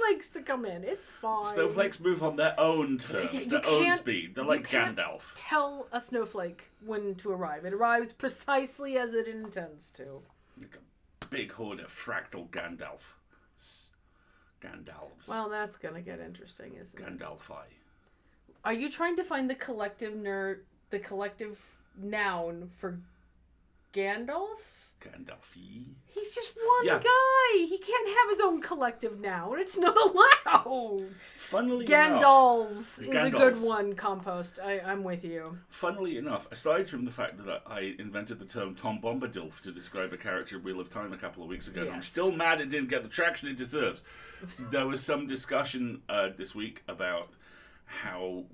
snowflakes to come in. It's fine. Snowflakes move on their own terms, their own speed. They're like Gandalf. Tell a snowflake when to arrive. It arrives precisely as it intends to. Like a big horde of fractal Gandalfs. Well, that's gonna get interesting, isn't it? Gandalfi. Are you trying to find the collective noun for Gandalf? Gandalfi. He's just one guy. He can't have his own collective noun. It's not allowed. Funnily Gandalfs enough, is a good one, Compost. I'm with you. Funnily enough, aside from the fact that I invented the term Tom Bombadil to describe a character in Wheel of Time a couple of weeks ago, and I'm still mad it didn't get the traction it deserves. There was some discussion this week about how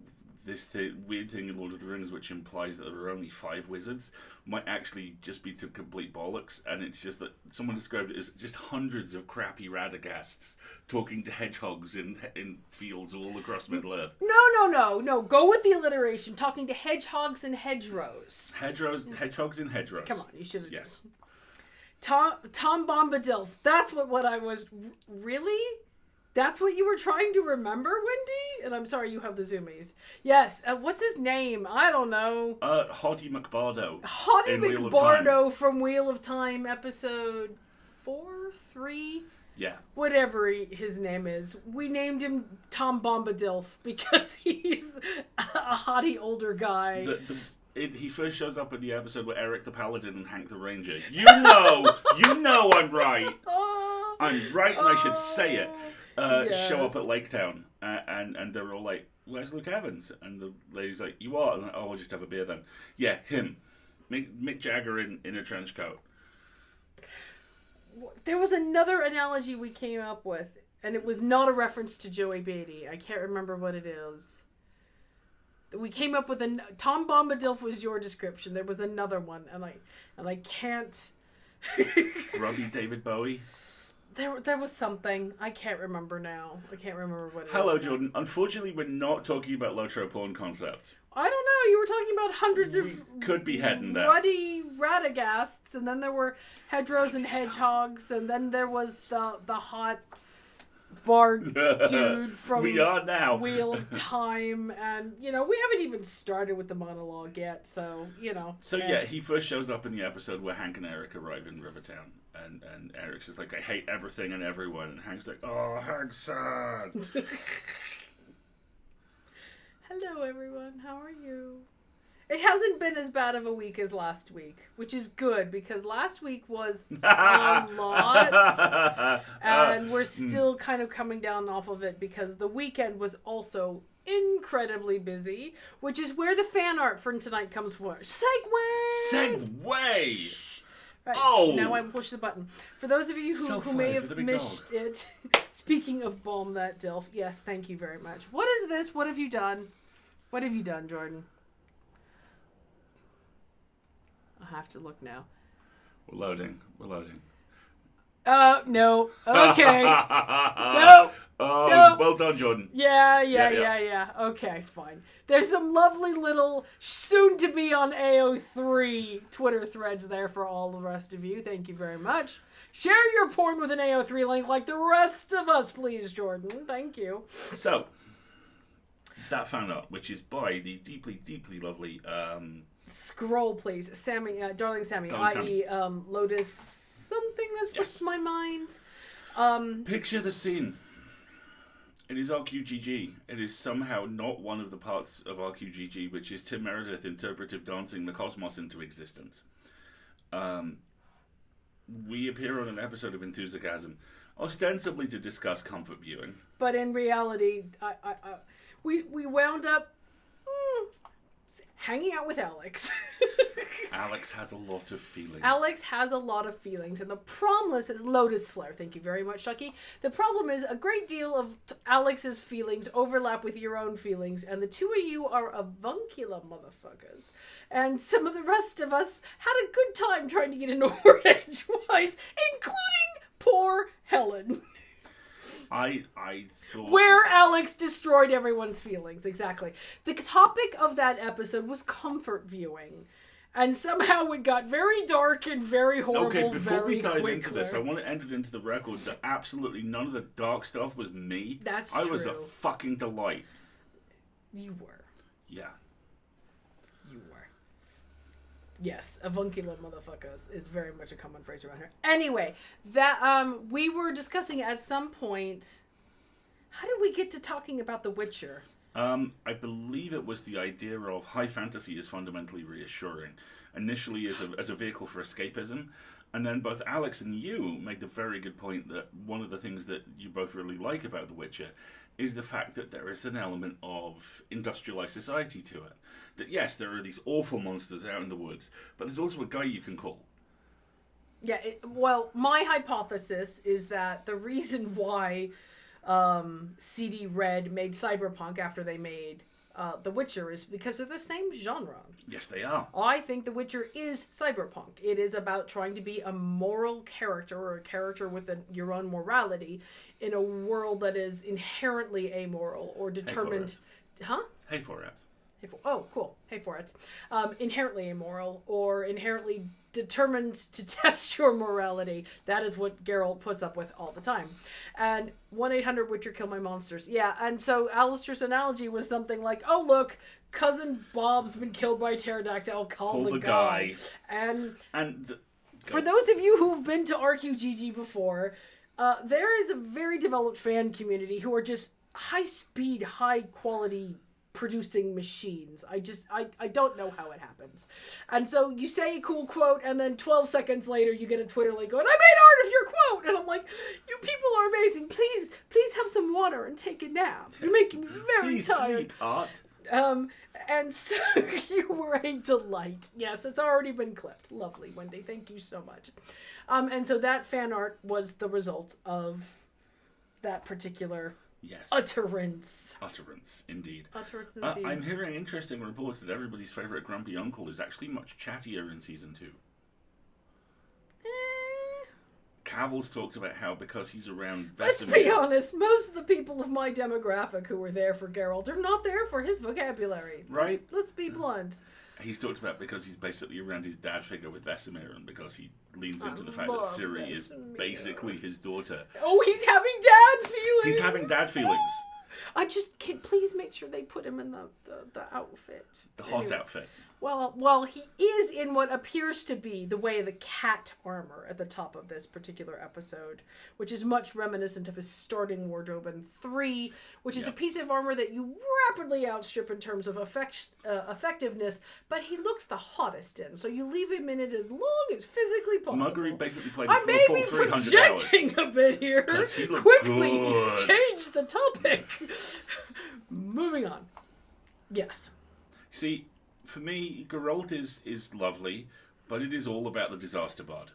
this weird thing in Lord of the Rings, which implies that there are only 5 wizards, might actually just be to complete bollocks, and it's just that someone described it as just hundreds of crappy Radaghasts talking to hedgehogs in fields all across Middle-earth. No. Go with the alliteration. Talking to hedgehogs and hedgerows. Hedgehogs and hedgerows. Come on, you should have. Yes. Tom Bombadil. That's what I was... Really? That's what you were trying to remember, Wendy? And I'm sorry you have the zoomies. Yes. What's his name? I don't know. Hottie McBardo. Hottie McBardo from Wheel of Time, episode 4, 3? Yeah. Whatever his name is. We named him Tom Bombadil because he's a hottie older guy. He first shows up in the episode with Eric the Paladin and Hank the Ranger. You know I'm right. I'm right and I should say it. Show up at Lake Town, and they're all like, "Where's Luke Evans?" And the lady's like, "You are?" And I'm like, "Oh, we'll just have a beer then." Yeah, him, Mick Jagger in a trench coat. There was another analogy we came up with, and it was not a reference to Joey Beatty. I can't remember what it is. We came up with Tom Bombadil was your description. There was another one, and I can't. Robbie David Bowie. There was something. I can't remember now. I can't remember what it is. Hello, Jordan. Unfortunately, we're not talking about Lotro porn concepts. I don't know. You were talking about hundreds of... could be heading there. Ruddy Radaghasts, and then there were hedgerows and hedgehogs, and then there was the hot bard dude from we are now. Wheel of Time, and, we haven't even started with the monologue yet, so, So, he first shows up in the episode where Hank and Eric arrive in Rivertown. And Eric's just like, I hate everything and everyone. And Hank's like, oh, Hank's sad. Hello, everyone. How are you? It hasn't been as bad of a week as last week, which is good because last week was a lot. And we're still kind of coming down off of it because the weekend was also incredibly busy, which is where the fan art for tonight comes from. Segue! Right. Oh! Now I push the button. For those of you who may have missed it, speaking of Bomb That Dilf, yes, thank you very much. What is this? What have you done? What have you done, Jordan? I'll have to look now. We're loading. No. Okay. No. Oh, no. Well done, Jordan. Yeah. Okay, fine. There's some lovely little soon-to-be on AO3 Twitter threads there for all the rest of you. Thank you very much. Share your porn with an AO3 link like the rest of us, please, Jordan. Thank you. So, that fan art, which is by the deeply, deeply lovely... Scroll, please. Sammy, Darling Sammy, i.e. Lotus something that slips my mind. Picture the scene. It is RQGG. It is somehow not one of the parts of RQGG, which is Tim Meredith interpretive dancing the cosmos into existence. We appear on an episode of Enthusiasm, ostensibly to discuss comfort viewing. But in reality, we wound up hanging out with Alex. Alex has a lot of feelings. And the problem is Lotus Flare. Thank you very much, Chucky. The problem is a great deal of Alex's feelings overlap with your own feelings, and the two of you are avuncular motherfuckers. And some of the rest of us had a good time trying to get into word edgewise, including poor Helen. I thought... Where Alex destroyed everyone's feelings, exactly. The topic of that episode was comfort viewing. And somehow it got very dark and very horrible. Okay, before we dive quickly. into this, I want to enter it into the record that absolutely none of the dark stuff was me. That's I true. was a fucking delight. You were. Yeah. You were. Yes, avuncular motherfuckers is very much a common phrase around here. Anyway, that we were discussing at some point. How did we get to talking about The Witcher? I believe it was the idea of high fantasy is fundamentally reassuring. Initially as a vehicle for escapism, and then both Alex and you made the very good point that one of the things that you both really like about The Witcher is the fact that there is an element of industrialized society to it. That yes, there are these awful monsters out in the woods, but there's also a guy you can call. Yeah, well, my hypothesis is that the reason why CD Red made Cyberpunk after they made The Witcher is because they're the same genre. Yes, they are. I think The Witcher is cyberpunk. It is about trying to be a moral character or a character with your own morality in a world that is inherently amoral or determined. Hey for it. Oh, cool. Hey for it. Inherently immoral or inherently determined to test your morality. That is what Geralt puts up with all the time. And 1-800-Witcher Kill My Monsters. Yeah, and so Alasdair's analogy was something like, oh, look, Cousin Bob's been killed by a pterodactyl. Call the guy. And for those of you who've been to RQGG before, there is a very developed fan community who are just high-speed, high-quality producing machines. I don't know how it happens. And so you say a cool quote and then 12 seconds later you get a Twitter link going, I made art of your quote! And I'm like, you people are amazing. Please have some water and take a nap. You're making me very tired. Sleep, Art. And so you were a delight. Yes, it's already been clipped. Lovely, Wendy. Thank you so much. And so that fan art was the result of that particular utterance. Utterance, indeed. Utterance, indeed. I'm hearing interesting reports that everybody's favourite grumpy uncle is actually much chattier in Season 2. Cavill's talked about how because he's around Vesemir... Let's be honest, most of the people of my demographic who were there for Geralt are not there for his vocabulary. Right. Let's be blunt. He's talked about because he's basically around his dad figure with Vesemir and because he leans into the fact that Ciri is basically his daughter. Oh, he's having dad feelings! He's having dad feelings. I just can't... Please make sure they put him in the outfit. The hot outfit. Well, he is in what appears to be the Way of the Cat armor at the top of this particular episode, which is much reminiscent of his starting wardrobe in 3, which is a piece of armor that you rapidly outstrip in terms of effectiveness, but he looks the hottest in, so you leave him in it as long as physically possible. Marguerite basically played a full 300 hours. Projecting a bit here. He looked Quickly good. change the topic. Moving on. Yes. See, for me, Geralt is lovely, but it is all about the disaster bard.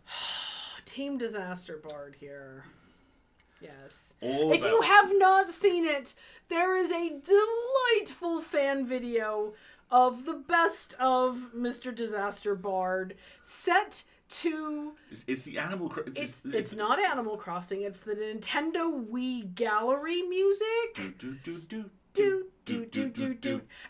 Team Disaster Bard here. Yes. If you have not seen it, there is a delightful fan video of the best of Mr. Disaster Bard set to... It's the Animal Crossing... It's not Animal Crossing, it's the Nintendo Wii Gallery music. Do.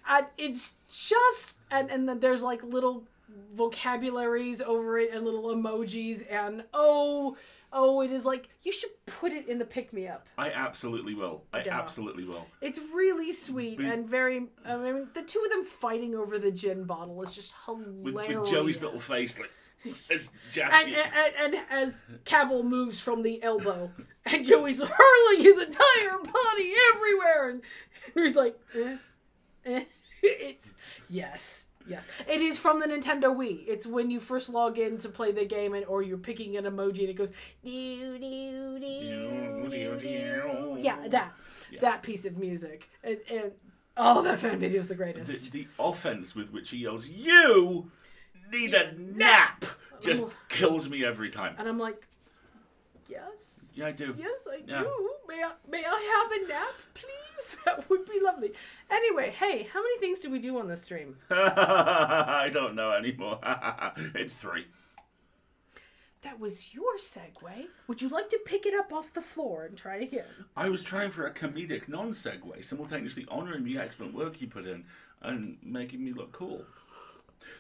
And it's just... And then there's like little vocabularies over it and little emojis and it is like, you should put it in the pick-me-up. I absolutely will. Absolutely will. It's really sweet and very... I mean, the two of them fighting over the gin bottle is just hilarious. With Joey's little face, like... And as Cavill moves from the elbow, and Joey's hurling his entire body everywhere, and he's like, It's... Yes. It is from the Nintendo Wii. It's when you first log in to play the game or you're picking an emoji and it goes... That piece of music. And that fan video is the greatest. The offense with which he yells, "You need a nap!" just kills me every time. And I'm like, yes? Yeah, I do. Yes, I do. May I have a nap, please? That would be lovely. Anyway, hey, how many things do we do on this stream? I don't know anymore. It's 3. That was your segue. Would you like to pick it up off the floor and try again? I was trying for a comedic non-segue, simultaneously honouring the excellent work you put in and making me look cool.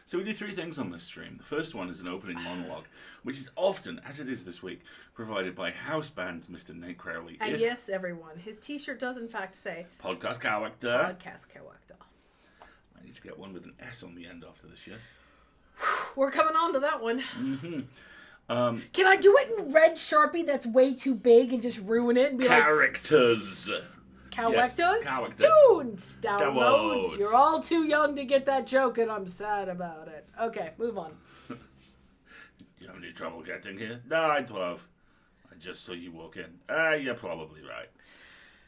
So we do three things on this stream. The first one is an opening monologue, which is often, as it is this week, provided by house band Mr. Nate Crowley. And yes, everyone, his t-shirt does in fact say Podcast Character. Podcast Character. I need to get one with an S on the end after this year. We're coming on to that one. Mm-hmm. Can I do it in red Sharpie that's way too big and just ruin it and be characters. Characters? Yes, characters. Tunes! Downloads. You're all too young to get that joke and I'm sad about it. Okay, move on. You have any trouble getting here? No, I'm 12. I just saw you walk in. You're probably right.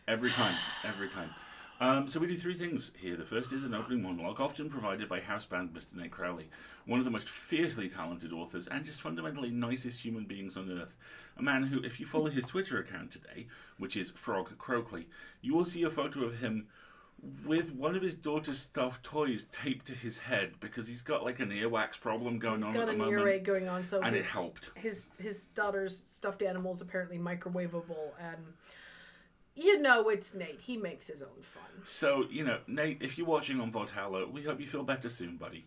Every time. So we do three things here. The first is an opening monologue, often provided by house band Mr. Nate Crowley, one of the most fiercely talented authors and just fundamentally nicest human beings on earth. A man who, if you follow his Twitter account today, which is Frog Croakley, you will see a photo of him with one of his daughter's stuffed toys taped to his head because he's got like an earwax problem going on at the moment. He's got an earache going on, so and it helped. His daughter's stuffed animal is apparently microwavable, and you know it's Nate. He makes his own fun. So, Nate, if you're watching on VOD, we hope you feel better soon, buddy.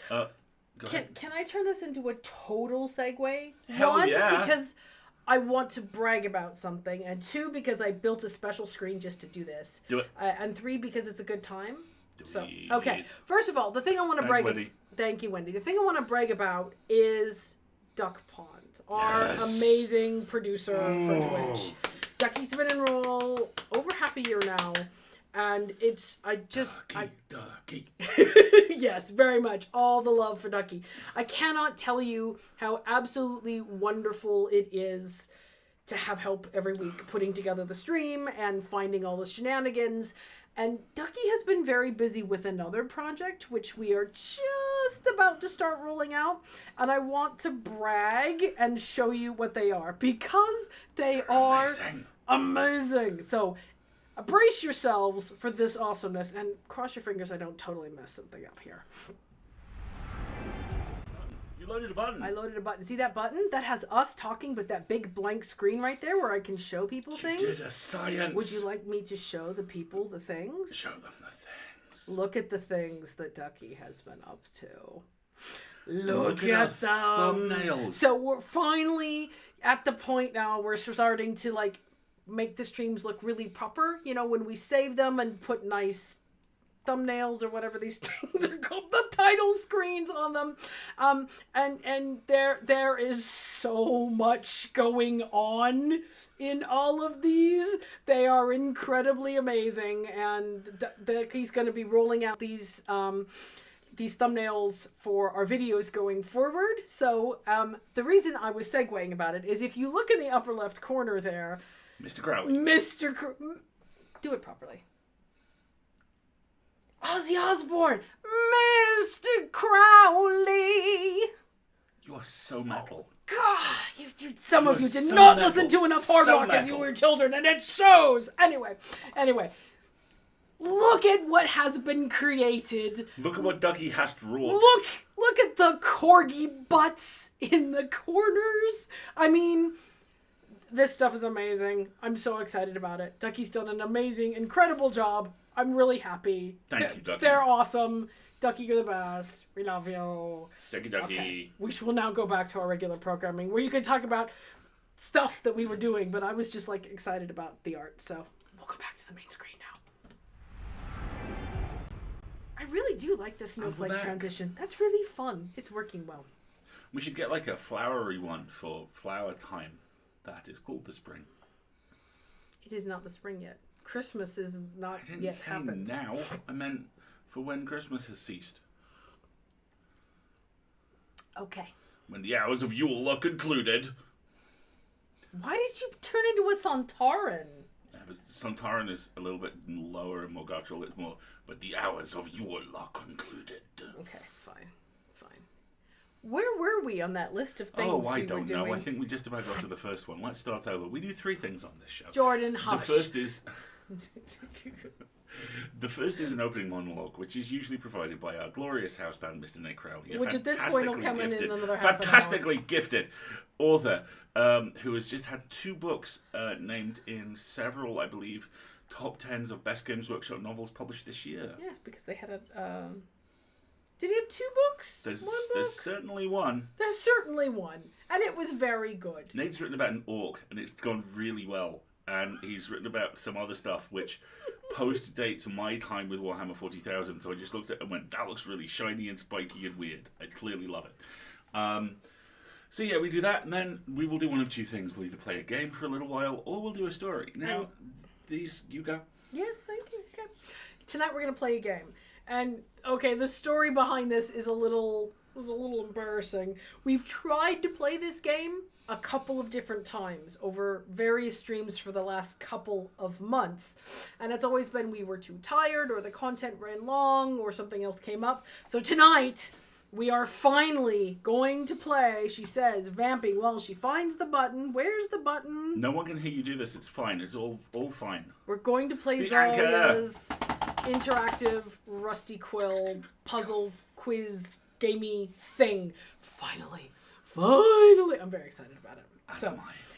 Can I turn this into a total segue? Hell One, yeah. because I want to brag about something, and two, because I built a special screen just to do this. Do it. And three, because it's a good time. Do it. Okay. First of all, the thing I want to brag about. Thank you, Wendy. The thing I want to brag about is Duck Pond, our amazing producer for Twitch. Ducky's been in role over half a year now. And Ducky. Yes, very much. All the love for Ducky. I cannot tell you how absolutely wonderful it is to have help every week putting together the stream and finding all the shenanigans. And Ducky has been very busy with another project, which we are just about to start rolling out. And I want to brag and show you what they are because they are amazing. So brace yourselves for this awesomeness and cross your fingers I don't totally mess something up here. You loaded a button. I loaded a button. See that button? That has us talking, but that big blank screen right there where I can show people things. You did a science. Would you like me to show the people the things? Show them the things. Look at the things that Ducky has been up to. Look at them. Thumbnails. So we're finally at the point now where we're starting to make the streams look really proper, when we save them and put nice thumbnails or whatever these things are called, the title screens on them. And there is so much going on in all of these. They are incredibly amazing, and he's going to be rolling out these thumbnails for our videos going forward. So the reason I was segueing about it is if you look in the upper left corner there, Mr. Crowley. Do it properly. Ozzy Osbourne. Mr. Crowley. You are so metal. God, some of you did not listen to enough hard rock as you were children, and it shows. Anyway. Look at what has been created. Look at what Ducky has wrought. Look at the corgi butts in the corners. I mean, this stuff is amazing. I'm so excited about it. Ducky's done an amazing, incredible job. I'm really happy. Thank you, Ducky. They're awesome. Ducky, you're the best. We love you. Ducky. Okay. We will now go back to our regular programming where you can talk about stuff that we were doing, but I was just excited about the art. So we'll go back to the main screen now. I really do like the snowflake transition. That's really fun. It's working well. We should get a flowery one for flower time. That is called the spring. It is not the spring yet. Christmas is not yet happened. I didn't say now. I meant for when Christmas has ceased. Okay. When the hours of Yule are concluded. Why did you turn into a Sontaran? Sontaran is a little bit lower and more guttural. It's more, but the hours of Yule are concluded. Okay, fine. Where were we on that list of things I don't know. I think we just about got to the first one. Let's start over. We do three things on this show. Jordan, hush. The first is an opening monologue, which is usually provided by our glorious house band, Mr. Nate Crowley. Which at this point will come in another half an hour. Fantastically gifted author who has just had 2 books named in several, I believe, top 10s of Best Games Workshop novels published this year. Yes, because they had a Did he have 2 books? There's One book? certainly one. There's certainly one. And it was very good. Nate's written about an orc, and it's gone really well. And he's written about some other stuff, which post-dates my time with Warhammer 40,000. So I just looked at it and went, that looks really shiny and spiky and weird. I clearly love it. So yeah, we do that, and then we will do one of 2 things. We'll either play a game for a little while, or we'll do a story. Now, these, you go. Yes, thank you. Okay. Tonight we're going to play a game. And, okay, the story behind this is a little embarrassing. We've tried to play this game a couple of different times over various streams for the last couple of months. And it's always been we were too tired, or the content ran long, or something else came up. So tonight, we are finally going to play, she says, vamping while she finds the button. Where's the button? No one can hear you do this. It's fine. It's all fine. We're going to play Zalia's interactive Rusty Quill puzzle quiz gamey thing. Finally. I'm very excited about it.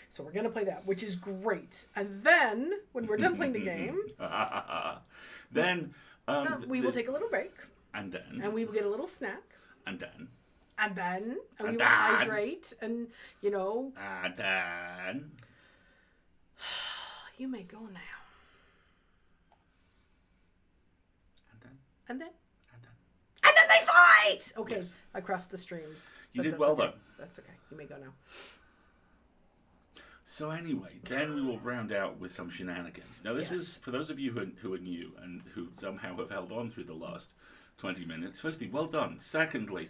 So we're going to play that, which is great. And then, when we're done playing the game, then we will take a little break. And then. And we will get a little snack. And then. And we will hydrate. And, And then. You may go now. And then they fight! Okay, yes. I crossed the streams. You did well, okay. though. That's okay. You may go now. So anyway, then we will round out with some shenanigans. Now, this was, for those of you who are new and who somehow have held on through the last 20 minutes, firstly, well done. Secondly...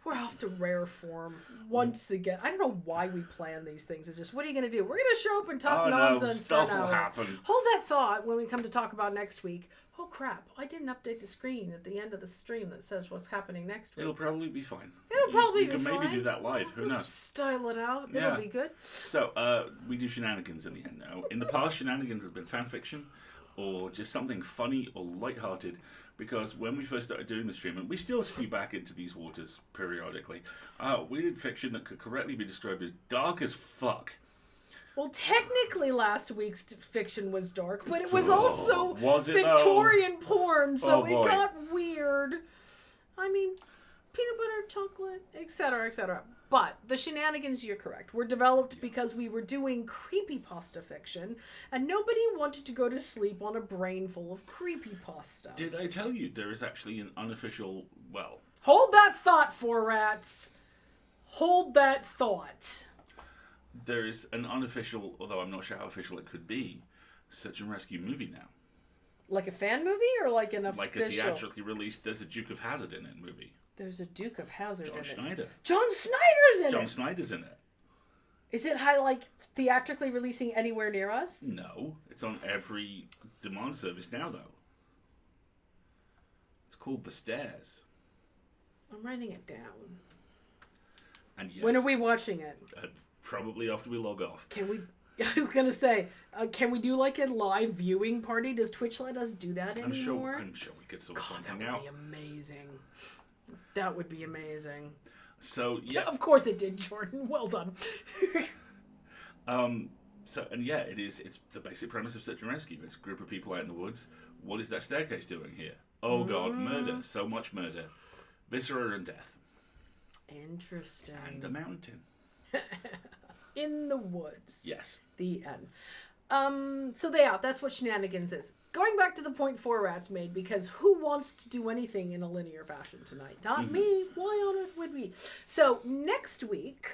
we're off to rare form once again. I don't know why we plan these things. It's just, what are you going to do? We're going to show up and talk nonsense stuff for an hour. Will happen. Hold that thought when we come to talk about next week. Oh crap, I didn't update the screen at the end of the stream that says what's happening next week. It'll probably be fine. It'll probably be fine. You can maybe do that live. Who knows? Style it out. It'll be good. So, we do shenanigans in the end now. In the past, shenanigans has been fan fiction or just something funny or lighthearted. Because when we first started doing the stream, and we still skew back into these waters periodically, we did fiction that could correctly be described as dark as fuck. Well, technically last week's fiction was dark, but it was also Victorian porn, so it got weird. I mean, peanut butter, chocolate, etc., etc. But the shenanigans, you're correct, were developed because we were doing creepypasta fiction, and nobody wanted to go to sleep on a brain full of creepypasta. Did I tell you there is actually an unofficial, Hold that thought, 4Rats. Hold that thought. There is an unofficial, although I'm not sure how official it could be, search and rescue movie now. Like a fan movie or like an official? Like a theatrically released, there's a Duke of Hazzard in it movie. There's a Duke of Hazzard in it. John Schneider. John Snyder's in it! John Snyder's in it. Is it theatrically releasing anywhere near us? No. It's on every demand service now, though. It's called The Stairs. I'm writing it down. And yes, when are we watching it? Probably after we log off. Can we... I was going to say, can we do like a live viewing party? Does Twitch let us do that anymore? I'm sure we could sort something That out. would be amazing. That would be amazing. So, yeah. Of course it did, Jordan. Well done. It's the basic premise of Search and Rescue. It's a group of people out in the woods. What is that staircase doing here? Oh, God, murder. So much murder. Viscera and death. Interesting. And a mountain. In the woods. Yes. The end. That's what shenanigans is. Going back to the point 4Rats made, because who wants to do anything in a linear fashion tonight? Not me. Why on earth would we? So next week,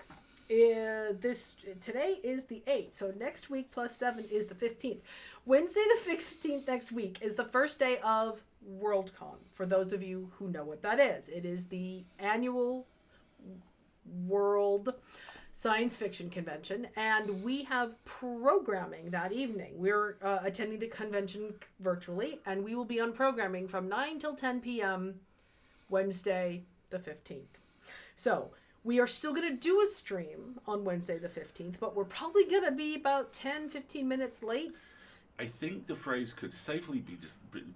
today is the 8th. So next week plus 7 is the 15th. Wednesday the 15th next week is the first day of WorldCon. For those of you who know what that is, it is the annual World Science Fiction Convention, and we have programming that evening. We're attending the convention virtually, and we will be on programming from 9 till 10 p.m. Wednesday the 15th. So we are still going to do a stream on Wednesday the 15th, but we're probably going to be about 10-15 minutes late. I think the phrase could safely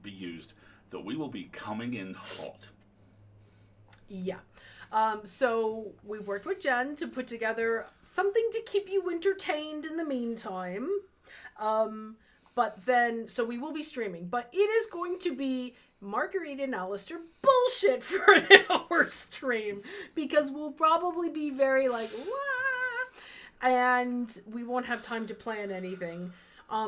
be used that we will be coming in hot. Yeah. So we've worked with Jen to put together something to keep you entertained in the meantime. But then, so we will be streaming. But it is going to be Marguerite and Alasdair bullshit for an hour stream. Because we'll probably be very like, wah! And we won't have time to plan anything.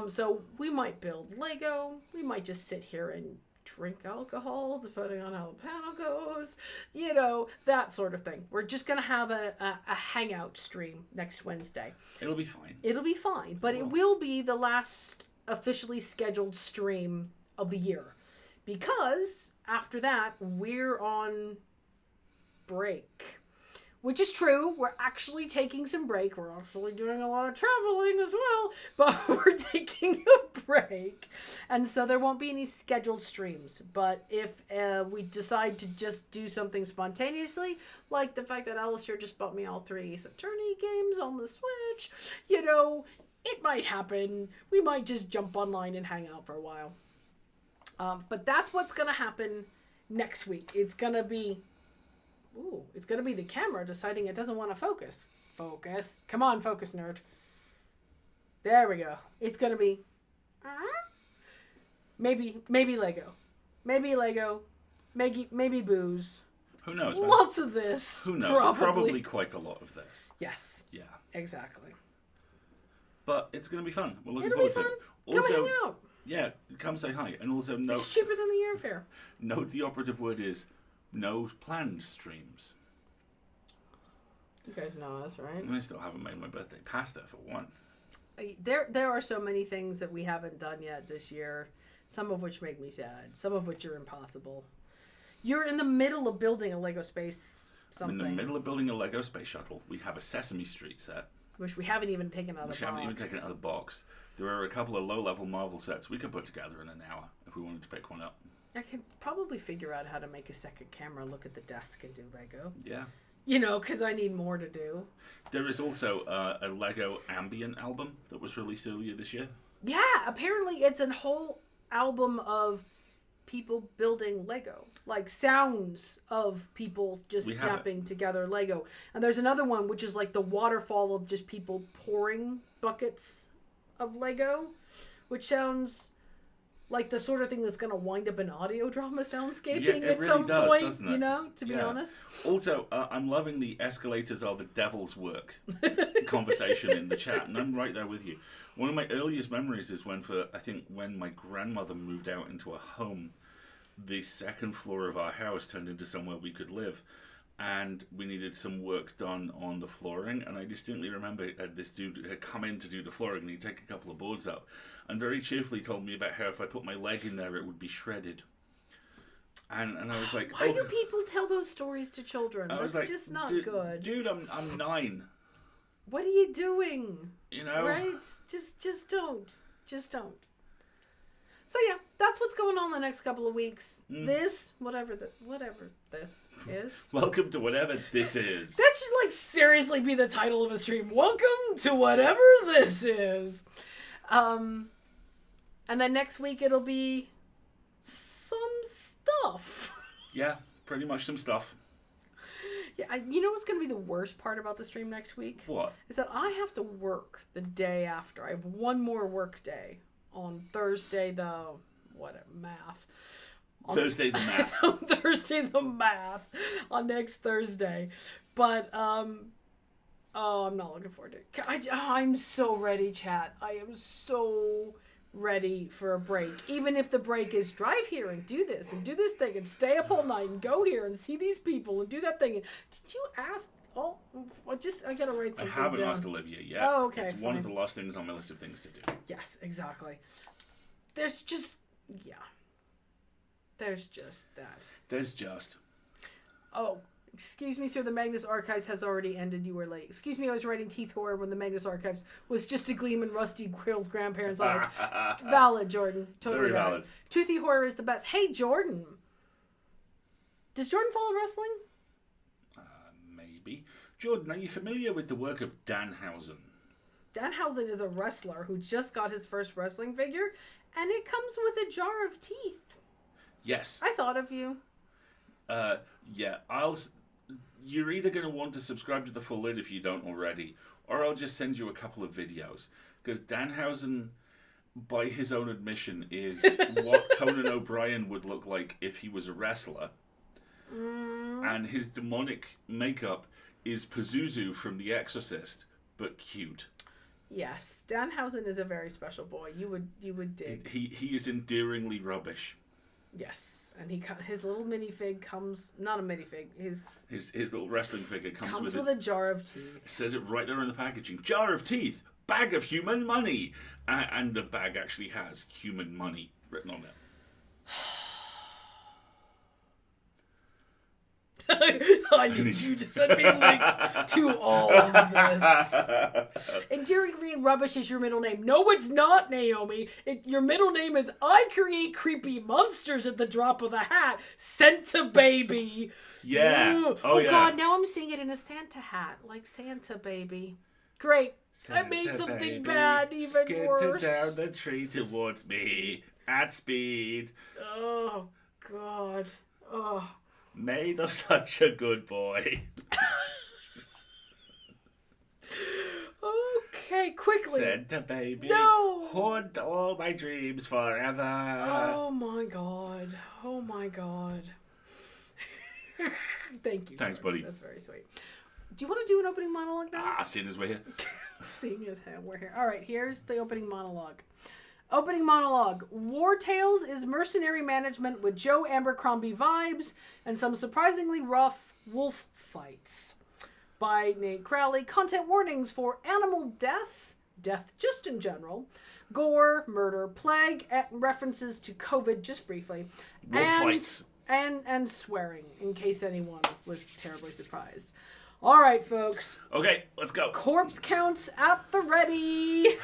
So we might build Lego. We might just sit here and drink alcohol, depending on how the panel goes. You know, that sort of thing. We're just going to have a hangout stream next Wednesday. It'll be fine. It'll be fine. But it will be the last officially scheduled stream of the year. Because after that, we're on break. Which is true. We're actually taking some break. We're actually doing a lot of traveling as well. But we're taking a break. And so there won't be any scheduled streams. But if we decide to just do something spontaneously, like the fact that Alasdair just bought me all 3 Ace Attorney games on the Switch, you know, it might happen. We might just jump online and hang out for a while. But that's what's going to happen next week. It's going to be the camera deciding it doesn't want to focus. Focus. Come on, focus, nerd. There we go. It's going to be... Maybe Lego. Maybe Lego. Maybe booze. Who knows? Lots of this. Who knows? Probably quite a lot of this. Yes. Yeah. Exactly. But it's going to be fun. We're looking It'll forward be fun. to it. Come Also, hang out. yeah, come say hi. And also note... It's cheaper than the airfare. Note the operative word is no planned streams. You guys know us, right? I still haven't made my birthday pasta, for one. There are so many things that we haven't done yet this year, some of which make me sad, some of which are impossible. You're in the middle of building a Lego space something. I'm in the middle of building a Lego space shuttle. We have a Sesame Street set. Which we haven't even taken out of the box. We haven't even taken it out of the box. There are a couple of low-level Marvel sets we could put together in an hour if we wanted to pick one up. I could probably figure out how to make a second camera, look at the desk, and do Lego. Yeah. You know, because I need more to do. There is also a Lego Ambient album that was released earlier this year. Yeah, apparently it's a whole album of people building Lego. Like sounds of people just snapping together Lego. And there's another one which is like the waterfall of just people pouring buckets of Lego, which sounds like the sort of thing that's going to wind up an audio drama soundscaping at really some does, point, doesn't it? You know, to be honest. Also, I'm loving the escalators are the devil's work conversation in the chat, and I'm right there with you. One of my earliest memories is when my grandmother moved out into a home, the second floor of our house turned into somewhere we could live, and we needed some work done on the flooring, and I distinctly remember this dude had come in to do the flooring, and he'd take a couple of boards up, and very cheerfully told me about how if I put my leg in there, it would be shredded. And I was like, why do people tell those stories to children? That's like, just not good. Dude, I'm 9. What are you doing? You know? Right? Just don't. Just don't. So yeah, that's what's going on the next couple of weeks. Whatever this is. Welcome to whatever this is. That should like seriously be the title of a stream. Welcome to whatever this is. And then next week it'll be some stuff. Yeah, pretty much some stuff. Yeah, you know what's going to be the worst part about the stream next week? What? Is that I have to work the day after. I have one more work day on Thursday, math. Thursday the math. On Thursday the math. On next Thursday. But, I'm not looking forward to it. I'm so ready, chat. I am so ready for a break. Even if the break is drive here and do this thing and stay up all night and go here and see these people and do that thing. Did you ask? Oh, I gotta write something down. I haven't asked Olivia yet. Oh, okay. It's one of the last things on my list of things to do. Yes, exactly. There's just that. There's just. Oh, excuse me, sir. The Magnus Archives has already ended. You were late. Excuse me, I was writing Teeth Horror when the Magnus Archives was just a gleam in Rusty Quill's grandparents' eyes. Valid, Jordan. Totally valid. Toothy Horror is the best. Hey, Jordan. Does Jordan follow wrestling? Maybe. Jordan, are you familiar with the work of Danhausen? Danhausen is a wrestler who just got his first wrestling figure, and it comes with a jar of teeth. Yes. I thought of you. Yeah, you're either going to want to subscribe to the full lid if you don't already, or I'll just send you a couple of videos. Because Danhausen by his own admission, is what Conan O'Brien would look like if he was a wrestler. And his demonic makeup is Pazuzu from The Exorcist, but cute. Yes, Danhausen is a very special boy. You would dig. He is endearingly rubbish. Yes, and his little minifig comes, not a minifig, his little wrestling figure comes with a jar of teeth. It says it right there in the packaging. Jar of teeth, bag of human money, and the bag actually has human money written on it. I need you to send me links to all of this. Endearing rubbish is your middle name. No, it's not, Naomi. Your middle name is I create creepy monsters at the drop of a hat. Santa baby. Yeah. Ooh. Oh yeah. God, now I'm seeing it in a Santa hat, like Santa baby. Great. Santa I made something baby, bad even worse. down the tree towards me at speed. Oh God. Oh. Made of such a good boy. Okay, quickly. Santa baby. No. Haunt all my dreams forever. Oh my God. Oh my God. Thank you. Thanks, Jordan. buddy. That's very sweet. Do you want to do an opening monologue now? Seeing as we're here. Seeing as we're here. All right, here's the opening monologue. Opening monologue. War Tales is mercenary management with Joe Abercrombie vibes and some surprisingly rough wolf fights. By Nate Crowley. Content warnings for animal death just in general, gore, murder, plague, and references to COVID just briefly, Wolf fights. And swearing, in case anyone was terribly surprised. All right, folks. Okay, let's go. Corpse counts at the ready.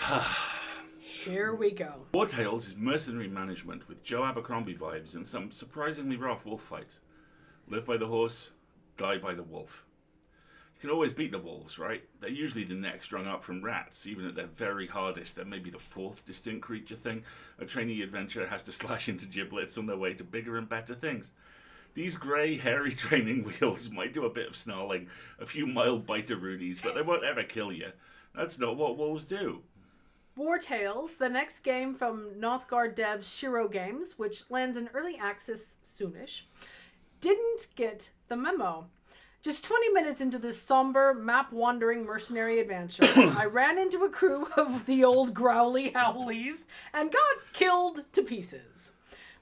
Here we go. War Tales is mercenary management with Joe Abercrombie vibes and some surprisingly rough wolf fights. Live by the horse, die by the wolf. You can always beat the wolves, right? They're usually the next rung up from rats. Even at their very hardest, they're maybe the fourth distinct creature thing a trainee adventurer has to slash into giblets on their way to bigger and better things. These grey, hairy training wheels might do a bit of snarling, a few mild bite-a-roodies, but they won't ever kill you. That's not what wolves do. War Tales, the next game from Northgard devs Shiro Games, which lands in early access soonish, didn't get the memo. Just 20 minutes into this somber, map-wandering mercenary adventure, I ran into a crew of the old growly howlies and got killed to pieces.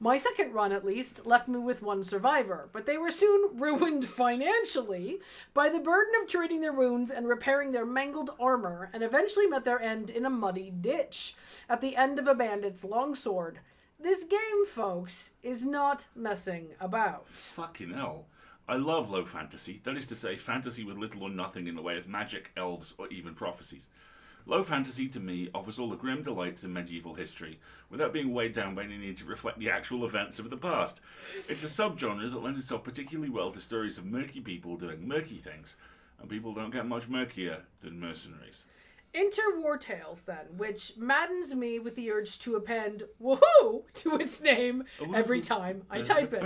My second run, at least, left me with one survivor, but they were soon ruined financially by the burden of treating their wounds and repairing their mangled armor, and eventually met their end in a muddy ditch at the end of a bandit's longsword. This game, folks, is not messing about. Fucking hell. I love low fantasy, that is to say, fantasy with little or nothing in the way of magic, elves, or even prophecies. Low fantasy, to me, offers all the grim delights of medieval history, without being weighed down by any need to reflect the actual events of the past. It's a subgenre that lends itself particularly well to stories of murky people doing murky things, and people don't get much murkier than mercenaries. Enter War Tales, then, which maddens me with the urge to append woohoo to its name every time I type it.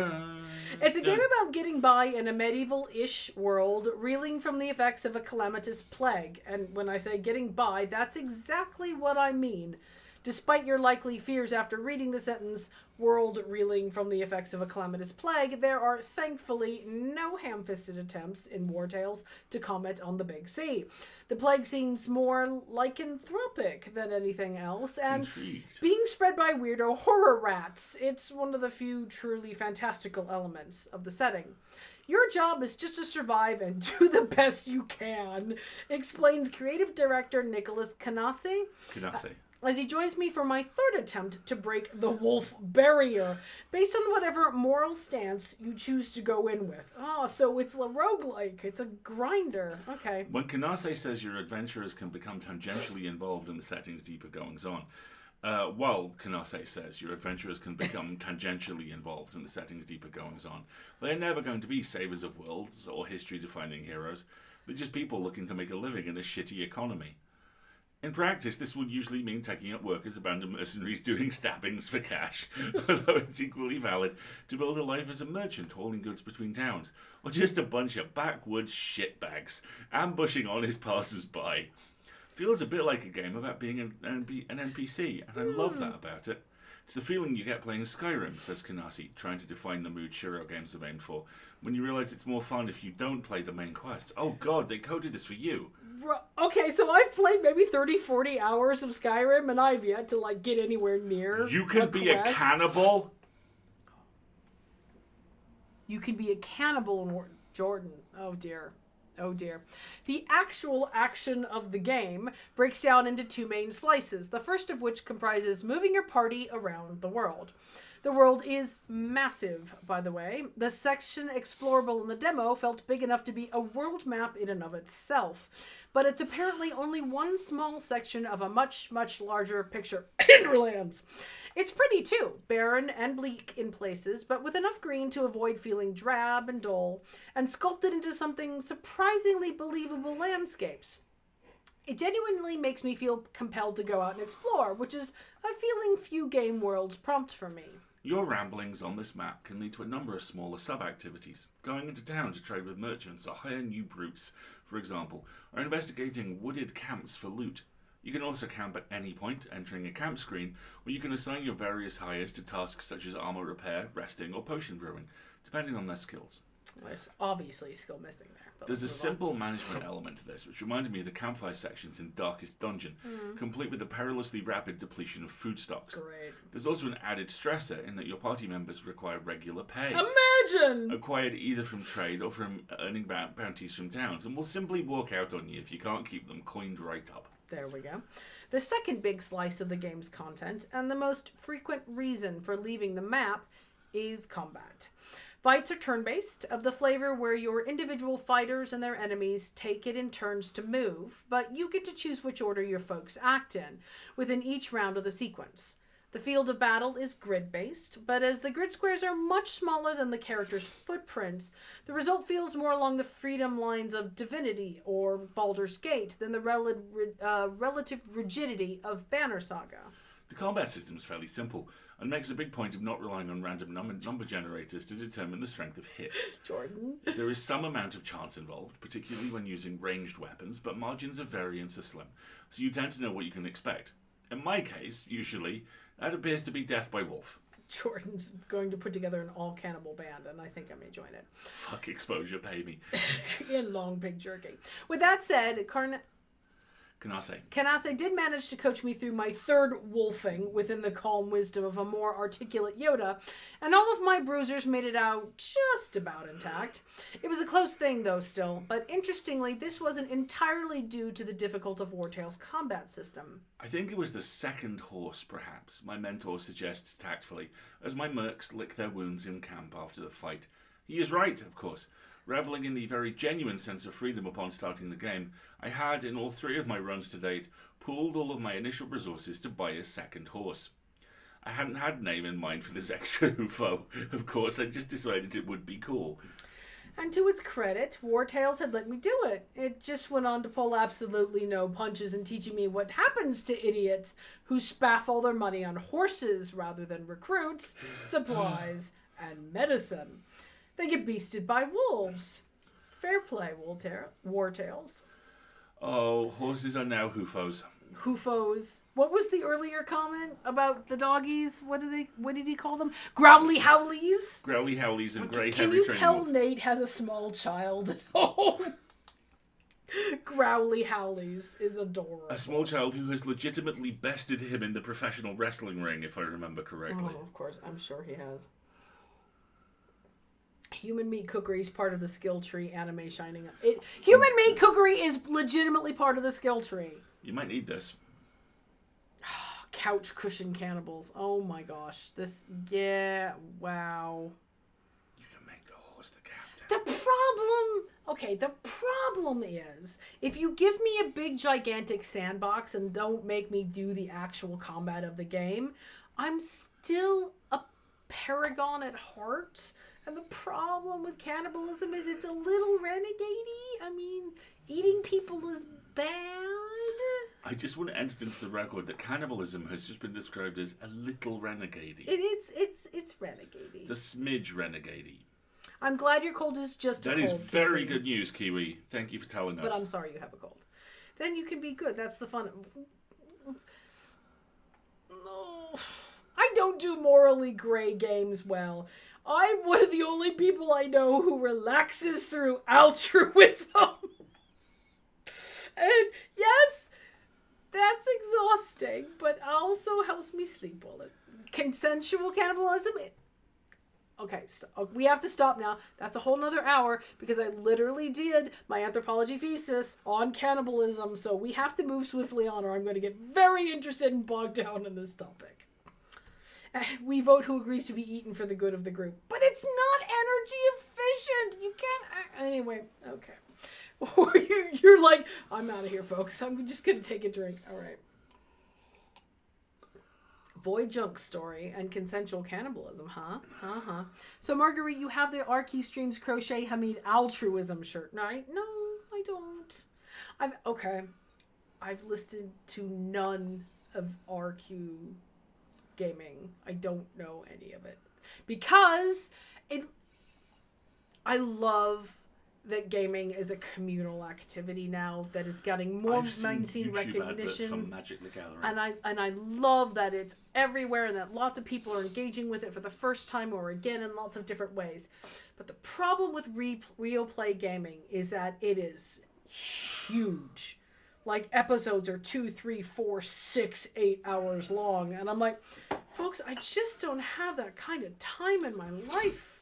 It's a game about getting by in a medieval-ish world, reeling from the effects of a calamitous plague. And when I say getting by, that's exactly what I mean. Despite your likely fears after reading the sentence, world reeling from the effects of a calamitous plague, there are thankfully no ham-fisted attempts in War Tales to comment on the Big C. The plague seems more lycanthropic than anything else, and Intrigued. Being spread by weirdo horror rats, it's one of the few truly fantastical elements of the setting. Your job is just to survive and do the best you can, explains creative director Nicholas Canassi. As he joins me for my third attempt to break the wolf barrier, based on whatever moral stance you choose to go in with. Oh, so it's a roguelike. It's a grinder. Okay. When Kanase says your adventurers can become tangentially involved in the setting's deeper goings-on, while Kanase says your adventurers can become tangentially involved in the setting's deeper goings-on, they're never going to be savers of worlds or history-defining heroes. They're just people looking to make a living in a shitty economy. In practice, this would usually mean taking up work as abandoned mercenaries doing stabbings for cash, although it's equally valid to build a life as a merchant hauling goods between towns, or just a bunch of backwoods shitbags ambushing honest passers-by. Feels a bit like a game about being an NPC, and I love that about it. It's the feeling you get playing Skyrim, says Kanasi, trying to define the mood Shiro games have aimed for, when you realise it's more fun if you don't play the main quests. Oh god, they coded this for you. Okay, so I've played maybe 30, 40 hours of Skyrim, and I've yet to, like, get anywhere near You can be a cannibal? You can be a cannibal in Jordan. Oh, dear. Oh, dear. The actual action of the game breaks down into two main slices, the first of which comprises moving your party around the world. The world is massive, by the way. The section explorable in the demo felt big enough to be a world map in and of itself. But it's apparently only one small section of a much, much larger picture. Hinterlands! It's pretty too, barren and bleak in places, but with enough green to avoid feeling drab and dull, and sculpted into something surprisingly believable landscapes. It genuinely makes me feel compelled to go out and explore, which is a feeling few game worlds prompt for me. Your ramblings on this map can lead to a number of smaller sub-activities. Going into town to trade with merchants or hire new brutes, for example, or investigating wooded camps for loot. You can also camp at any point, entering a camp screen, where you can assign your various hires to tasks such as armor repair, resting, or potion brewing, depending on their skills. There's obviously skill missing there. There's a simple management element to this, which reminded me of the campfire sections in Darkest Dungeon, complete with the perilously rapid depletion of food stocks. Great. There's also an added stressor in that your party members require regular pay. Imagine! Acquired either from trade or from earning bounties from towns, and will simply walk out on you if you can't keep them coined right up. There we go. The second big slice of the game's content, and the most frequent reason for leaving the map, is combat. Fights are turn-based, of the flavor where your individual fighters and their enemies take it in turns to move, but you get to choose which order your folks act in, within each round of the sequence. The field of battle is grid-based, but as the grid squares are much smaller than the characters' footprints, the result feels more along the freedom lines of Divinity or Baldur's Gate than the relative rigidity of Banner Saga. The combat system is fairly simple, and makes a big point of not relying on random number generators to determine the strength of hits. Jordan. There is some amount of chance involved, particularly when using ranged weapons, but margins of variance are slim, so you tend to know what you can expect. In my case, usually, that appears to be death by wolf. Jordan's going to put together an all-cannibal band, and I think I may join it. Fuck exposure, pay me. In long pig jerky. With that said, Kanase did manage to coach me through my third wolfing within the calm wisdom of a more articulate Yoda, and all of my bruisers made it out just about intact. It was a close thing, though, still, but interestingly, this wasn't entirely due to the difficulty of Wartail's combat system. I think it was the second horse, perhaps, my mentor suggests tactfully, as my mercs lick their wounds in camp after the fight. He is right, of course. Reveling in the very genuine sense of freedom upon starting the game, I had, in all three of my runs to date, pooled all of my initial resources to buy a second horse. I hadn't had a name in mind for this extra UFO, of course, I just decided it would be cool. And to its credit, Wartails had let me do it. It just went on to pull absolutely no punches in teaching me what happens to idiots who spaff all their money on horses rather than recruits, supplies, and medicine. They get beasted by wolves. Fair play, Wartails. Oh, horses are now hoofos. Hoofos. What was the earlier comment about the doggies? What did he call them? Growly howlies? Growly howlies and grey Can heavy you training tell wolves. Nate has a small child at home? Growly howlies is adorable. A small child who has legitimately bested him in the professional wrestling ring, if I remember correctly. Oh, of course. I'm sure he has. Human meat cookery is part of the skill tree. Anime shining up. Human meat cookery is legitimately part of the skill tree. You might need this. Couch cushion cannibals. Oh my gosh. Yeah, wow. You can make the horse the captain. The problem is, if you give me a big gigantic sandbox and don't make me do the actual combat of the game, I'm still a paragon at heart. And the problem with cannibalism is it's a little renegade-y. I mean, eating people is bad. I just want to enter into the record that cannibalism has just been described as a little renegade-y. It's renegade-y. It's a smidge renegade-y. I'm glad your cold is just a cold. That is very good news, Kiwi. Thank you for telling us. But I'm sorry you have a cold. Then you can be good. That's the fun. No. I don't do morally gray games well. I'm one of the only people I know who relaxes through altruism. And yes, that's exhausting, but also helps me sleep well. Consensual cannibalism. Okay, we have to stop now. That's a whole nother hour because I literally did my anthropology thesis on cannibalism. So we have to move swiftly on or I'm going to get very interested and bogged down in this topic. We vote who agrees to be eaten for the good of the group. But it's not energy efficient. You can't... Anyway, okay. Or you're like, I'm out of here, folks. I'm just going to take a drink. All right. Void junk story and consensual cannibalism, huh? Uh-huh. So, Marguerite, you have the RQ Streams Crochet Hamid altruism shirt, right? No, I don't. I've listened to none of RQ gaming. I don't know any of it. Because I love that gaming is a communal activity now that is getting more mainstream recognition. From Magic the Gathering. And I love that it's everywhere and that lots of people are engaging with it for the first time or again in lots of different ways. But the problem with real play gaming is that it is huge. Like episodes are 2, 3, 4, 6, 8 hours long. And I'm like, folks, I just don't have that kind of time in my life.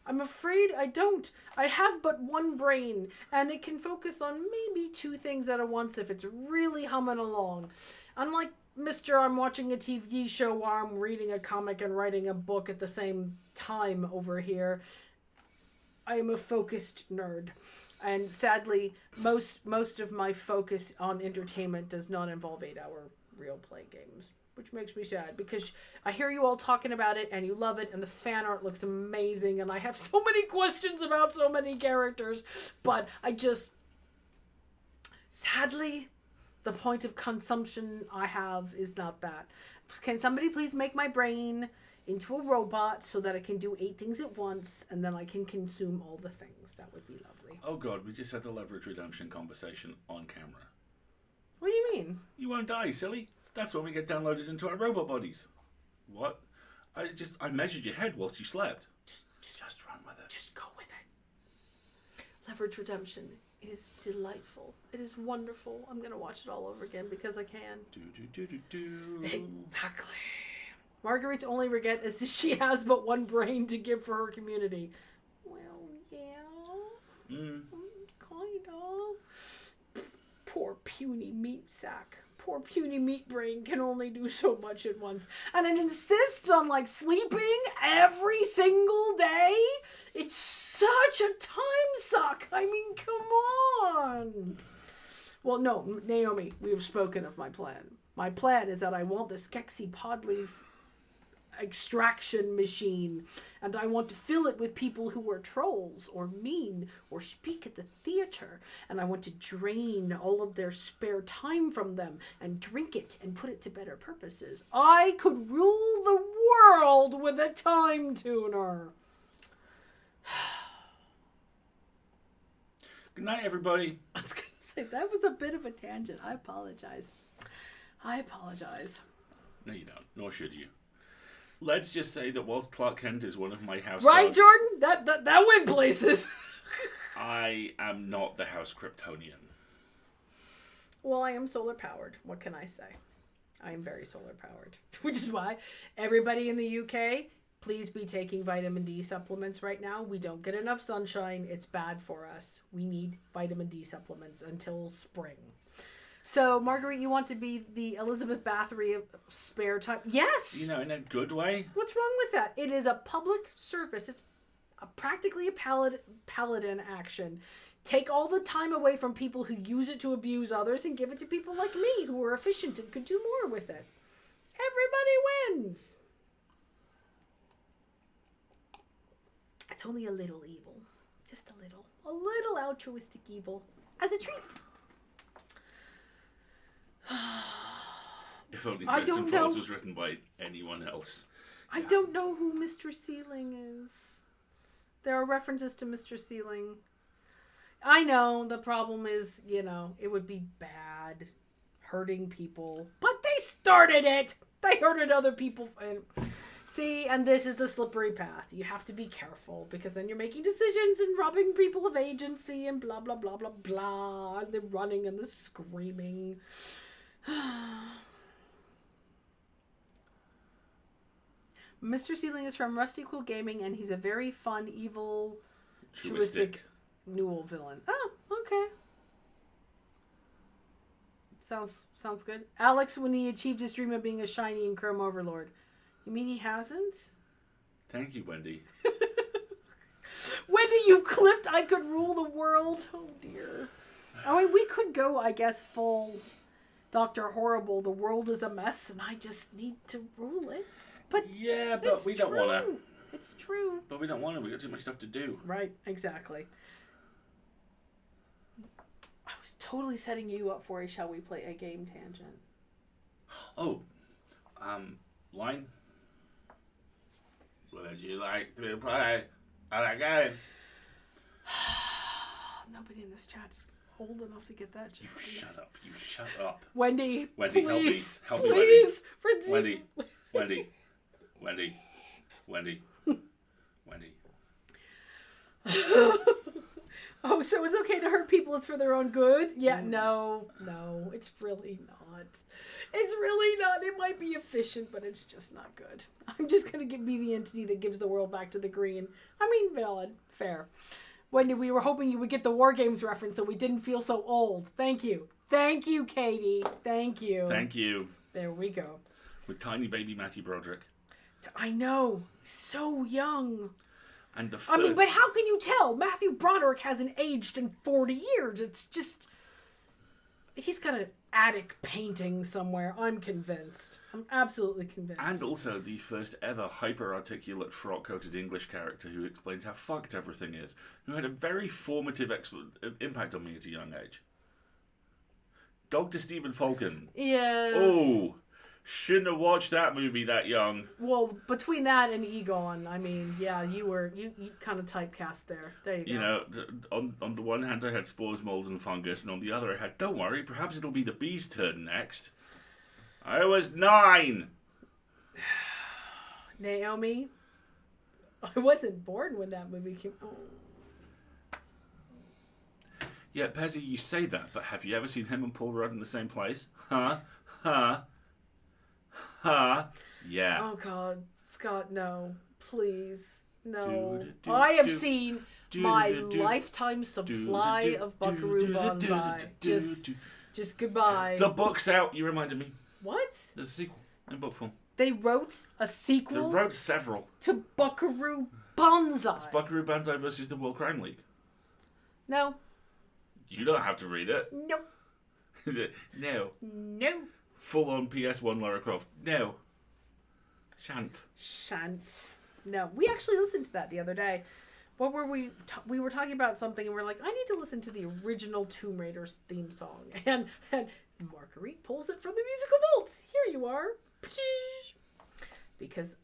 I'm afraid I don't. I have but one brain, and it can focus on maybe 2 things at once if it's really humming along. Unlike Mr. I'm watching a TV show while I'm reading a comic and writing a book at the same time over here, I am a focused nerd. And sadly, most of my focus on entertainment does not involve 8-hour real play games. Which makes me sad because I hear you all talking about it and you love it and the fan art looks amazing and I have so many questions about so many characters, but I just, sadly, the point of consumption I have is not that. Can somebody please make my brain into a robot so that I can do 8 things at once and then I can consume all the things? That would be lovely. Oh God, we just had the leverage redemption conversation on camera. What do you mean? You won't die, silly. That's when we get downloaded into our robot bodies. What? I measured your head whilst you slept. Just run with it. Just go with it. Leverage Redemption is delightful. It is wonderful. I'm going to watch it all over again because I can. Exactly. Marguerite's only regret is that she has but one brain to give for her community. Well, yeah. Kind of. Poor puny meat sack. Poor puny meat brain can only do so much at once. And it insists on, like, sleeping every single day? It's such a time suck. I mean, come on. Well, no, Naomi, we have spoken of my plan. My plan is that I want this Skeksis Podley's extraction machine, and I want to fill it with people who are trolls or mean or speak at the theater, and I want to drain all of their spare time from them and drink it and put it to better purposes. I could rule the world with a time tuner. Good night, everybody. I was gonna say that was a bit of a tangent. I apologize. No, you don't. Nor should you. Let's just say that whilst Clark Kent is one of my house right, dogs, Jordan? That went places. I am not the House Kryptonian. Well, I am solar powered. What can I say? I am very solar powered. Which is why everybody in the UK, please be taking vitamin D supplements right now. We don't get enough sunshine. It's bad for us. We need vitamin D supplements until spring. So, Marguerite, you want to be the Elizabeth Bathory of spare time? Yes! You know, in a good way. What's wrong with that? It is a public service. It's practically a paladin action. Take all the time away from people who use it to abuse others and give it to people like me who are efficient and could do more with it. Everybody wins. It's only a little evil. Just a little altruistic evil as a treat. If only Drifts and Falls was written by anyone else. I don't know who Mr. Sealing is. There are references to Mr. Sealing. I know the problem is, it would be bad hurting people, but they started it. They hurted other people. See, and this is the slippery path. You have to be careful because then you're making decisions and robbing people of agency and blah, blah, blah, blah, blah. And the running and the screaming. Mr. Sealing is from Rusty Quill Gaming, and he's a very fun, evil, truistic Newell villain. Oh, okay. Sounds good. Alex, when he achieved his dream of being a shiny and chrome overlord. You mean he hasn't? Thank you, Wendy. Wendy, you clipped I Could Rule the World. Oh, dear. I mean, we could go, I guess, full Dr. Horrible. The world is a mess, and I just need to rule it. But yeah, but we don't want to. It's true. But we don't want to. We got too much stuff to do. Right, exactly. I was totally setting you up for a shall we play a game tangent. Oh, line. Would you like to play a game? Nobody in this chat's old enough to get that. You shut up. You shut up. Wendy, please, help me. Please, Wendy. Wendy. Oh, so it's okay to hurt people, it's for their own good? Yeah, no, it's really not. It's really not. It might be efficient, but it's just not good. I'm just going to be the entity that gives the world back to the green. I mean, valid, fair. Wendy, we were hoping you would get the War Games reference so we didn't feel so old. Thank you. Thank you, Katie. Thank you. Thank you. There we go. With tiny baby Matty Broderick. I know. So young. And the I mean, but how can you tell? Matthew Broderick hasn't aged in 40 years. It's just... He's got an attic painting somewhere. I'm convinced. I'm absolutely convinced. And also the first ever hyper-articulate frock-coated English character who explains how fucked everything is, who had a very formative impact on me at a young age. Dr. Stephen Falcon. Yes. Oh, shouldn't have watched that movie that young. Well, between that and Egon, I mean, yeah, you kind of typecast there. There you go. You know, on the one hand I had spores, molds and fungus, and on the other I had, don't worry, perhaps it'll be the bee's turn next. I was 9. Naomi, I wasn't born when that movie came. Oh. Yeah, Pezzy, you say that, but have you ever seen him and Paul Rudd in the same place? Huh? Yeah. Oh, God. Scott, no. Please. No. I have seen my lifetime supply of Buckaroo Banzai. Just goodbye. The book's out, you reminded me. What? There's a sequel in book form. They wrote a sequel? They wrote several. To Buckaroo Banzai. It's Buckaroo Banzai versus the World Crime League. No. You don't have to read it. Nope. No. No. Full-on PS1 Lara Croft. No. Shan't. No. We actually listened to that the other day. What were we... we were talking about something and we're like, I need to listen to the original Tomb Raiders theme song. And Marguerite pulls it from the musical vault. Here you are. Because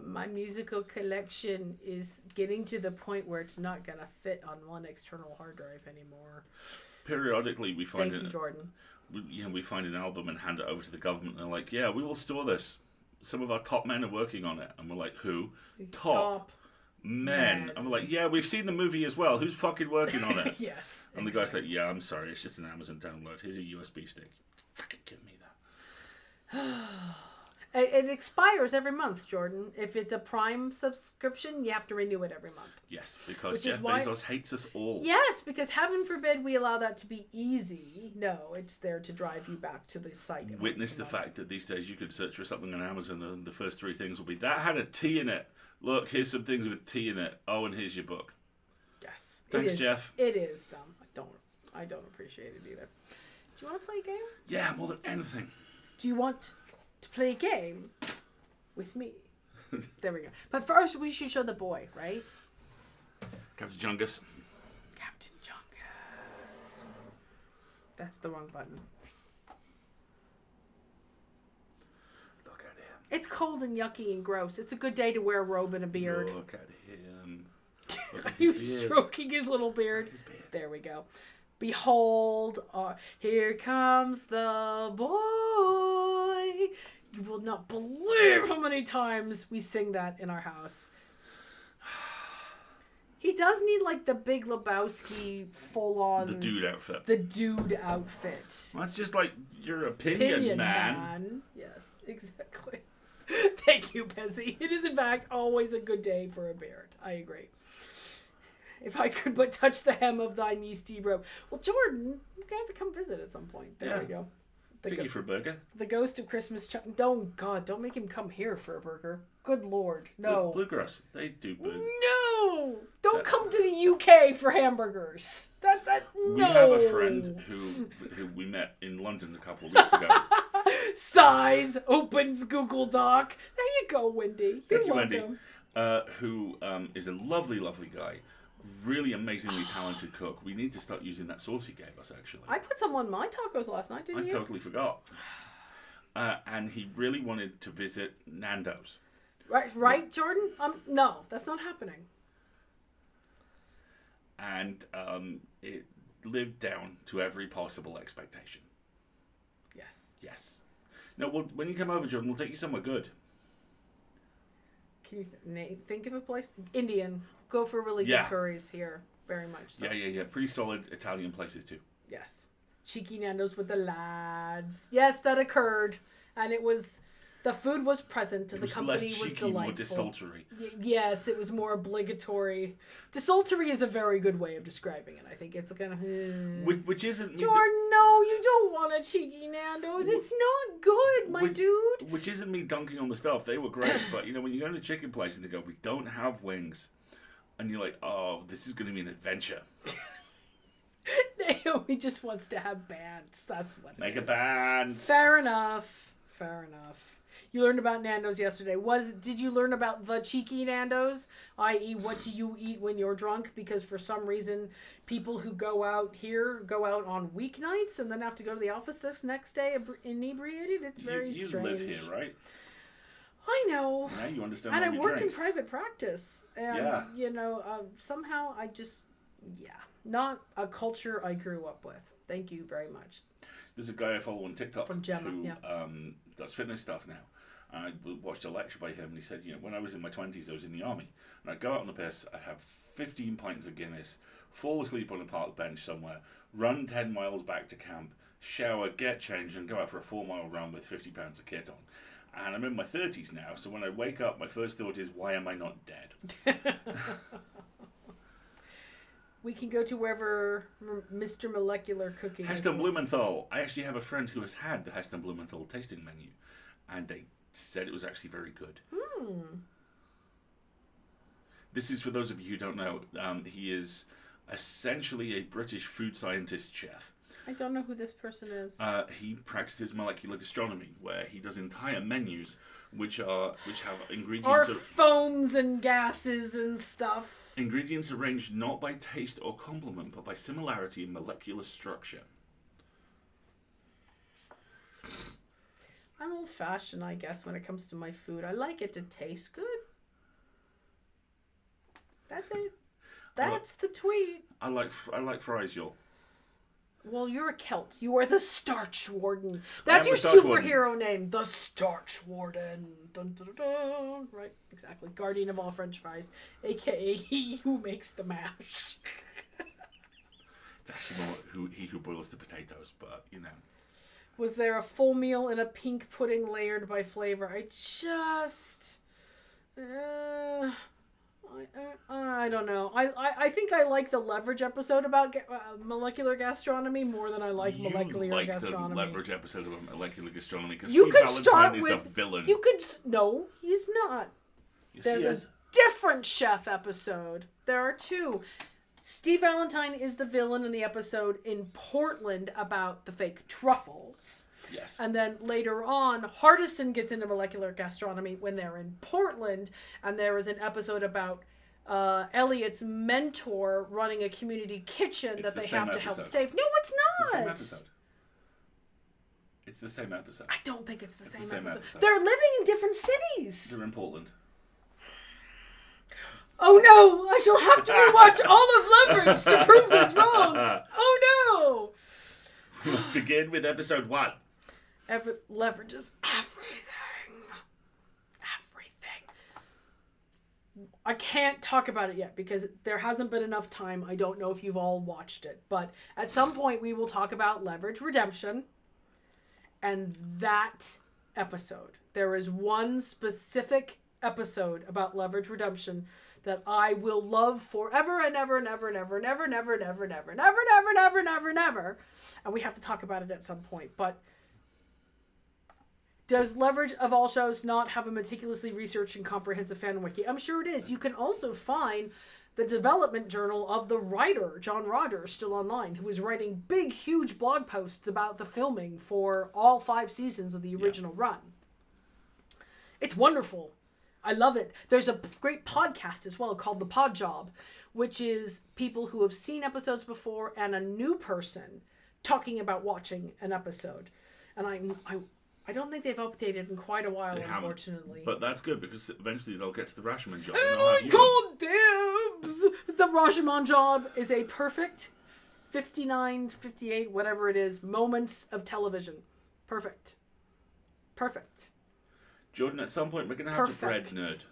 my musical collection is getting to the point where it's not going to fit on one external hard drive anymore. Periodically we find Thank you, Jordan. We find an album and hand it over to the government and they're like, yeah, we will store this. Some of our top men are working on it. And we're like, who? Top men. And we're like, yeah, we've seen the movie as well. Who's fucking working on it? Yes. And the guy's like, yeah, I'm sorry. It's just an Amazon download. Here's a USB stick. Fucking give me that. It expires every month, Jordan. If it's a Prime subscription, you have to renew it every month. Yes, because Jeff Bezos hates us all. Yes, because heaven forbid we allow that to be easy. No, it's there to drive you back to the site. Witness the fact that these days you could search for something on Amazon and the first 3 things will be, that had a T in it. Look, here's some things with T in it. Oh, and here's your book. Yes. Thanks, Jeff. It is dumb. I don't appreciate it either. Do you want to play a game? Yeah, more than anything. Do you want to play a game with me? There we go. But first, we should show the boy, right? Captain Jungus. Captain Jungus. That's the wrong button. Look at him. It's cold and yucky and gross. It's a good day to wear a robe and a beard. Look at him. Are you stroking his little beard? His beard. There we go. Behold, here comes the boy. You will not believe how many times we sing that in our house. He does need, like, the Big Lebowski full-on... The dude outfit. The dude outfit. Well, that's just like your opinion man. Yes, exactly. Thank you, Pezzy. It is, in fact, always a good day for a beard. I agree. If I could but touch the hem of thy knee-steep robe. Well, Jordan, you're going to have to come visit at some point. There we go. Take you for a burger. The ghost of Christmas... don't make him come here for a burger. Good Lord, no. Bluegrass, they do burgers. No! Don't come to the UK for hamburgers. No. We have a friend who we met in London a couple of weeks ago. Sighs, opens Google Doc. There you go, Wendy. Thank you, Wendy. Who is a lovely, lovely guy. Really amazingly talented cook. We need to start using that sauce he gave us, actually. I put some on my tacos last night, didn't you? I totally forgot. And he really wanted to visit Nando's. Right, Jordan? No, that's not happening. And it lived down to every possible expectation. Yes. No, when you come over, Jordan, we'll take you somewhere good. Can you think of a place? Indian. Go for really good curries here. Very much so. Yeah. Pretty solid Italian places, too. Yes. Cheeky Nando's with the lads. Yes, that occurred. And it was... The food was present, and the company was delightful. More desultory. Yes, it was more obligatory. Desultory is a very good way of describing it. I think it's kind of... Which isn't... Jordan, no, you don't want a cheeky Nando's. It's not good, dude. Which isn't me dunking on the stuff. They were great, but, when you go to a chicken place and they go, we don't have wings, and you're like, oh, this is going to be an adventure. Naomi just wants to have bands. That's what Make a band. Fair enough. You learned about Nando's yesterday. Did you learn about the cheeky Nando's? I.e., what do you eat when you're drunk? Because for some reason, people who go out on weeknights and then have to go to the office this next day inebriated. It's very strange. You live here, right? I know. Now you understand. And why I you worked drink. in private practice. And, somehow I just, not a culture I grew up with. Thank you very much. There's a guy I follow on TikTok from Gemma, who does fitness stuff now. I watched a lecture by him, and he said, when I was in my 20s, I was in the army, and I'd go out on the piss, I'd have 15 pints of Guinness, fall asleep on a park bench somewhere, run 10 miles back to camp, shower, get changed, and go out for a 4-mile run with 50 pounds of kit on. And I'm in my 30s now, so when I wake up, my first thought is, why am I not dead? We can go to wherever Mr. Molecular Cooking Heston Blumenthal. I actually have a friend who has had the Heston Blumenthal tasting menu, and they said it was actually very good. This is for those of you who don't know. He is essentially a British food scientist chef. I don't know who this person is. He practices molecular gastronomy, where he does entire menus which have ingredients... foams and gases and stuff. Ingredients arranged not by taste or complement, but by similarity in molecular structure. I'm old-fashioned, I guess, when it comes to my food. I like it to taste good. That's it. That's the tweet. I like fries, y'all. Well, you're a Celt. You are the Starch Warden. That's your superhero name. The Starch Warden. Dun, dun, dun, dun. Right, exactly. Guardian of all French fries. A.K.A. he who makes the mash. It's actually more he who boils the potatoes, but, Was there a full meal in a pink pudding layered by flavor? I just... I don't know. I think I like the Leverage episode about molecular gastronomy more than I like molecular gastronomy. The Leverage episode about molecular gastronomy because Steve Valentine is the villain. No, he's not. Yes, There's a different chef episode. There are two. Steve Valentine is the villain in the episode in Portland about the fake truffles. Yes. And then later on, Hardison gets into molecular gastronomy when they're in Portland, and there is an episode about Elliot's mentor running a community kitchen that they have to help stave. No, it's not. It's the same episode. It's the same episode. I don't think it's the same episode. They're living in different cities. They're in Portland. Oh no! I shall have to rewatch all of Leverage to prove this wrong! Oh no! We must begin with episode 1. Leverage is everything. I can't talk about it yet because there hasn't been enough time. I don't know if you've all watched it. But at some point we will talk about Leverage Redemption and that episode. There is one specific episode about Leverage Redemption that I will love forever and ever, never, never, never, never, never, never, never, never, never, never, never. And we have to talk about it at some point. But does Leverage, of all shows, not have a meticulously researched and comprehensive fan wiki? I'm sure it is. You can also find the development journal of the writer, John Rodgers, still online, who is writing big, huge blog posts about the filming for all 5 seasons of the original run. It's wonderful. I love it. There's a great podcast as well called The Pod Job, which is people who have seen episodes before and a new person talking about watching an episode. And I don't think they've updated in quite a while, unfortunately. But that's good because eventually they'll get to the Rashomon job. God dibs! The Rashomon job is a perfect 59, 58, whatever it is, moments of television. Perfect. Jordan, at some point we're going to have to bread nerd.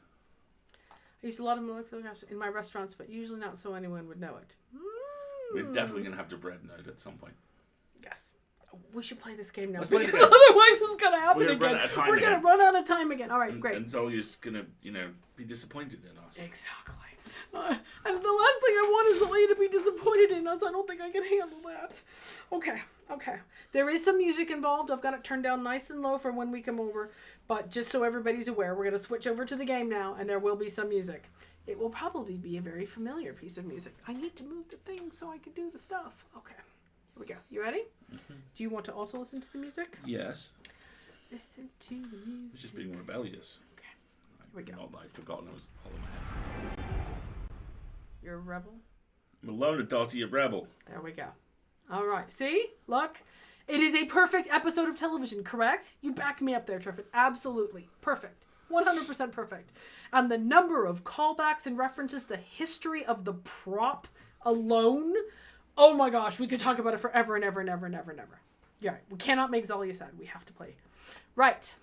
I use a lot of molecular gas in my restaurants, but usually not so anyone would know it. We're definitely going to have to bread nerd at some point. Yes. We should play this game now because otherwise it's going to happen again. We're going to run out of time again. All right, great. And Zalia's going to, be disappointed in us. Exactly. And the last thing I want is Zalia to be disappointed in us. I don't think I can handle that. Okay. There is some music involved. I've got it turned down nice and low for when we come over. But just so everybody's aware, we're going to switch over to the game now, and there will be some music. It will probably be a very familiar piece of music. I need to move the thing so I can do the stuff. Okay. Here we go. You ready? Mm-hmm. Do you want to also listen to the music? Yes. Listen to the music. It's just being rebellious. Okay. Here we go. Not that I'd forgotten I was all in my head. You're a rebel? I'm a loner, Dottie, a rebel. There we go. All right. See? Look. It is a perfect episode of television, correct? You back me up there, Triffid. Absolutely. Perfect. 100% perfect. And the number of callbacks and references, the history of the prop alone. Oh my gosh, we could talk about it forever and ever and ever and ever and ever. Yeah, we cannot make Zalia sad. We have to play. Right.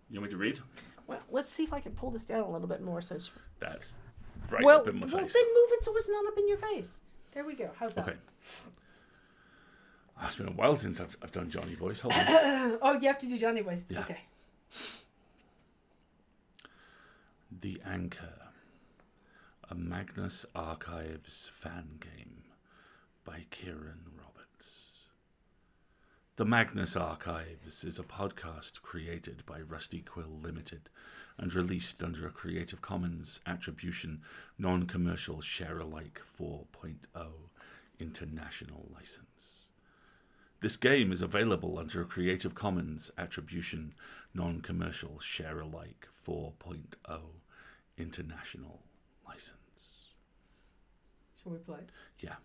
You want me to read? Well, let's see if I can pull this down a little bit more. So that's right up in my face. Well, then move it so it's not up in your face. There we go. How's that? Okay. It's been a while since I've done Johnny voice. Hold on. Oh, you have to do Johnny voice. Yeah. Okay. The Anchor, a Magnus Archives fan game by Kieran Roberts. The Magnus Archives is a podcast created by Rusty Quill Limited and released under a Creative Commons Attribution Non-Commercial Share-alike 4.0 International License. This game is available under a Creative Commons Attribution Non-Commercial Share-alike 4.0 International License. Shall we play? Yeah.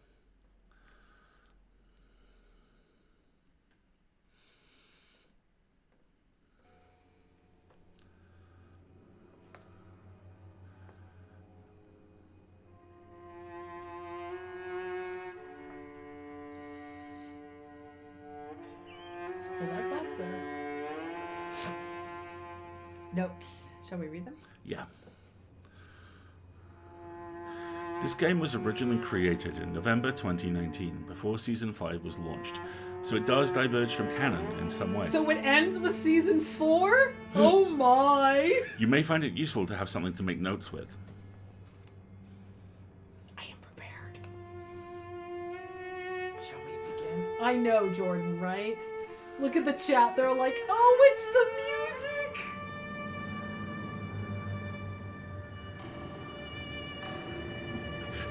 Notes. Shall we read them? Yeah. This game was originally created in November 2019, before Season 5 was launched, so it does diverge from canon in some ways. So it ends with Season 4? Oh my! You may find it useful to have something to make notes with. I am prepared. Shall we begin? I know, Jordan, right? Look at the chat. They're like, oh, it's the music!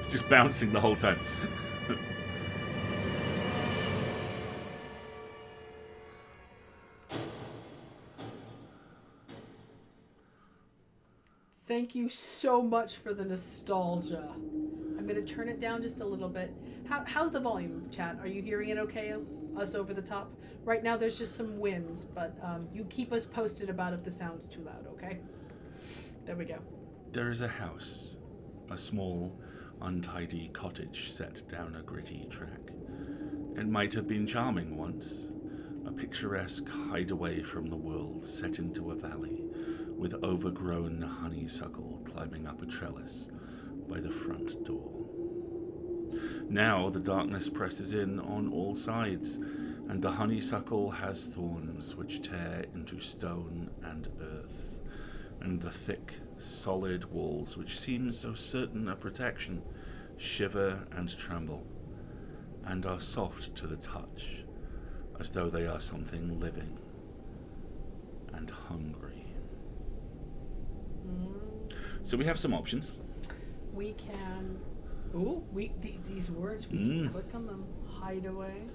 Just bouncing the whole time. Thank you so much for the nostalgia. I'm going to turn it down just a little bit. How's the volume, chat? Are you hearing it okay, us over the top? Right now there's just some winds, but you keep us posted about if the sound's too loud, okay? There we go. There is a house a small, untidy cottage set down a gritty track. It might have been charming once, a picturesque hideaway from the world set into a valley, with overgrown honeysuckle climbing up a trellis by the front door. Now the darkness presses in on all sides, and the honeysuckle has thorns which tear into stone and earth, and the thick, solid walls which seem so certain of protection shiver and tremble, and are soft to the touch, as though they are something living and hungry. So we have some options. We can... Ooh, these words, we can click on them. Hideaway,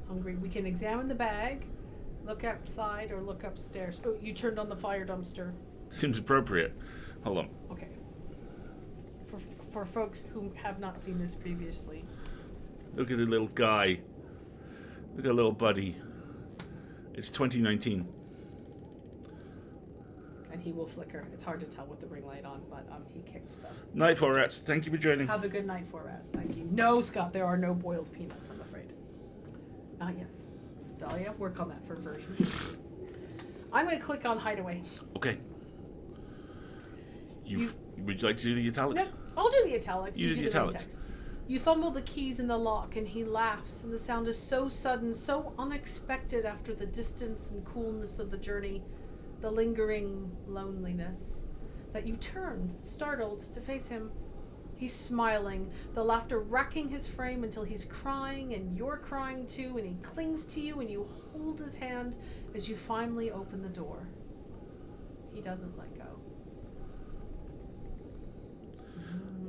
hungry. We can examine the bag, look outside, or look upstairs. Oh, you turned on the fire dumpster. Seems appropriate. Hold on. Okay. For folks who have not seen this previously. Look at the little guy. Look at a little buddy. It's 2019. And he will flicker. It's hard to tell with the ring light on, but he kicked them. Night, Four Rats. Thank you for joining. Have a good night, Four Rats. Thank you. No, Scott, there are no boiled peanuts, I'm afraid. Not yet. Zalia, work on that for version. I'm going to click on Hideaway. Okay. Would you like to do the italics? No, I'll do the italics. You do the italics. Text. You fumble the keys in the lock, and he laughs, and the sound is so sudden, so unexpected after the distance and coolness of the journey, the lingering loneliness, that you turn, startled, to face him. He's smiling, the laughter wrecking his frame until he's crying, and you're crying too, and he clings to you, and you hold his hand as you finally open the door. He doesn't let go.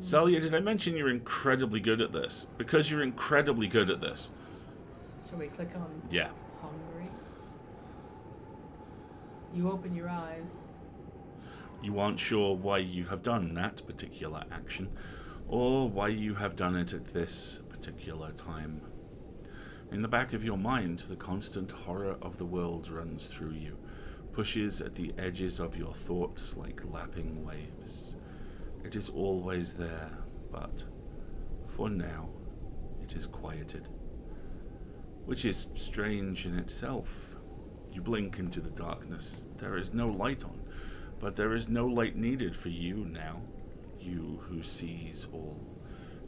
Zalia, did I mention you're incredibly good at this? Because you're incredibly good at this. Shall we click on Yeah. hungry? You open your eyes. You aren't sure why you have done that particular action, or why you have done it at this particular time. In the back of your mind, the constant horror of the world runs through you, pushes at the edges of your thoughts like lapping waves. It is always there, but for now, it is quieted. Which is strange in itself. You blink into the darkness. There is no light on, but there is no light needed for you now. You who sees all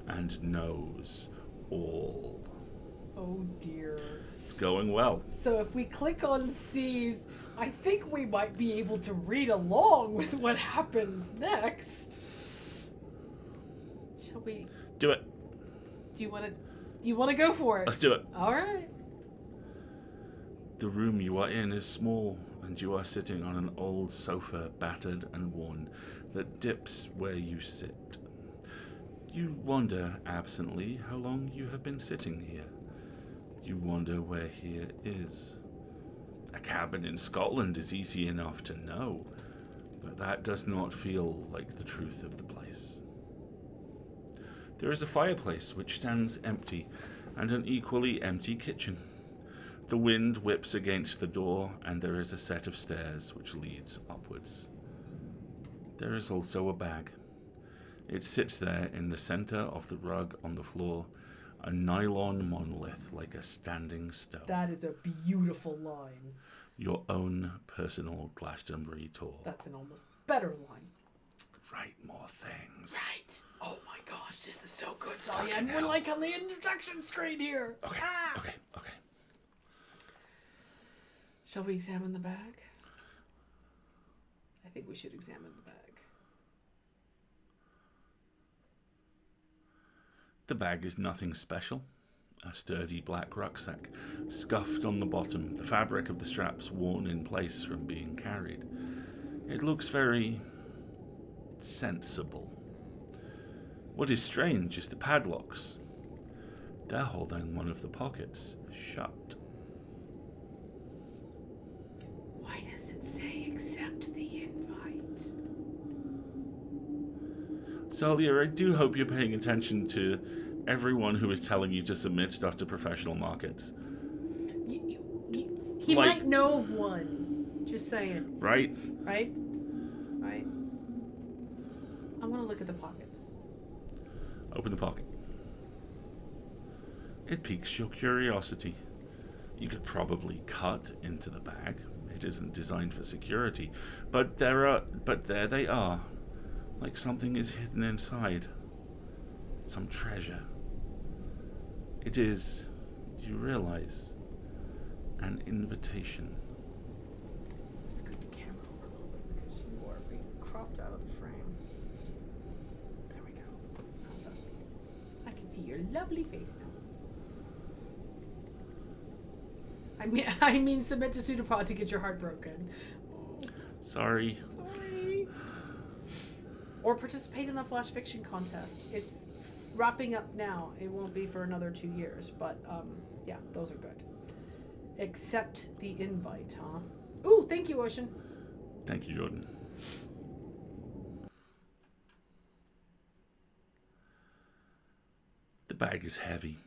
and knows all. Oh dear. It's going well. So if we click on C's, I think we might be able to read along with what happens next. Shall we? Do it. Do you want to go for it? Let's do it. All right. The room you are in is small, and you are sitting on an old sofa, battered and worn, that dips where you sit. You wonder absently how long you have been sitting here. You wonder where here is. A cabin in Scotland is easy enough to know, but that does not feel like the truth of the place. There is a fireplace which stands empty, and an equally empty kitchen. The wind whips against the door, and there is a set of stairs which leads upwards. There is also a bag. It sits there in the center of the rug on the floor, a nylon monolith like a standing stone. That is a beautiful line. Your own personal Glastonbury tour. That's an almost better line. Write more things. Right. Oh my gosh, this is so good, Zalia. And we're like on the introduction screen here. Okay, okay. Shall we examine the bag? I think we should examine the bag. The bag is nothing special. A sturdy black rucksack, scuffed on the bottom, the fabric of the straps worn in place from being carried. It looks very sensible. What is strange is the padlocks. They're holding one of the pockets shut. Why does it say accept the invite? Zalia, I do hope you're paying attention to everyone who is telling you to submit stuff to professional markets. He might know of one. Just saying. Right? Right? I'm going to look at the pockets. Open the pocket. It piques your curiosity. You could probably cut into the bag. It isn't designed for security, but there they are, like something is hidden inside. Some treasure. It is, you realize, an invitation. Scoot the camera over a little bit because you are being cropped out of the frame. There we go. How's that? I can see your lovely face now. I mean, submit to pseudopod to get your heart broken. Sorry. Or participate in the flash fiction contest. It's wrapping up now. It won't be for another 2 years, but yeah, those are good. Accept the invite, huh? Ooh, thank you, Ocean. Thank you, Jordan. The bag is heavy.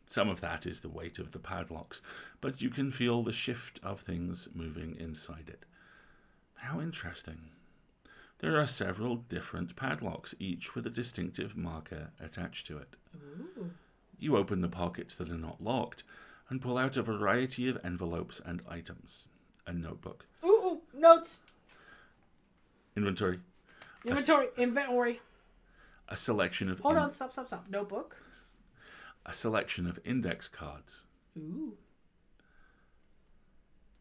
Some of that is the weight of the padlocks, but you can feel the shift of things moving inside it. How interesting. There are several different padlocks, each with a distinctive marker attached to it. Ooh. You open the pockets that are not locked and pull out a variety of envelopes and items. A notebook. Ooh, notes. Inventory. Inventory. A selection of... Hold on, stop. Notebook. A selection of index cards. Ooh.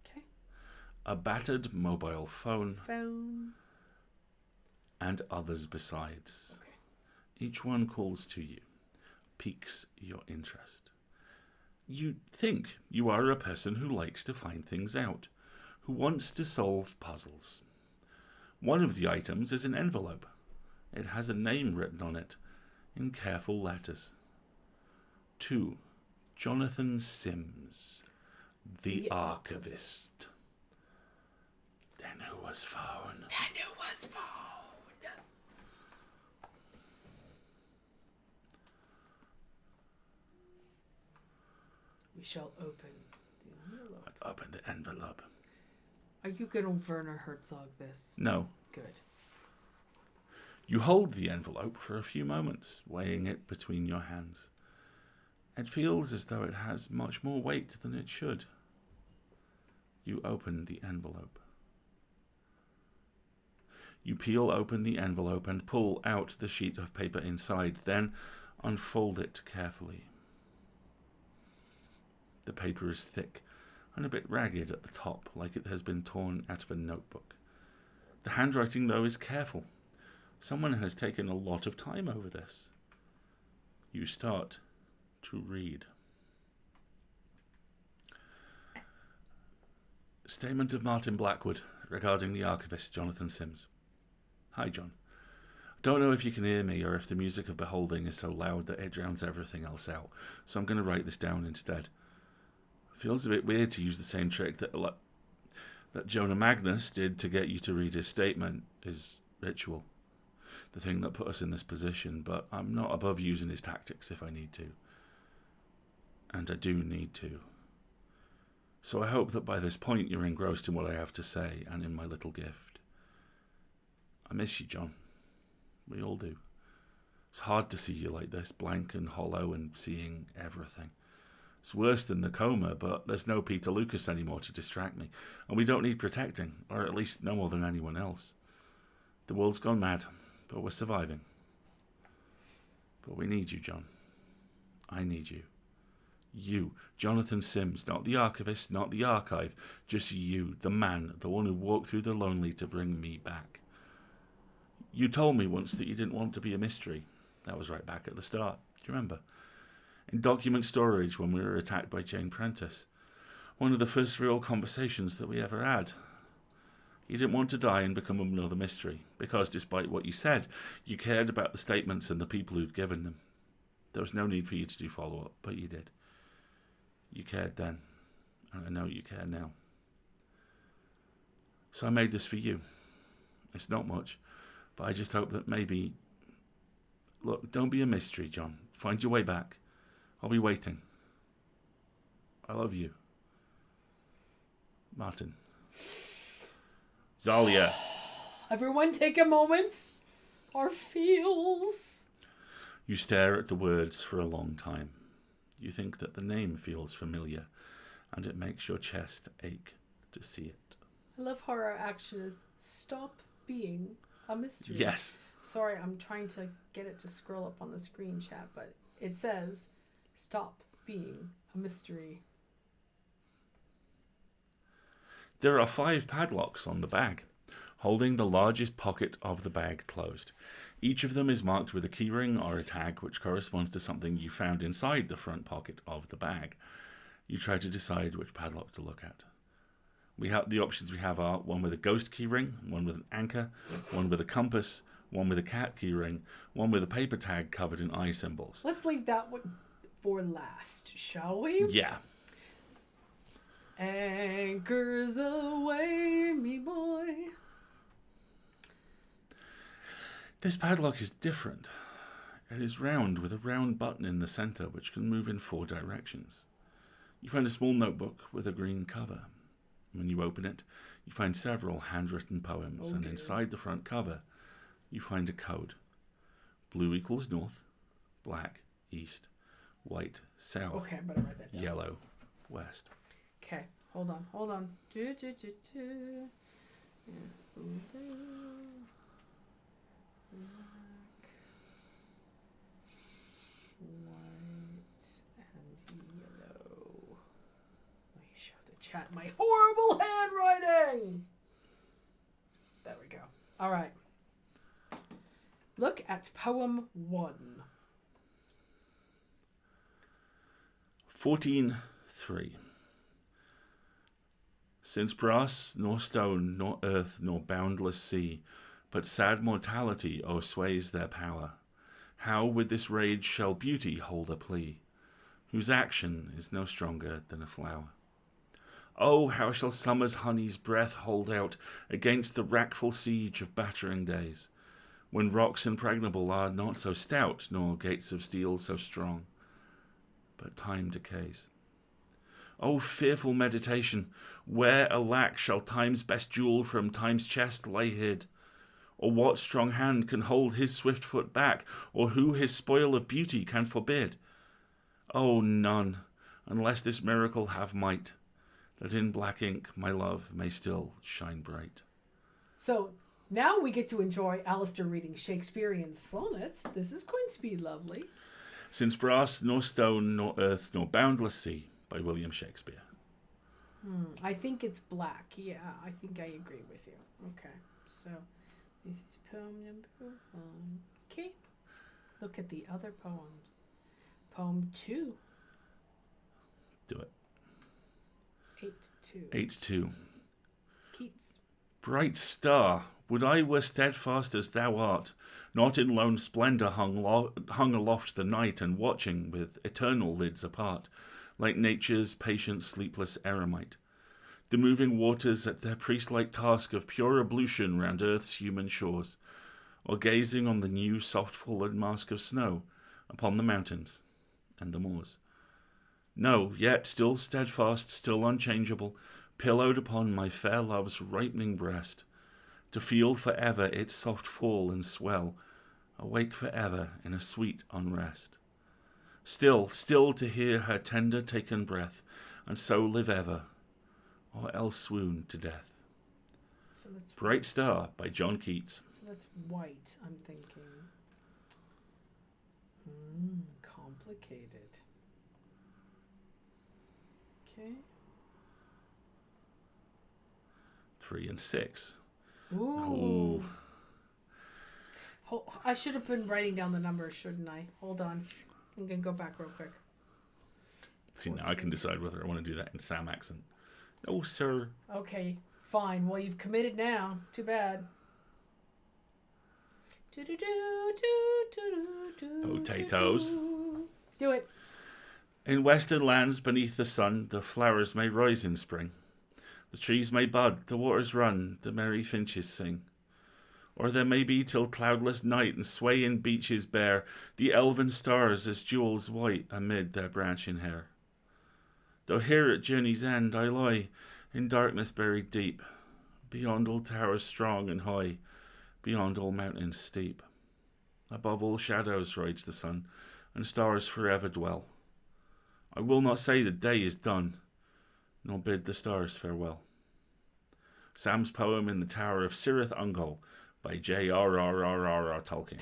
Okay. A battered mobile phone. And others besides. Okay. Each one calls to you, piques your interest. You think you are a person who likes to find things out, who wants to solve puzzles. One of the items is an envelope. It has a name written on it, in careful letters. To Jonathan Sims, the archivist. Then who was phone? We shall open the envelope. Open the envelope. Are you going to Werner Herzog this? No. Good. You hold the envelope for a few moments, weighing it between your hands. It feels as though it has much more weight than it should. You open the envelope. You peel open the envelope and pull out the sheet of paper inside, then unfold it carefully. The paper is thick and a bit ragged at the top, like it has been torn out of a notebook. The handwriting, though, is careful. Someone has taken a lot of time over this. You start to read. Statement of Martin Blackwood regarding the archivist Jonathan Sims. Hi, John. Don't know if you can hear me or if the music of Beholding is so loud that it drowns everything else out, so I'm going to write this down instead. Feels a bit weird to use the same trick that Jonah Magnus did to get you to read his statement, his ritual, the thing that put us in this position, but I'm not above using his tactics if I need to. And I do need to. So I hope that by this point you're engrossed in what I have to say and in my little gift. I miss you, John. We all do. It's hard to see you like this, blank and hollow and seeing everything. It's worse than the coma, but there's no Peter Lucas anymore to distract me, and we don't need protecting, or at least no more than anyone else. The world's gone mad, but we're surviving. But we need you, John. I need you. You, Jonathan Sims, not the archivist, not the archive, just you, the man, the one who walked through the lonely to bring me back. You told me once that you didn't want to be a mystery. That was right back at the start. Do you remember? In document storage when we were attacked by Jane Prentice. One of the first real conversations that we ever had. You didn't want to die and become another mystery, because despite what you said, you cared about the statements and the people who'd given them. There was no need for you to do follow-up, but you did. You cared then, and I know you care now. So I made this for you. It's not much, but I just hope that maybe... Look, don't be a mystery, John. Find your way back. I'll be waiting. I love you. Martin. Zalia. Everyone take a moment. Our feels. You stare at the words for a long time. You think that the name feels familiar, and it makes your chest ache to see it. I love how our action is stop being a mystery. Yes. Sorry, I'm trying to get it to scroll up on the screen chat, but it says stop being a mystery. There are 5 padlocks on the bag, holding the largest pocket of the bag closed. Each of them is marked with a keyring or a tag which corresponds to something you found inside the front pocket of the bag. You try to decide which padlock to look at. The options we have are one with a ghost keyring, one with an anchor, one with a compass, one with a cat keyring, one with a paper tag covered in eye symbols. Let's leave that one for last, shall we? Yeah. Anchors away, me boy. This padlock is different. It is round with a round button in the centre which can move in 4 directions. You find a small notebook with a green cover. When you open it, you find several handwritten poems, and inside the front cover, you find a code. Blue equals north, black, east, white, south, Okay, I better write that down. yellow, west. Okay, hold on. Yeah, blue, black, white, and yellow. Let me show the chat my horrible handwriting. There we go. All right. Look at poem 1. 14:3. Since brass, nor stone, nor earth, nor boundless sea, but sad mortality o'ersways their power, how with this rage shall beauty hold a plea, whose action is no stronger than a flower? Oh, how shall summer's honey's breath hold out against the wrackful siege of battering days, when rocks impregnable are not so stout, nor gates of steel so strong, but time decays. O fearful meditation, where alack shall time's best jewel from time's chest lay hid? Or what strong hand can hold his swift foot back, or who his spoil of beauty can forbid? O none, unless this miracle have might, that in black ink my love may still shine bright. So now we get to enjoy Alasdair reading Shakespearean sonnets. This is going to be lovely. Since brass, nor stone, nor earth, nor boundless sea, by William Shakespeare. I think it's black. Yeah, I think I agree with you. Okay, so this is poem number 1. Okay, look at the other poems. Poem 2. Do it. 8-2. 8-2. Keats. Bright star, would I were steadfast as thou art, not in lone splendour hung aloft the night, and watching with eternal lids apart, like nature's patient sleepless eremite, the moving waters at their priest-like task of pure ablution round earth's human shores, or gazing on the new soft-fallen mask of snow upon the mountains and the moors. No, yet still steadfast, still unchangeable, pillowed upon my fair love's ripening breast, to feel for ever its soft fall and swell, awake for ever in a sweet unrest. Still to hear her tender taken breath, and so live ever, or else swoon to death. So that's Bright Star by John Keats. So that's white, I'm thinking. Complicated. Okay. 3 and 6. Ooh. I should have been writing down the numbers, shouldn't I? Hold on. I'm going to go back real quick. See, now I can decide whether I want to do that in Sam accent. No, sir. Okay, fine. Well, you've committed now. Too bad. Potatoes. Do it. In western lands beneath the sun, the flowers may rise in spring. The trees may bud, the waters run, the merry finches sing. Or there may be till cloudless night, and sway in beeches bare the elven stars as jewels white amid their branching hair. Though here at journey's end I lie, in darkness buried deep, beyond all towers strong and high, beyond all mountains steep. Above all shadows rides the sun, and stars forever dwell. I will not say the day is done, nor bid the stars farewell. Sam's poem in the Tower of Cirith Ungol by J.R.R.R.R. Tolkien.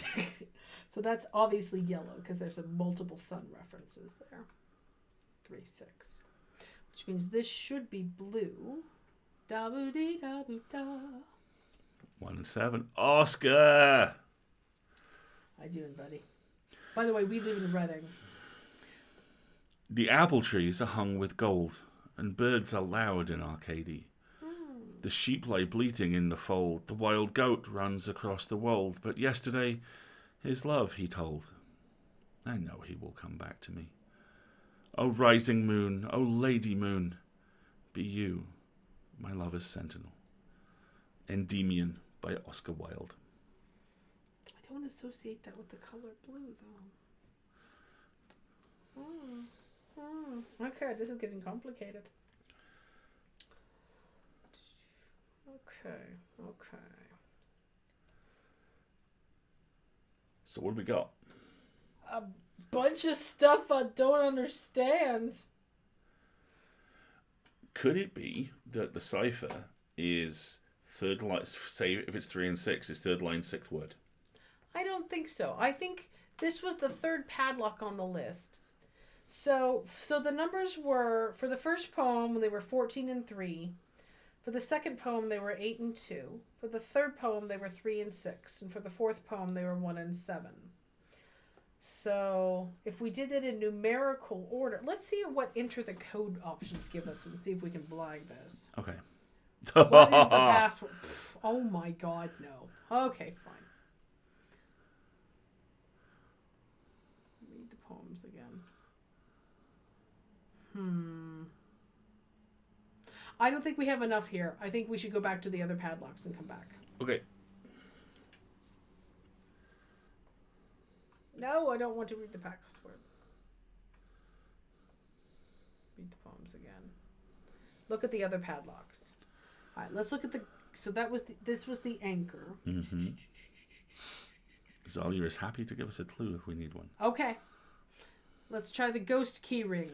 So that's obviously yellow because there's multiple sun references there. 3-6. Which means this should be blue. Da-boo-dee-da-boo-da. 1 and 7. Oscar! How doing, buddy? By the way, we live in Reading. The apple trees are hung with gold, and birds are loud in Arcady. The sheep lie bleating in the fold, the wild goat runs across the wold, but yesterday his love he told. I know he will come back to me. O rising moon, O lady moon, be you my lover's sentinel. Endymion by Oscar Wilde. I don't associate that with the color blue, though. Okay, this is getting complicated. Okay. So what do we got? A bunch of stuff I don't understand. Could it be that the cipher is third line, say if it's 3 and 6, is third line, 6th word? I don't think so. I think this was the third padlock on the list. So the numbers were, for the first poem, they were 14 and 3. For the second poem, they were 8 and 2. For the third poem, they were 3 and 6. And for the fourth poem, they were 1 and 7. So if we did it in numerical order, let's see what enter the code options give us and see if we can blind this. Okay. What is the password? Oh my god, no. Okay, fine. Read the poems again. I don't think we have enough here. I think we should go back to the other padlocks and come back. Okay. No, I don't want to read the password. Read the poems again. Look at the other padlocks. All right, let's look at the... So that was this was the anchor. Mm-hmm. Zalia is happy to give us a clue if we need one. Okay. Let's try the ghost key ring.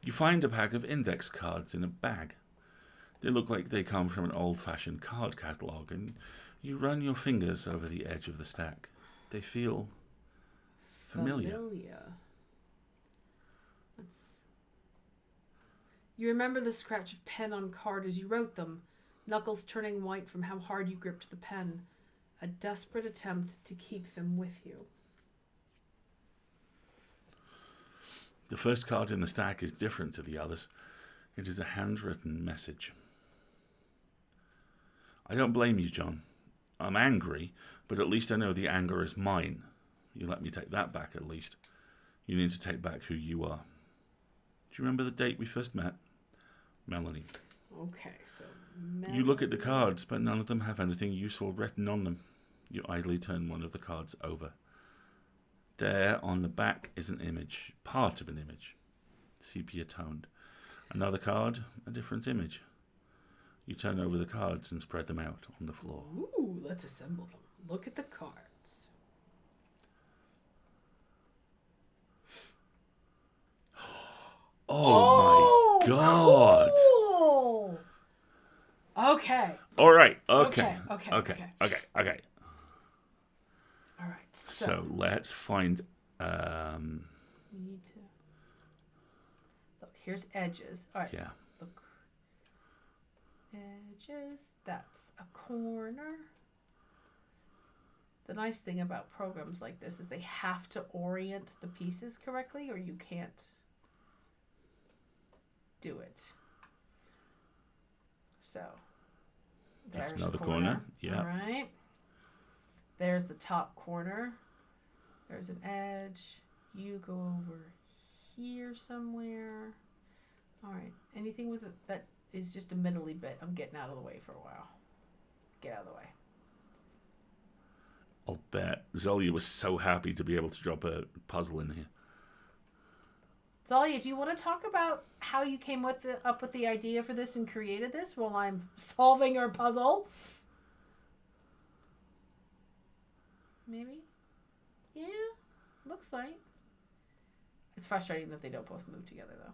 You find a pack of index cards in a bag. They look like they come from an old-fashioned card catalogue, and you run your fingers over the edge of the stack. They feel familiar. You remember the scratch of pen on card as you wrote them, knuckles turning white from how hard you gripped the pen. A desperate attempt to keep them with you. The first card in the stack is different to the others. It is a handwritten message. I don't blame you, John. I'm angry, but at least I know the anger is mine. You let me take that back, at least. You need to take back who you are. Do you remember the date we first met? Melanie. Okay, so... Melanie. You look at the cards, but none of them have anything useful written on them. You idly turn one of the cards over. There, on the back, is an image. Part of an image. Sepia-toned. Another card, a different image. You turn over the cards and spread them out on the floor. Ooh, let's assemble them. Look at the cards. Oh my god! Cool. Okay. All right. Okay. Okay. All right. So let's find. we need to look. Here's edges. All right. Yeah. Look. Edges. That's a corner. The nice thing about programs like this is they have to orient the pieces correctly, or you can't do it. So there's that's another a corner. Yeah. All right. There's the top corner. There's an edge. You go over here somewhere. All right. Anything with it that is just a middly bit, I'm getting out of the way for a while. Get out of the way. I'll bet Zalia was so happy to be able to drop a puzzle in here. Zalia, do you want to talk about how you came up with the idea for this and created this while I'm solving our puzzle? Maybe? Yeah, looks right. It's frustrating that they don't both move together, though.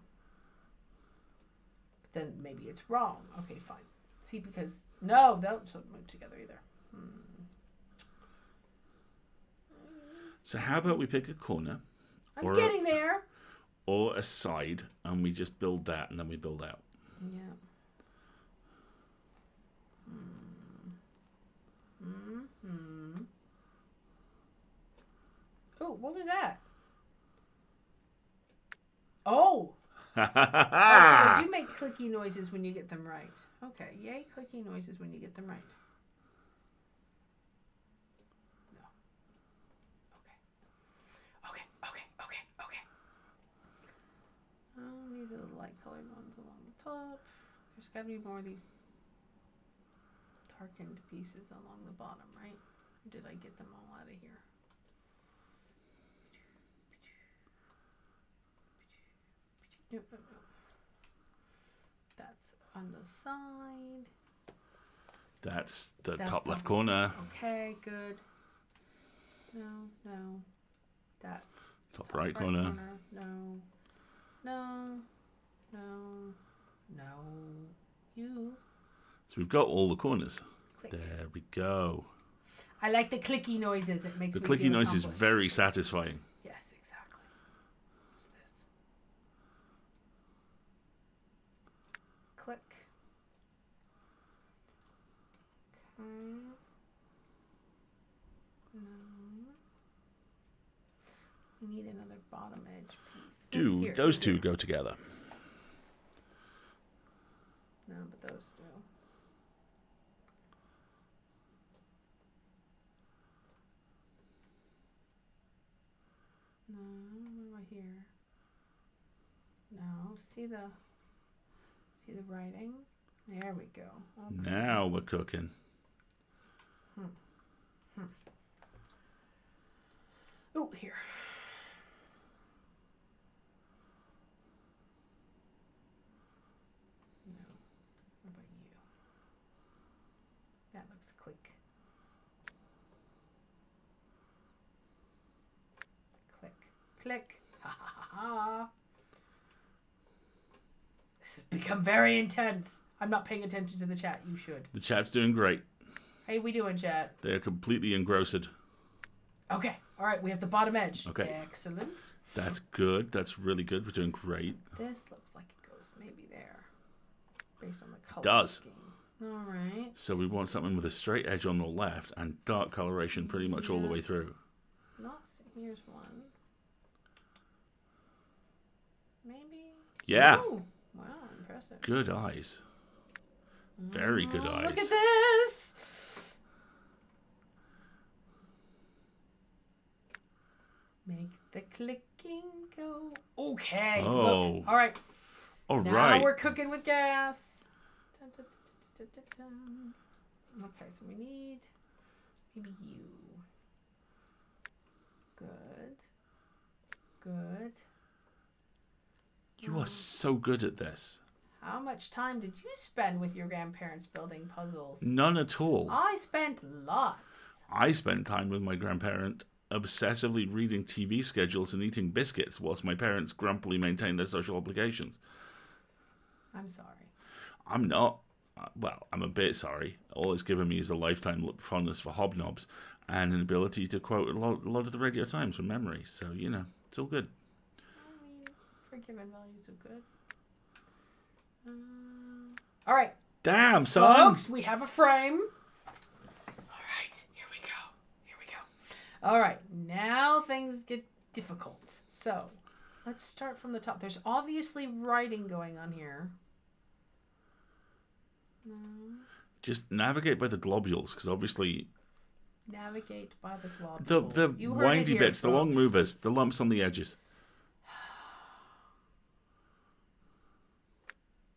But then maybe it's wrong. Okay, fine. See, because... No, they don't move together either. So how about we pick a corner? I'm getting there. Or a side, and we just build that, and then we build out. Yeah. Oh, what was that? Oh! So they do make clicky noises when you get them right. Okay, yay, clicky noises when you get them right. No. Okay. These are the light colored ones along the top. There's got to be more of these darkened pieces along the bottom, right? Or did I get them all out of here? No. That's on the side. That's the top left corner. Okay, good. No. That's top right corner. No. You. So we've got all the corners. Click. There we go. I like the clicky noises. It makes the me clicky feel noise is accomplished. very satisfying. Yes, exactly. What's this? Click. Okay. No. We need another bottom edge piece. Do Here, those two go together? No, but those do. No, what am I here? No, see the writing? There we go. Okay. Now we're cooking. Oh, here. No. What about you? That looks click. Click. Ha ha ha ha. This has become very intense. I'm not paying attention to the chat. You should. The chat's doing great. How we doing, chat? They're completely engrossed. Okay. All right. We have the bottom edge. Okay. Excellent. That's good. That's really good. We're doing great. This looks like it goes maybe there, based on the color Does. scheme. All right. So we want something with a straight edge on the left and dark coloration pretty much all the way through. Here's one. Maybe. Yeah. Ooh. Wow, impressive. Good eyes. Very good eyes. Look at this. Make the clicking go. Okay. Oh. Look. All right. All now right. we're cooking with gas. Dun, dun, dun, dun, dun, dun. Okay, so we need maybe you. Good. You are so good at this. How much time did you spend with your grandparents building puzzles? None at all. I spent lots. I spent time with my grandparent obsessively reading TV schedules and eating biscuits whilst my parents grumpily maintained their social obligations. I'm sorry. I'm not. Well, I'm a bit sorry. All it's given me is a lifetime fondness for hobnobs and an ability to quote a lot of the Radio Times from memory. So, you know, it's all good. I mean, forgiven values of good. All right. Damn, son. Folks, we have a frame. All right, here we go. All right, now things get difficult. So, let's start from the top. There's obviously writing going on here. No. Just navigate by the globules, because obviously Navigate by the globules. the You heard it windy here, bits, the long folks. movers, the lumps on the edges.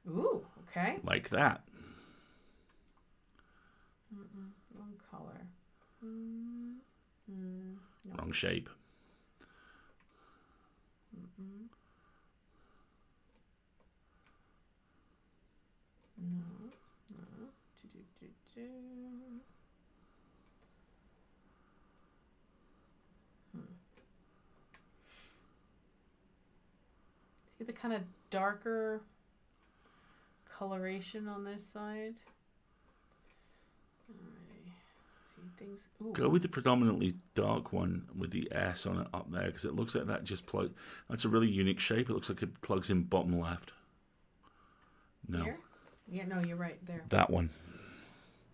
Ooh, okay. Like that. Wrong color. No. Wrong shape. No. the kind of darker coloration on this side. See things. Ooh. Go with the predominantly dark one with the S on it up there, because it looks like that just plug. That's a really unique shape. It looks like it plugs in bottom left. No. Here? Yeah, no, you're right there. That one.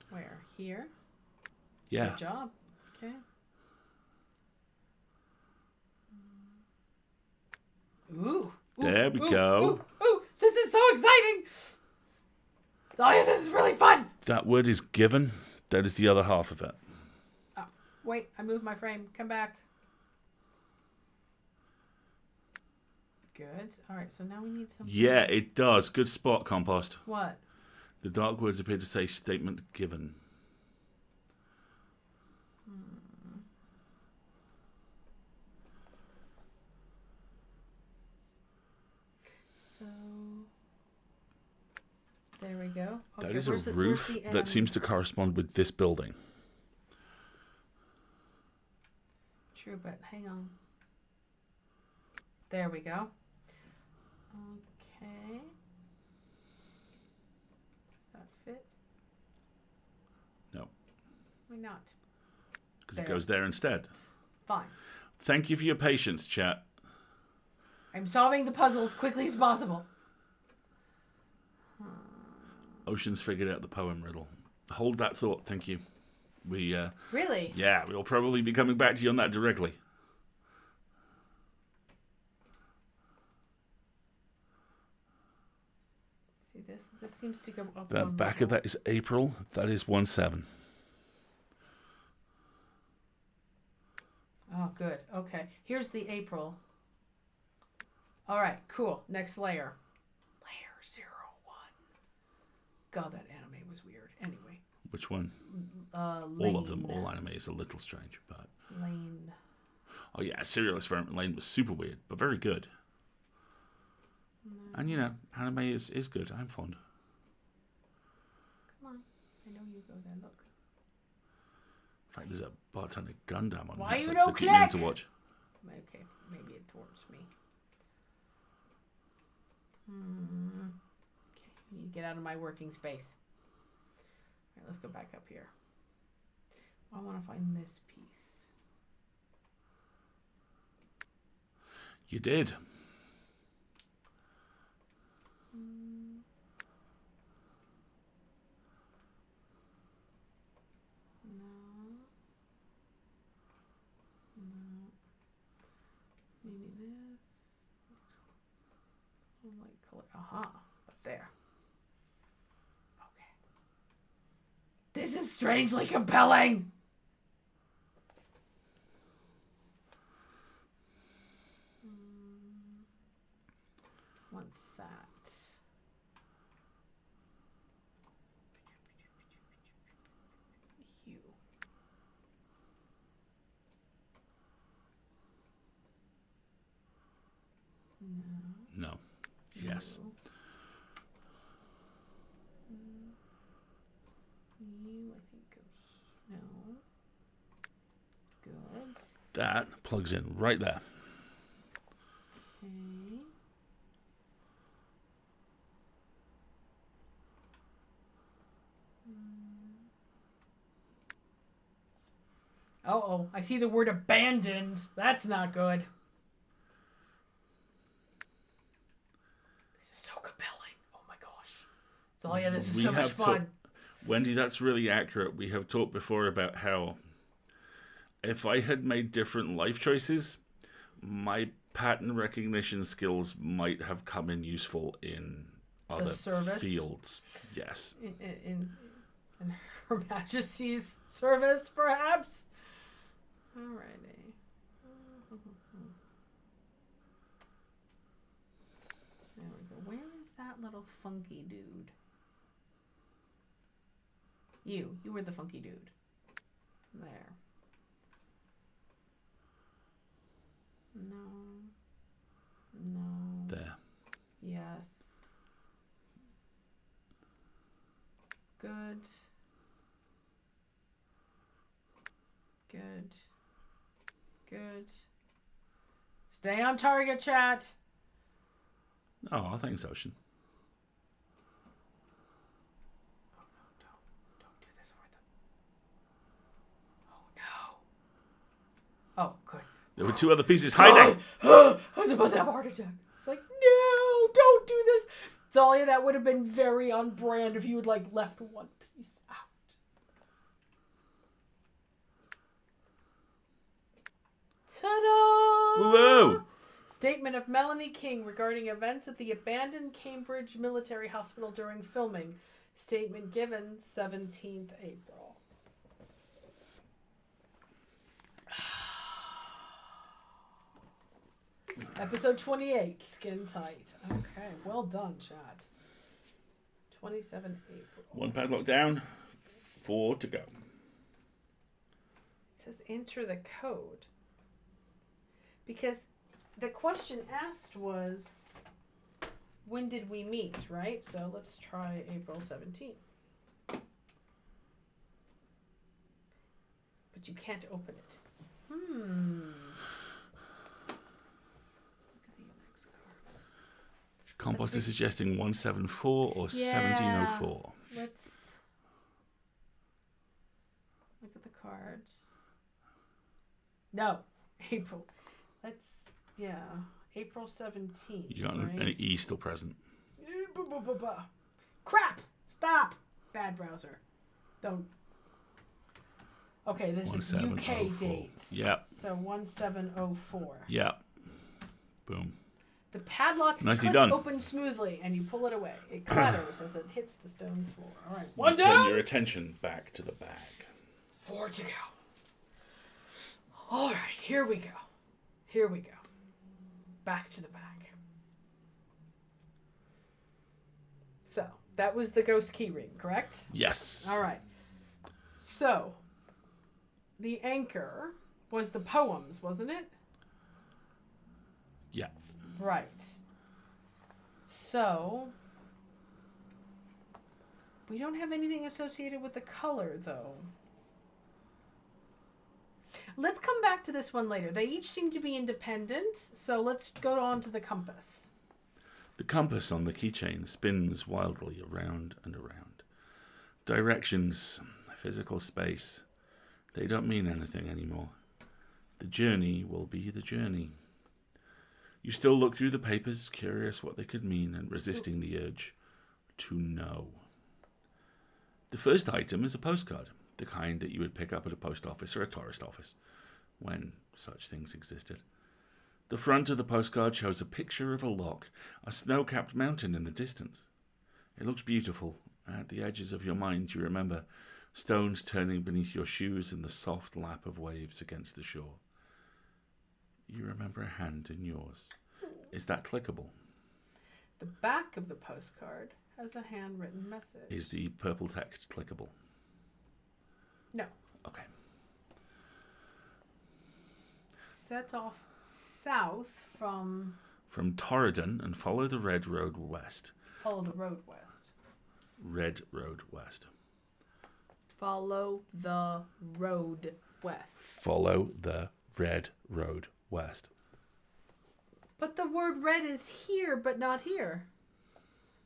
Where? Here? Yeah. Good job. Okay. Ooh. There we go. Ooh, this is so exciting. Oh yeah, this is really fun. That word is given. That is the other half of it. Oh, wait, I moved my frame. Come back. Good. All right, so now we need something. Yeah, it does. Good spot, Compost. What? The dark words appear to say statement given. So there we go. Okay, that is a roof that seems to correspond with this building. True, but hang on. There we go. Okay. Does that fit? No. Why not? Because it goes there instead. Fine. Thank you for your patience, chat. I'm solving the puzzle as quickly as possible. Ocean's figured out the poem riddle. Hold that thought, thank you. We Really? Yeah, we'll probably be coming back to you on that directly. See this seems to go up. The back of that is April. That is 1/7. Oh, good. Okay. Here's the April. All right. Cool. Next layer. Layer 01. God, that anime was weird. Anyway. Which one? Lane. All of them. All anime is a little strange, but. Lane. Oh yeah, Serial Experiment Lane was super weird, but very good. And you know, anime is good. I'm fond. Come on. I know you go there. Look. In fact, there's a bartender Gundam on Why Netflix you no that keep meaning to click? watch. Okay, maybe it thwarts me. Okay, we need to get out of my working space. All right, let's go back up here. I want to find this piece. You did. Maybe this. Light color. Aha. Up there. Okay. This is strangely compelling. Want that. Hue. No. Yes. You, I think, go no. Good. That plugs in right there. Okay. Uh-oh, I see the word abandoned. That's not good. This is so compelling. Oh my gosh. Zalia, this is so much fun. Wendy, that's really accurate. We have talked before about how if I had made different life choices, my pattern recognition skills might have come in useful in other fields. Yes. In Her Majesty's service, perhaps? Alrighty. There we go. Where is that little funky dude? You were the funky dude. There. No. There. Yes. Good. Stay on target, chat. Oh, thanks, Ocean. Oh no, don't do this for them. Oh no. Oh, good. There were 2 other pieces hiding. I was about to have a heart attack. It's like, no, don't do this. Zalia, that would have been very on brand if you had like left one piece out. Ta-da! Whoa! Statement of Melanie King regarding events at the abandoned Cambridge Military Hospital during filming. Statement given 17th April. Episode 28, Skin Tight. Okay, well done, chat. 27 April. 1 padlock down, 4 to go. It says enter the code. Because the question asked was, when did we meet, right? So let's try April 17th. But you can't open it. Look at the index cards. Compost is suggesting 174 or 1704. Let's look at the cards. No, April. Let's, April 17th. You got an E still present. Crap! Stop! Bad browser. Don't. Okay, this is UK dates. Yep. So 1704. Yep. Boom. The padlock Nicely clicks done. open smoothly, and you pull it away. It clatters as it hits the stone floor. All right, One down. Turn your attention back to the bag. 4 to go. All right, here we go. Here we go. Back to the bag. So, that was the ghost key ring, correct? Yes. All right. So, the anchor was the poems, wasn't it? Yeah. Right. So, we don't have anything associated with the color, though. Let's come back to this one later. They each seem to be independent, so let's go on to the compass. The compass on the keychain spins wildly around and around. Directions, physical space, they don't mean anything anymore. The journey will be the journey. You still look through the papers, curious what they could mean and resisting the urge to know. The first item is a postcard, the kind that you would pick up at a post office or a tourist office, when such things existed. The front of the postcard shows a picture of a loch, a snow-capped mountain in the distance. It looks beautiful. At the edges of your mind you remember stones turning beneath your shoes and the soft lap of waves against the shore. You remember a hand in yours. Is that clickable? The back of the postcard has a handwritten message. Is the purple text clickable? No. Okay. Set off south from Torridon and follow the Red Road west. Follow the road west. Red Road west. Follow the road west. Follow the Red Road west. But the word red is here, but not here.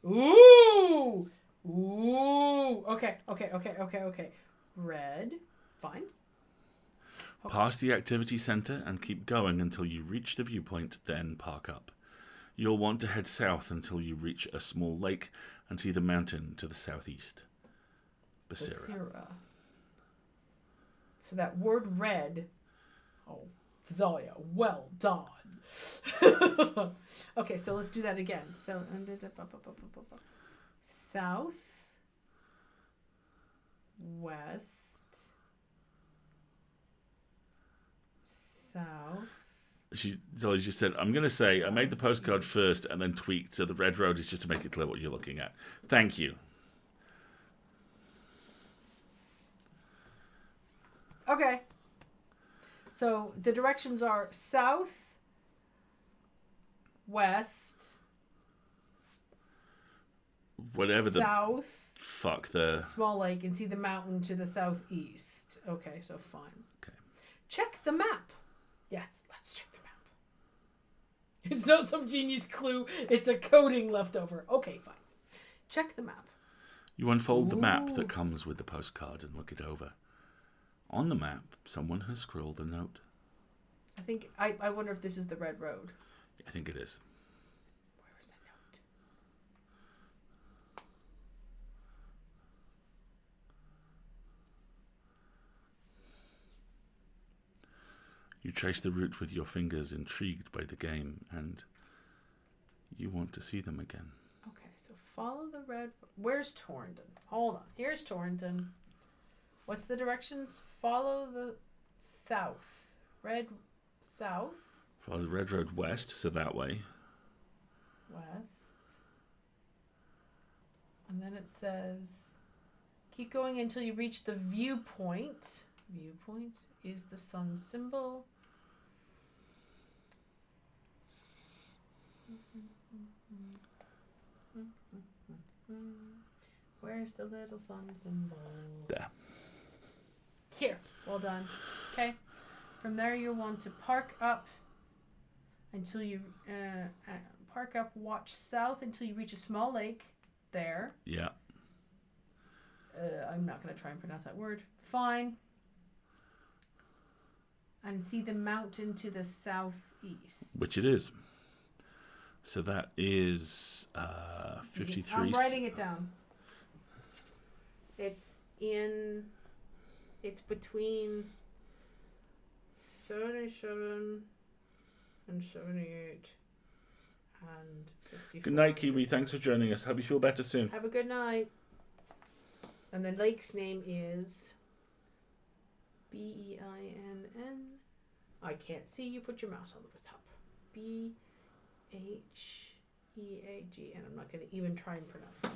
Ooh! Ooh! Okay. Red. Fine. Okay. Pass the activity center and keep going until you reach the viewpoint, then park up. You'll want to head south until you reach a small lake and see the mountain to the southeast. Basira. So that word red. Oh, Zalia, well done. Okay, so let's do that again. So, south, west, south. Zoe just said, I'm going to say I made the postcard first and then tweaked, so the red road is just to make it clear what you're looking at. Thank you. Okay. So the directions are south, west, whatever the south, fuck the small lake, and see the mountain to the southeast. Okay, so fine. Okay. Check the map. Yes, let's check It's not some genius clue. It's a coding leftover. Okay, fine. Check the map. You unfold the map that comes with the postcard and look it over. On the map, someone has scrawled a note. I think, I wonder if this is the red road. I think it is. Where is the note? You trace the route with your fingers, intrigued by the game, and you want to see them again. Okay, so follow the red... Where's Torrington? Hold on. Here's Torrington. What's the directions? Follow the south. Red south. Follow the red road west, so that way. West. And then it says, keep going until you reach the viewpoint. Viewpoint is the sun symbol. Where's the little sun symbol? There. Here. Well done. Okay. From there, you'll want to park up until you park up. Watch south until you reach a small lake. There. Yeah. I'm not going to try and pronounce that word. Fine. And see the mountain to the southeast. Which it is. So that is 53. I'm writing it down. It's between 77 and 78 and 54. Good night, Kiwi. Thanks for joining us. Hope you feel better soon. Have a good night. And the lake's name is Beinn. I can't see you. Put your mouse on the top. Bheag. And I'm not going to even try and pronounce that.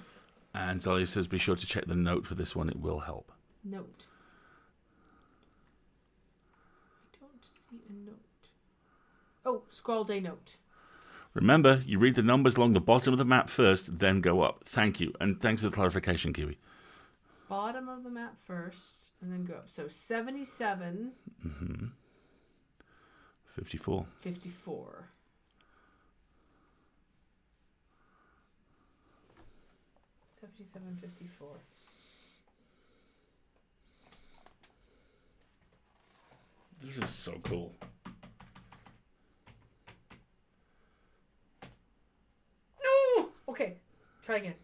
And Zalia says be sure to check the note for this one. It will help. Note. I don't see a note. Oh, scroll day note. Remember, you read the numbers along the bottom of the map first, then go up. Thank you. And thanks for the clarification, Kiwi. Bottom of the map first, and then go up. So 77. 54. 54. $77.54. This is so cool. No! Okay, try again.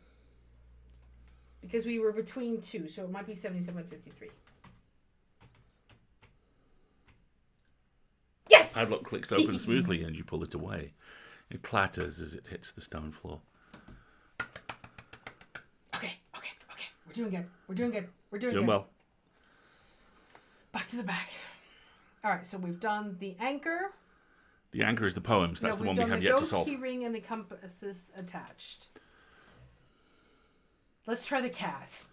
Because we were between two, so it might be 77.53. Yes! Padlock clicks open smoothly and you pull it away. It clatters as it hits the stone floor. Okay. We're doing good. We're doing Doing good. well. Back to the back. All right, so we've done the anchor. The anchor is the poems. That's the one we have yet to solve. We've done the ghost key ring and the compasses attached. Let's try the cat.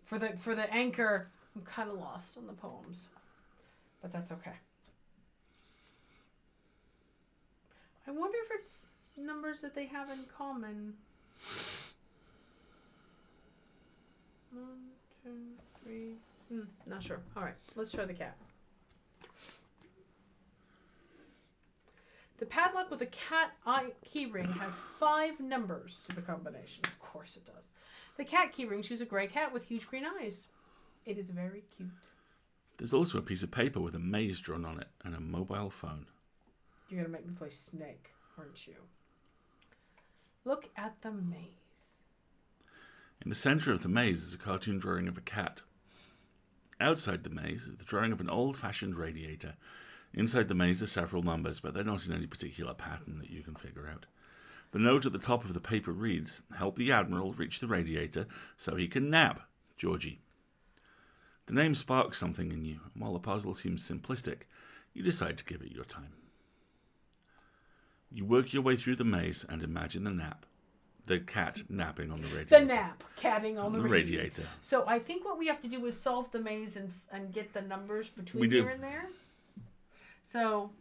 For the anchor, I'm kind of lost on the poems, but that's okay. I wonder if it's numbers that they have in common. 1, 2, 3. Not sure. All right, let's try the cat. The padlock with a cat eye keyring has 5 numbers to the combination. Of course it does. The cat keyring shows a grey cat with huge green eyes. It is very cute. There's also a piece of paper with a maze drawn on it and a mobile phone. You're going to make me play Snake, aren't you? Look at the maze. In the centre of the maze is a cartoon drawing of a cat. Outside the maze is the drawing of an old-fashioned radiator. Inside the maze are several numbers, but they're not in any particular pattern that you can figure out. The note at the top of the paper reads, "Help the Admiral reach the radiator so he can nap, Georgie." The name sparks something in you, and while the puzzle seems simplistic, you decide to give it your time. You work your way through the maze and imagine the cat napping on the radiator. Catting on the radiator. So I think what we have to do is solve the maze and get the numbers between here and there. So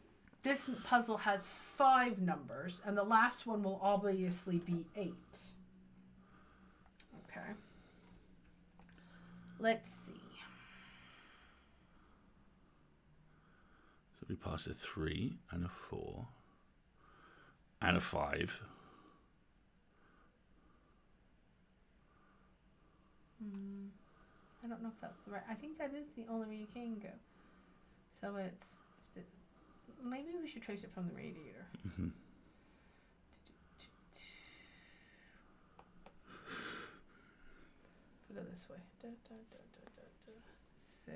this puzzle has 5 numbers, and the last one will obviously be 8. Okay. Let's see. So we pass a 3 and a 4 and a 5. I don't know if that's the right. I think that is the only way you can go. So it's maybe we should trace it from the radiator. Mm-hmm. Put it this way. 6,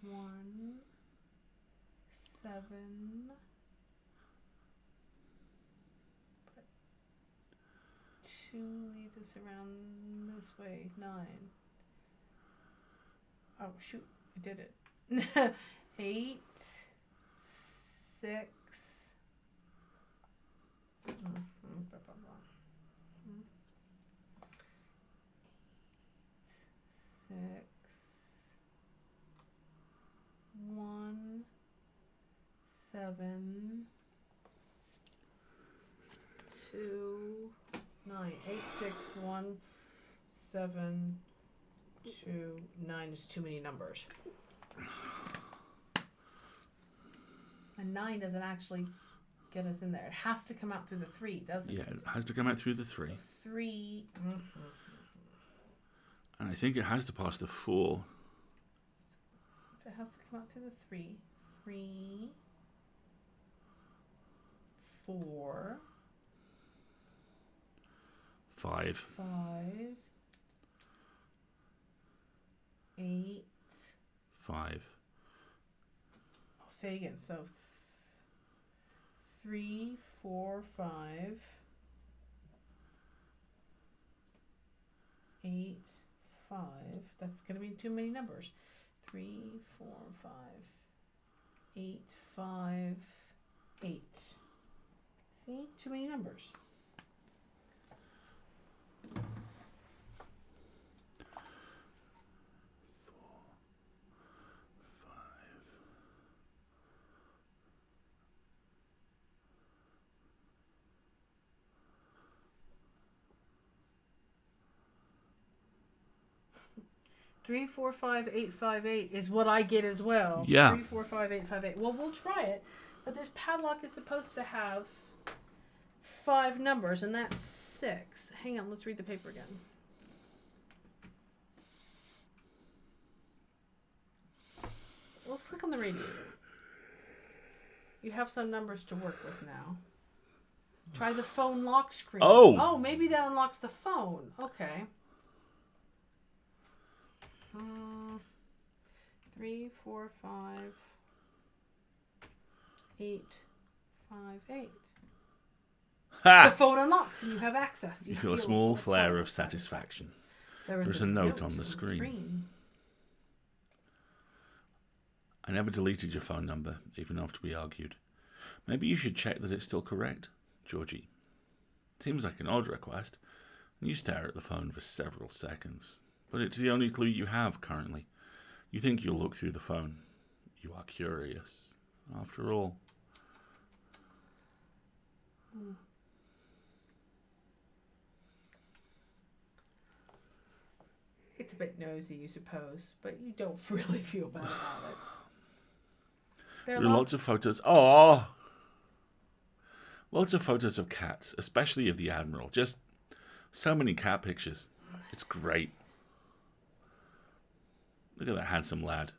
1, 7. Put 2 leads us around this way. 9. Oh shoot! I did it. 8, 6. Six, 1, 7, 2, 9. 8, 6, 1, 7, 2, 9 is too many numbers. And 9 doesn't actually get us in there. It has to come out through the 3, doesn't it? Yeah, it has to come out through the 3. So 3. And I think it has to pass the 4. If it has to come out through the 3. 3, 4, 5. 5, 8. 5. Oh, say again. So 3, 4, 5, 8, 5. That's going to be too many numbers. 3, 4, 5, 8, 5, 8. See? Too many numbers. Three, 4, 5, 8, 5, 8 is what I get as well. Yeah. 3, 4, 5, 8, 5, 8. Well, we'll try it, but this padlock is supposed to have 5 numbers, and that's 6. Hang on, let's read the paper again. Let's click on the radiator. You have some numbers to work with now. Try the phone lock screen. Oh, maybe that unlocks the phone. Okay. 3, 4, 5, 8, 5, 8. Ha! The phone unlocks and you have access. You feel a small flare of satisfaction. There's a note on the screen. I never deleted your phone number, even after we argued. Maybe you should check that it's still correct, Georgie. Seems like an odd request. You stare at the phone for several seconds. But it's the only clue you have currently. You think you'll look through the phone. You are curious, after all. It's a bit nosy, you suppose, but you don't really feel bad about it. There are lots of photos. Oh! Lots of photos of cats, especially of the Admiral. Just so many cat pictures. It's great. Look at that handsome lad.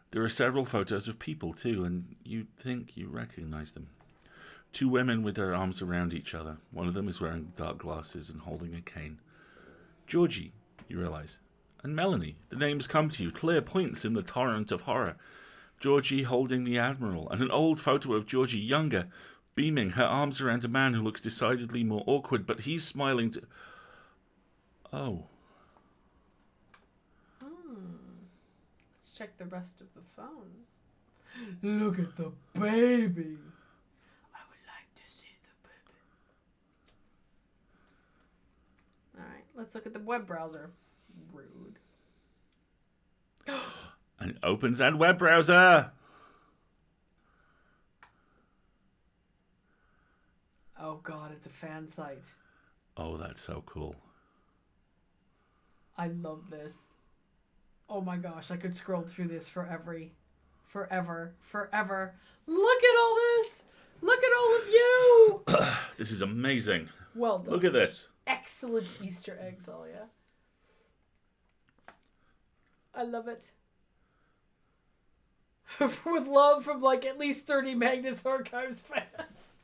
There are several photos of people too, and you think you recognize them. 2 women with their arms around each other. One of them is wearing dark glasses and holding a cane. Georgie, you realize. And Melanie. The names come to you, clear points in the torrent of horror. Georgie holding the Admiral, and an old photo of Georgie younger, beaming, her arms around a man who looks decidedly more awkward, but he's smiling to... Oh. Let's check the rest of the phone. Look at the baby. I would like to see the baby. Alright, let's look at the web browser. Rude. And it opens that web browser. Oh god, it's a fan site. Oh, that's so cool. I love this. Oh my gosh, I could scroll through this forever. Look at all this! Look at all of you! This is amazing. Well done. Look at this. Excellent Easter eggs, Zalia. I love it. With love from like at least 30 Magnus Archives fans.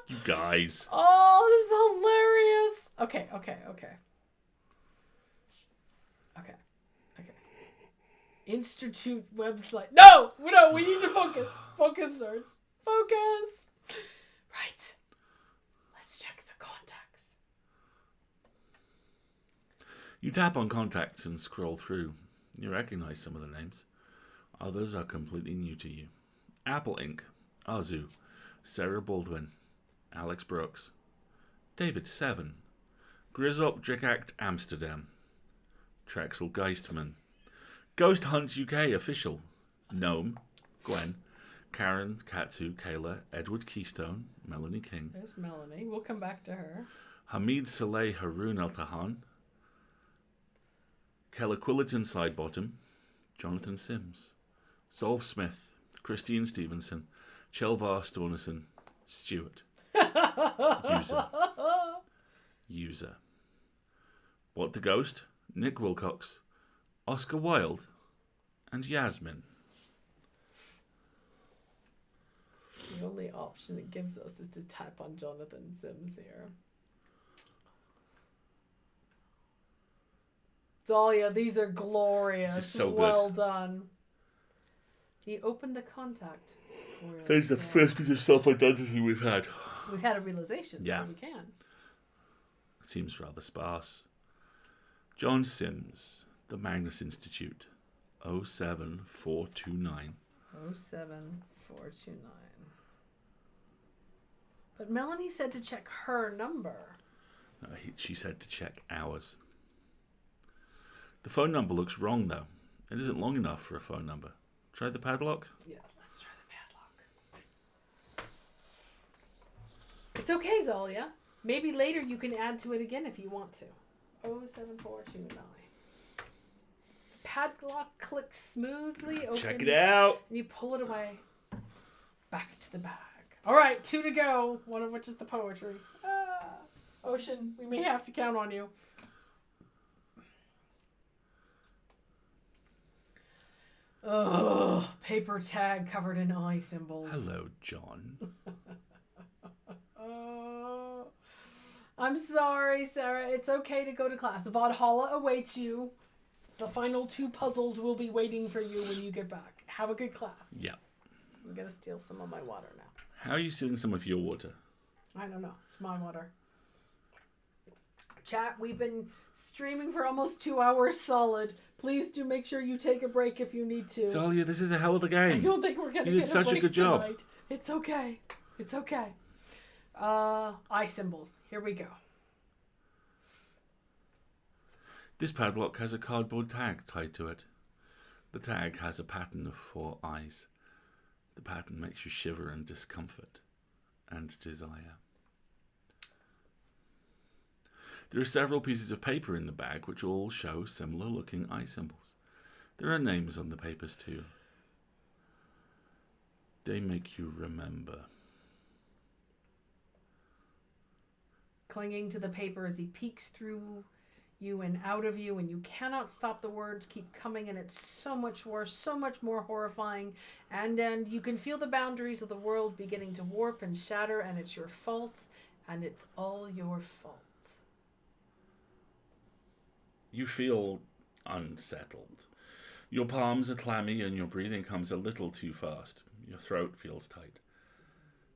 You guys. Oh, this is hilarious. Okay. Institute website. No, we need to focus. Focus, nerds. Focus. Right. Let's check the contacts. You tap on contacts and scroll through. You recognize some of the names. Others are completely new to you. Apple Inc., Azu, Sarah Baldwin, Alex Brooks, David Seven, Grizzop Drikact Amsterdam, Trexel Geistman, Ghost Hunt UK Official, Gnome, Gwen, Karen, Katsu, Kayla, Edward Keystone, Melanie King. There's Melanie. We'll come back to her. Hamid Saleh Haroon Al Tahan, Keller Quillerton Sidebottom, Jonathan Sims, Solve Smith, Christine Stevenson, Chelvar Stornison, Stewart, User. What the Ghost, Nick Wilcox, Oscar Wilde, and Yasmin. The only option it gives us is to tap on Jonathan Sims here. Zalia, these are glorious. This is so well good. done. He opened the contact for us. That is the first piece of self-identity we've had. We've had a realization, Yeah. so we can. It seems rather sparse. John Sims, The Magnus Institute, 07429. 07429. But Melanie said to check her number. She said to check ours. The phone number looks wrong, though. It isn't long enough for a phone number. Try the padlock? Yeah, let's try the padlock. It's okay, Zalia. Maybe later you can add to it again if you want to. 07429. Padlock clicks smoothly open. Check it out. And you pull it away. Back to the bag. All right, 2 to go. One of which is the poetry. Ocean, we may have to count on you. Oh, paper tag covered in eye symbols. Hello, John. I'm sorry, Sarah. It's okay to go to class. Valhalla awaits you. The final 2 puzzles will be waiting for you when you get back. Have a good class. Yeah. I'm going to steal some of my water now. How are you stealing some of your water? I don't know. It's my water. Chat, we've been streaming for almost 2 hours solid. Please do make sure you take a break if you need to. Zalia, this is a hell of a game. I don't think we're going to get a break. You did such a good job. Tonight. It's okay. It's okay. Eye symbols. Here we go. This padlock has a cardboard tag tied to it. The tag has a pattern of 4 eyes. The pattern makes you shiver in discomfort and desire. There are several pieces of paper in the bag which all show similar looking eye symbols. There are names on the papers too. They make you remember. Clinging to the paper as he peeks through you and out of you, and you cannot stop the words keep coming, and it's so much worse, so much more horrifying, and you can feel the boundaries of the world beginning to warp and shatter, and it's your fault, and it's all your fault. You feel unsettled. Your palms are clammy and your breathing comes a little too fast. Your throat feels tight.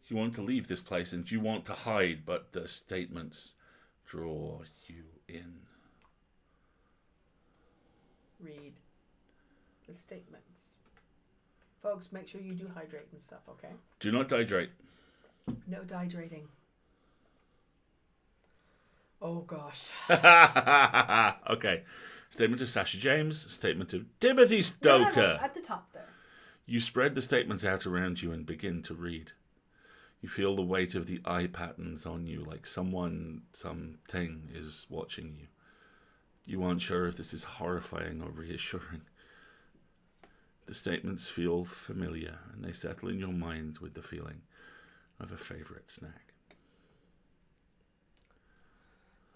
You want to leave this place and you want to hide, but the statements draw you in. Read the statements. Folks, make sure you do hydrate and stuff, okay? Do not dehydrate. No dehydrating. Oh, gosh. Okay. Statement of Sasha James. Statement of Timothy Stoker. No, at the top there. You spread the statements out around you and begin to read. You feel the weight of the eye patterns on you, like something is watching you. You aren't sure if this is horrifying or reassuring. The statements feel familiar, and they settle in your mind with the feeling of a favourite snack.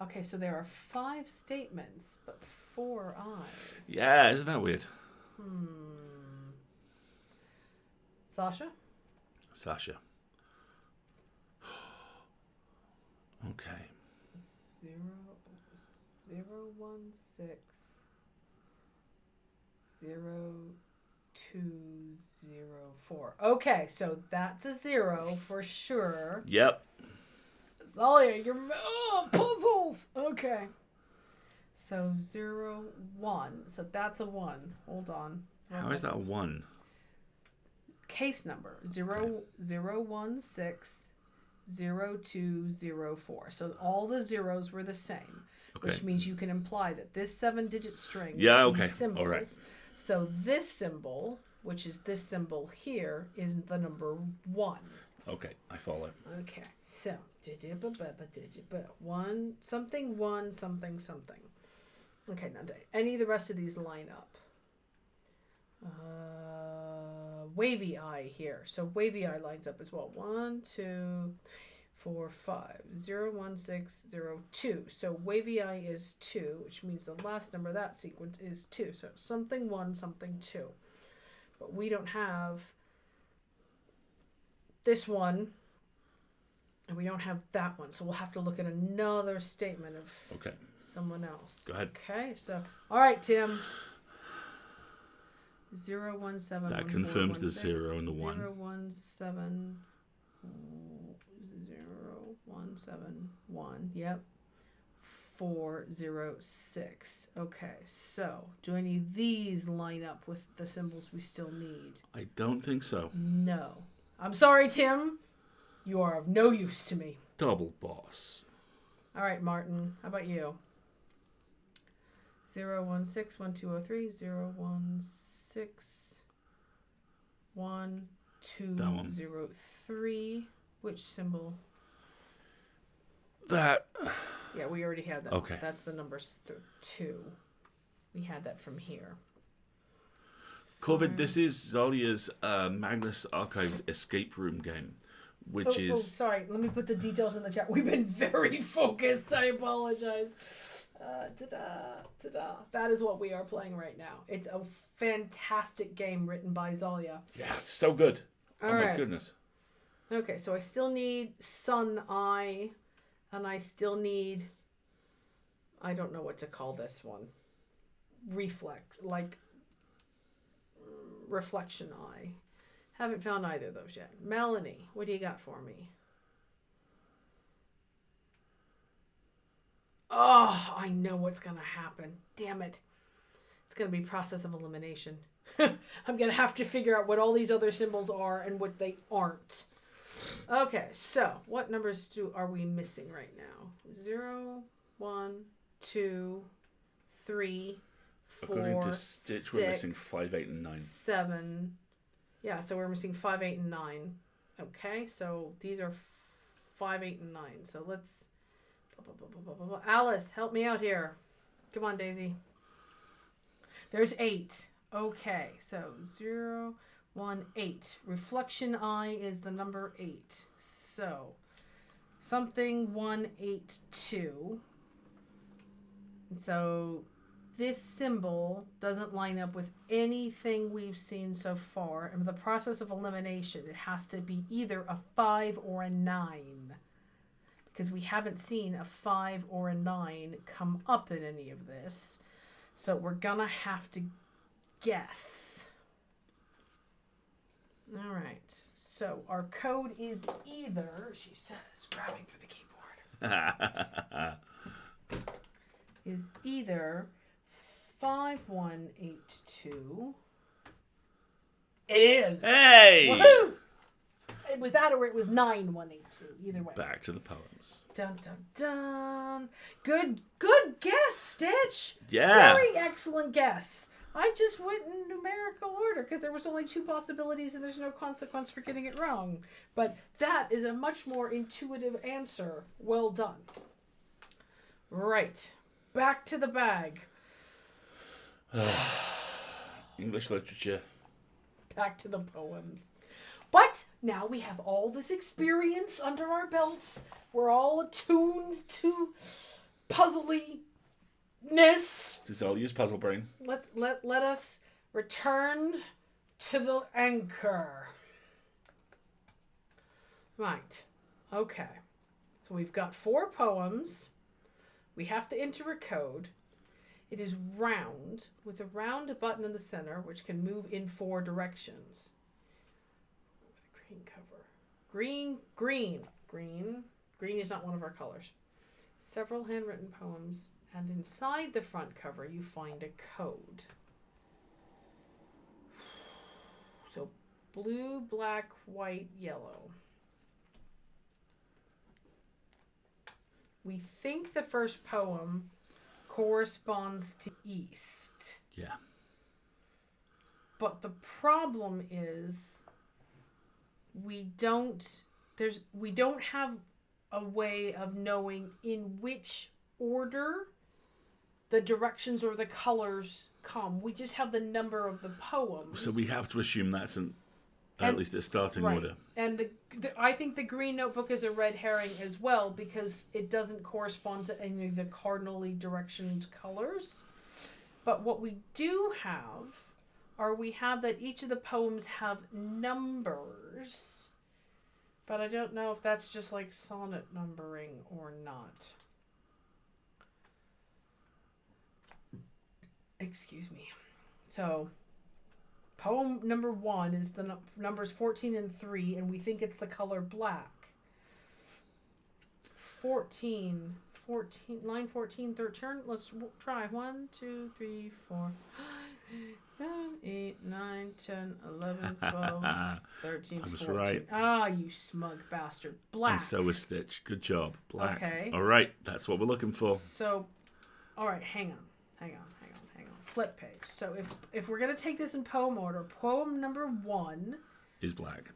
Okay, so there are 5 statements, but 4 eyes. Yeah, isn't that weird? Sasha? Sasha. Okay. 016 0204. Okay, so that's a 0 for sure. Yep. Zalia, you're puzzles. Okay. So 0 1. So that's a 1. Hold on. How is that a 1? Case number 016 0204. So all the zeros were the same, which means you can imply that this 7-digit string is symbols. All right. So this symbol, which is this symbol here, is the number 1. Okay, I follow. Okay, so 1 something 1 something something. Okay, now any of the rest of these line up. Wavy eye here. So wavy eye lines up as well. 1 2 4 5 0 1 6 0 2. So wavy eye is 2, which means the last number of that sequence is 2. So something 1 something 2. But we don't have this one, and we don't have that one. So we'll have to look at another statement of someone else. Go ahead. Okay, so all right, Tim. 017. That confirms the 0 and the 1. 017 0171. Yep. 406. Okay, so do any of these line up with the symbols we still need? I don't think so. No. I'm sorry, Tim. You are of no use to me. Double boss. All right, Martin. How about you? 0161203 016 1203. Which symbol? That. Yeah, we already had that. Okay. That's the number 2. We had that from here. COVID, this is Zalia's Magnus Archives escape room game, which is... Oh, sorry. Let me put the details in the chat. We've been very focused. I apologize. That is what we are playing right now. It's a fantastic game written by Zalia. Yeah, it's so good. All my right. Goodness. Okay, so I still need sun eye, and I still need... I don't know what to call this one. Reflection eye. Haven't found either of those yet. Melanie, what do you got for me? Oh, I know what's going to happen. Damn it. It's going to be process of elimination. I'm going to have to figure out what all these other symbols are and what they aren't. Okay, so what numbers are we missing right now? 0, 1, 2, 3, 4, According to Stitch, 6, we're missing 5, 8, and 9. 7. Yeah, so we're missing 5, 8, and 9. Okay, so these are 5, 8, and 9. So let's... Alice, help me out here. Come on, Daisy. There's 8. Okay, so 0, 1, 8. Reflection eye is the number 8. So something 1, 8, 2. So this symbol doesn't line up with anything we've seen so far. And the process of elimination, it has to be either a 5 or a 9. Because we haven't seen a 5 or a 9 come up in any of this. So we're going to have to guess. All right. So our code is either, she says, grabbing for the keyboard, is either 5182. It is. Hey! Woohoo! It was that or it was 9182. Either way. Back to the poems. Dun dun dun. Good guess, Stitch. Yeah. Very excellent guess. I just went in numerical order because there was only 2 possibilities and there's no consequence for getting it wrong. But that is a much more intuitive answer. Well done. Right. back to the bag. English literature. Back to the poems. But now we have all this experience under our belts. We're all attuned to puzzliness. To Zalia's puzzle brain. Let us return to the anchor. Right. Okay. So we've got 4 poems. We have to enter a code. It is round, with a round button in the center, which can move in 4 directions. With a green cover. Green is not one of our colors. Several handwritten poems, and inside the front cover you find a code. So blue, black, white, yellow. We think the first poem corresponds to east. Yeah. But the problem is we don't have a way of knowing in which order the directions or the colors come. We just have the number of the poems. So we have to assume that's at least a starting order. And I think the green notebook is a red herring as well, because it doesn't correspond to any of the cardinally directioned colors. But what we do we have that each of the poems have numbers. But I don't know if that's just like sonnet numbering or not. Excuse me. So, poem number 1 is the numbers 14 and 3, and we think it's the color black. line 14, third turn. Let's try. 1, 2, 3, 4, 7, 8, 9, 10, 11, 12, 13, I was 14. right. Ah, you smug bastard. Black. And so was Stitch. Good job. Black. Okay. All right. That's what we're looking for. So, all right, hang on. Flip page. So if we're going to take this in poem order, poem number 1 is black.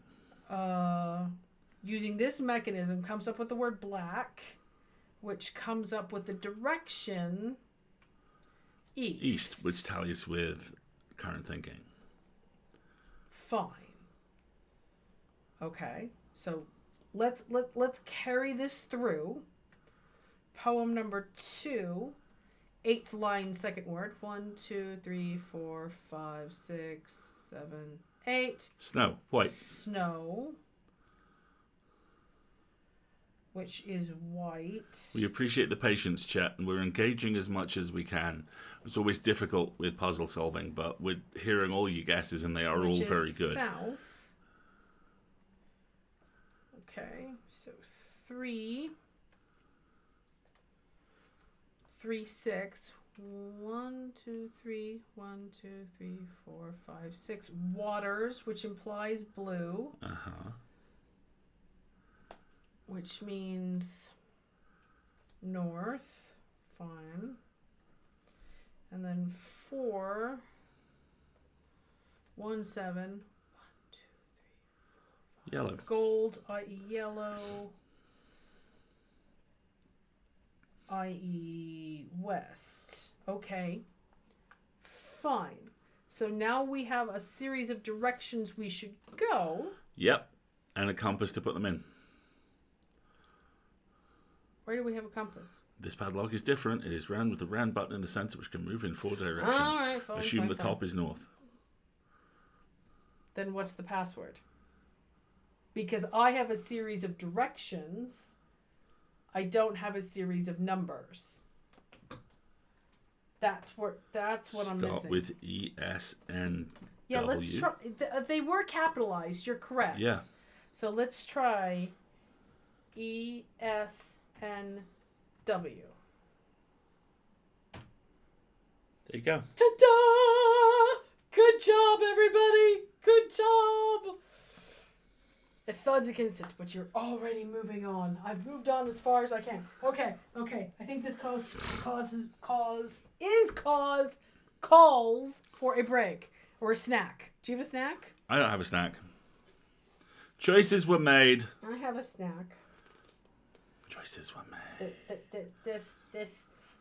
Using this mechanism comes up with the word black, which comes up with the direction east. Which tallies with current thinking. Fine. Okay. So let's carry this through. Poem number 2, 8th line, second word. 1, 2, 3, 4, 5, 6, 7, 8. Snow. White. Snow. Which is white. We appreciate the patience, chat, and we're engaging as much as we can. It's always difficult with puzzle solving, but we're hearing all your guesses, and they are all very good. South. Okay, so 3, 6. 1, 2, 3. 1, 2, 3, 4, 5, 6. Waters, which implies blue. Which means north. Fine. And then 4. 1, 7. 1, 2, 3, 4, 5. Yellow. So gold, i.e. yellow. i.e. west. Okay. Fine. So now we have a series of directions we should go. Yep. And a compass to put them in. Where do we have a compass? This padlock is different. It is round with a round button in the center which can move in 4 directions. All right, fine, Assume the top is north. Then what's the password? Because I have a series of directions. I don't have a series of numbers. That's what I'm missing. Start with ESN. Yeah, let's try. They were capitalized. You're correct. Yeah. So let's try ESNW. There you go. Ta-da! Good job, everybody. Good job. It thuds against it, but you're already moving on. I've moved on as far as I can. Okay. I think this calls for a break or a snack. Do you have a snack? I don't have a snack. Choices were made. I have a snack. Choices were made.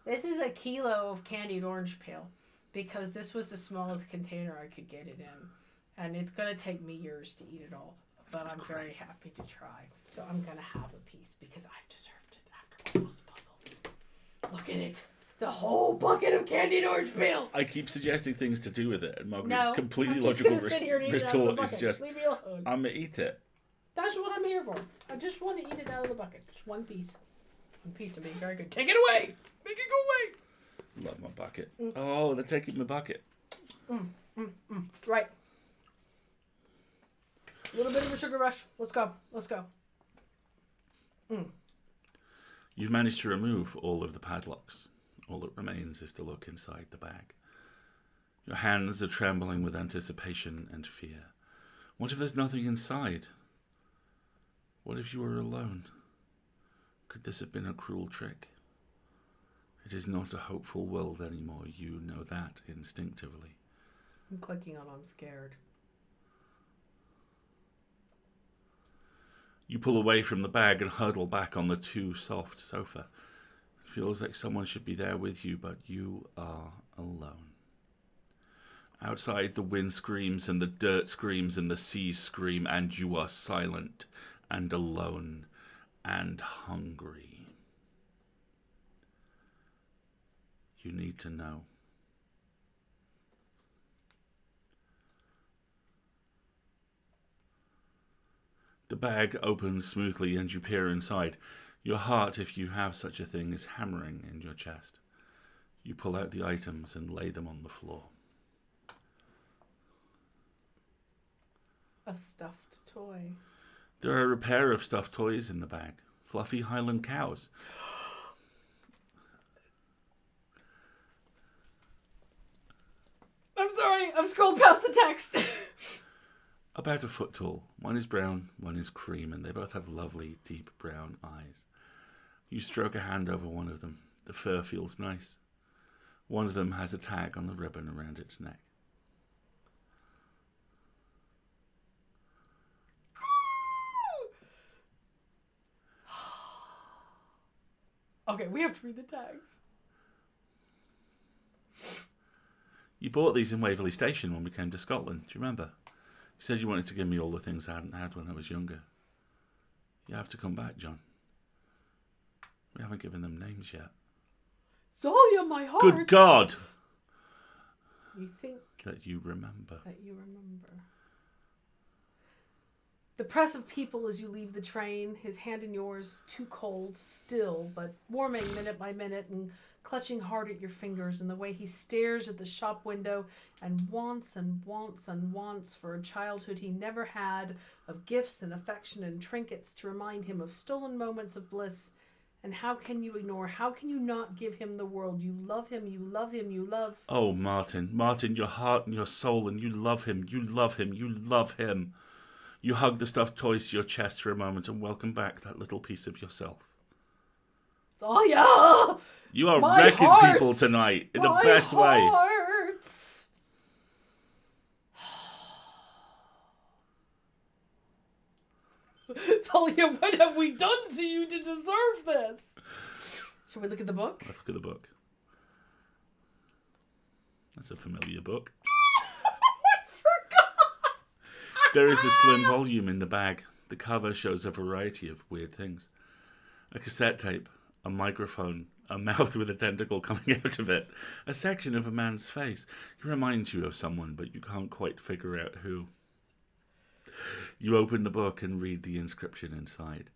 This is a kilo of candied orange peel because this was the smallest container I could get it in. And it's going to take me years to eat it all. But I'm very happy to try. So I'm going to have a piece because I've deserved it after all those puzzles. Look at it. It's a whole bucket of candied orange peel. I keep suggesting things to do with it, and Margaret's No, completely I'm just logical gonna sit here and eat it out of the retort is bucket. just, Leave me alone. I'm going to eat it. That's what I'm here for. I just want to eat it out of the bucket. Just one piece. One piece of being very good. Take it away. Make it go away. Love my bucket. Oh, they're taking my bucket. Right. A little bit of a sugar rush. Let's go. Let's go. You've managed to remove all of the padlocks. All that remains is to look inside the bag. Your hands are trembling with anticipation and fear. What if there's nothing inside? What if you were alone? Could this have been a cruel trick? It is not a hopeful world anymore. You know that instinctively. I'm clicking on I'm scared. You pull away from the bag and huddle back on the too soft sofa. It feels like someone should be there with you, but you are alone. Outside, the wind screams and the dirt screams and the seas scream, and you are silent and alone and hungry. You need to know. The bag opens smoothly and you peer inside. Your heart, if you have such a thing, is hammering in your chest. You pull out the items and lay them on the floor. A stuffed toy. There are a pair of stuffed toys in the bag. Fluffy Highland cows. I'm sorry, I've scrolled past the text. About a foot tall. One is brown, one is cream, and they both have lovely, deep brown eyes. You stroke a hand over one of them. The fur feels nice. One of them has a tag on the ribbon around its neck. Okay, we have to read the tags. You bought these in Waverley Station when we came to Scotland. Do you remember? You said you wanted to give me all the things I hadn't had when I was younger. You have to come back, John. We haven't given them names yet. Zalia, my heart. Good God! You think That you remember. that you remember. The press of people as you leave the train, his hand in yours, too cold, still, but warming minute by minute and clutching hard at your fingers, and the way he stares at the shop window and wants and wants and wants for a childhood he never had, of gifts and affection and trinkets to remind him of stolen moments of bliss. And how can you ignore, how can you not give him the world? You love him, you love him, you love... Oh, Martin, your heart and your soul, and you love him, you love him, you love him. You hug the stuffed toys to your chest for a moment and welcome back that little piece of yourself. Zalia! You are My wrecking heart! people tonight in the My best way. heart! Zalia, what have we done to you to deserve this? Shall we look at the book? Let's look at the book. That's a familiar book. I forgot! There is a slim volume in the bag. The cover shows a variety of weird things. A cassette tape, a microphone, a mouth with a tentacle coming out of it, a section of a man's face. He reminds you of someone, but you can't quite figure out who. You open the book and read the inscription inside.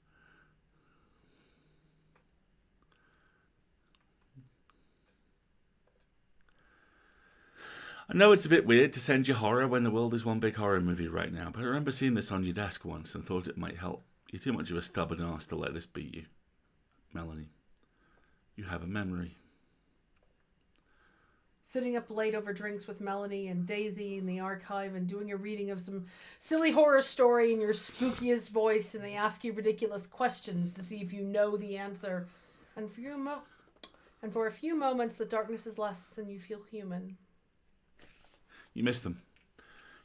I know it's a bit weird to send you horror when the world is one big horror movie right now, but I remember seeing this on your desk once and thought it might help. You're too much of a stubborn ass to let this beat you. Melanie, you have a memory. Sitting up late over drinks with Melanie and Daisy in the archive and doing a reading of some silly horror story in your spookiest voice, and they ask you ridiculous questions to see if you know the answer. And for a few moments, the darkness is less and you feel human. You miss them.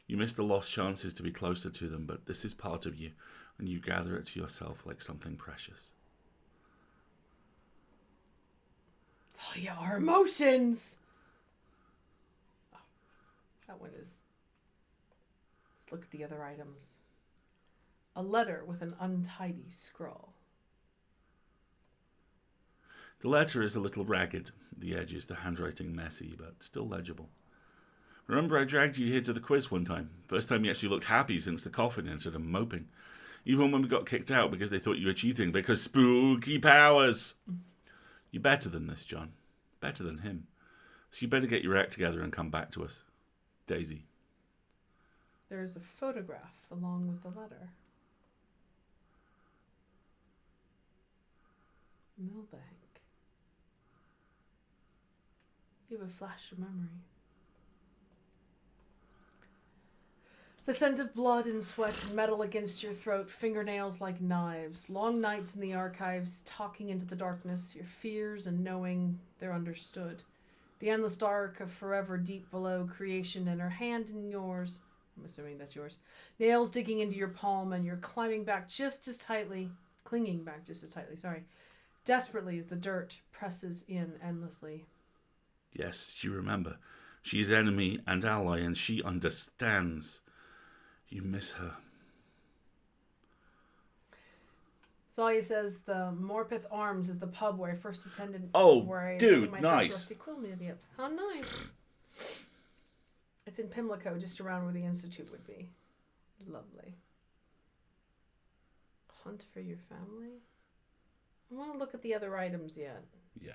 You miss the lost chances to be closer to them, but this is part of you, and you gather it to yourself like something precious. yeah, our emotions. Oh, that one is. Let's look at the other items. A letter with an untidy scroll. The letter is a little ragged. The edges, the handwriting messy, but still legible. Remember I dragged you here to the quiz one time? First time you actually looked happy since the coffin entered and moping. Even when we got kicked out because they thought you were cheating because spooky powers. You're better than this, John. Better than him. So you better get your act together and come back to us. Daisy. There is a photograph along with the letter. Milbank. You have a flash of memory. The scent of blood and sweat and metal against your throat, fingernails like knives, long nights in the archives, talking into the darkness, your fears and knowing they're understood. The endless dark of forever deep below creation and her hand in yours. I'm assuming that's yours. Nails digging into your palm and you're clinging back just as tightly, desperately as the dirt presses in endlessly. Yes, you remember. She is enemy and ally and she understands. You miss her. Zalia says the Morpeth Arms is the pub where I first attended. Oh, where I dude, my nice. First rusty quill meetup. How nice. It's in Pimlico, just around where the Institute would be. Lovely. Hunt for your family? I want to look at the other items yet. Yeah.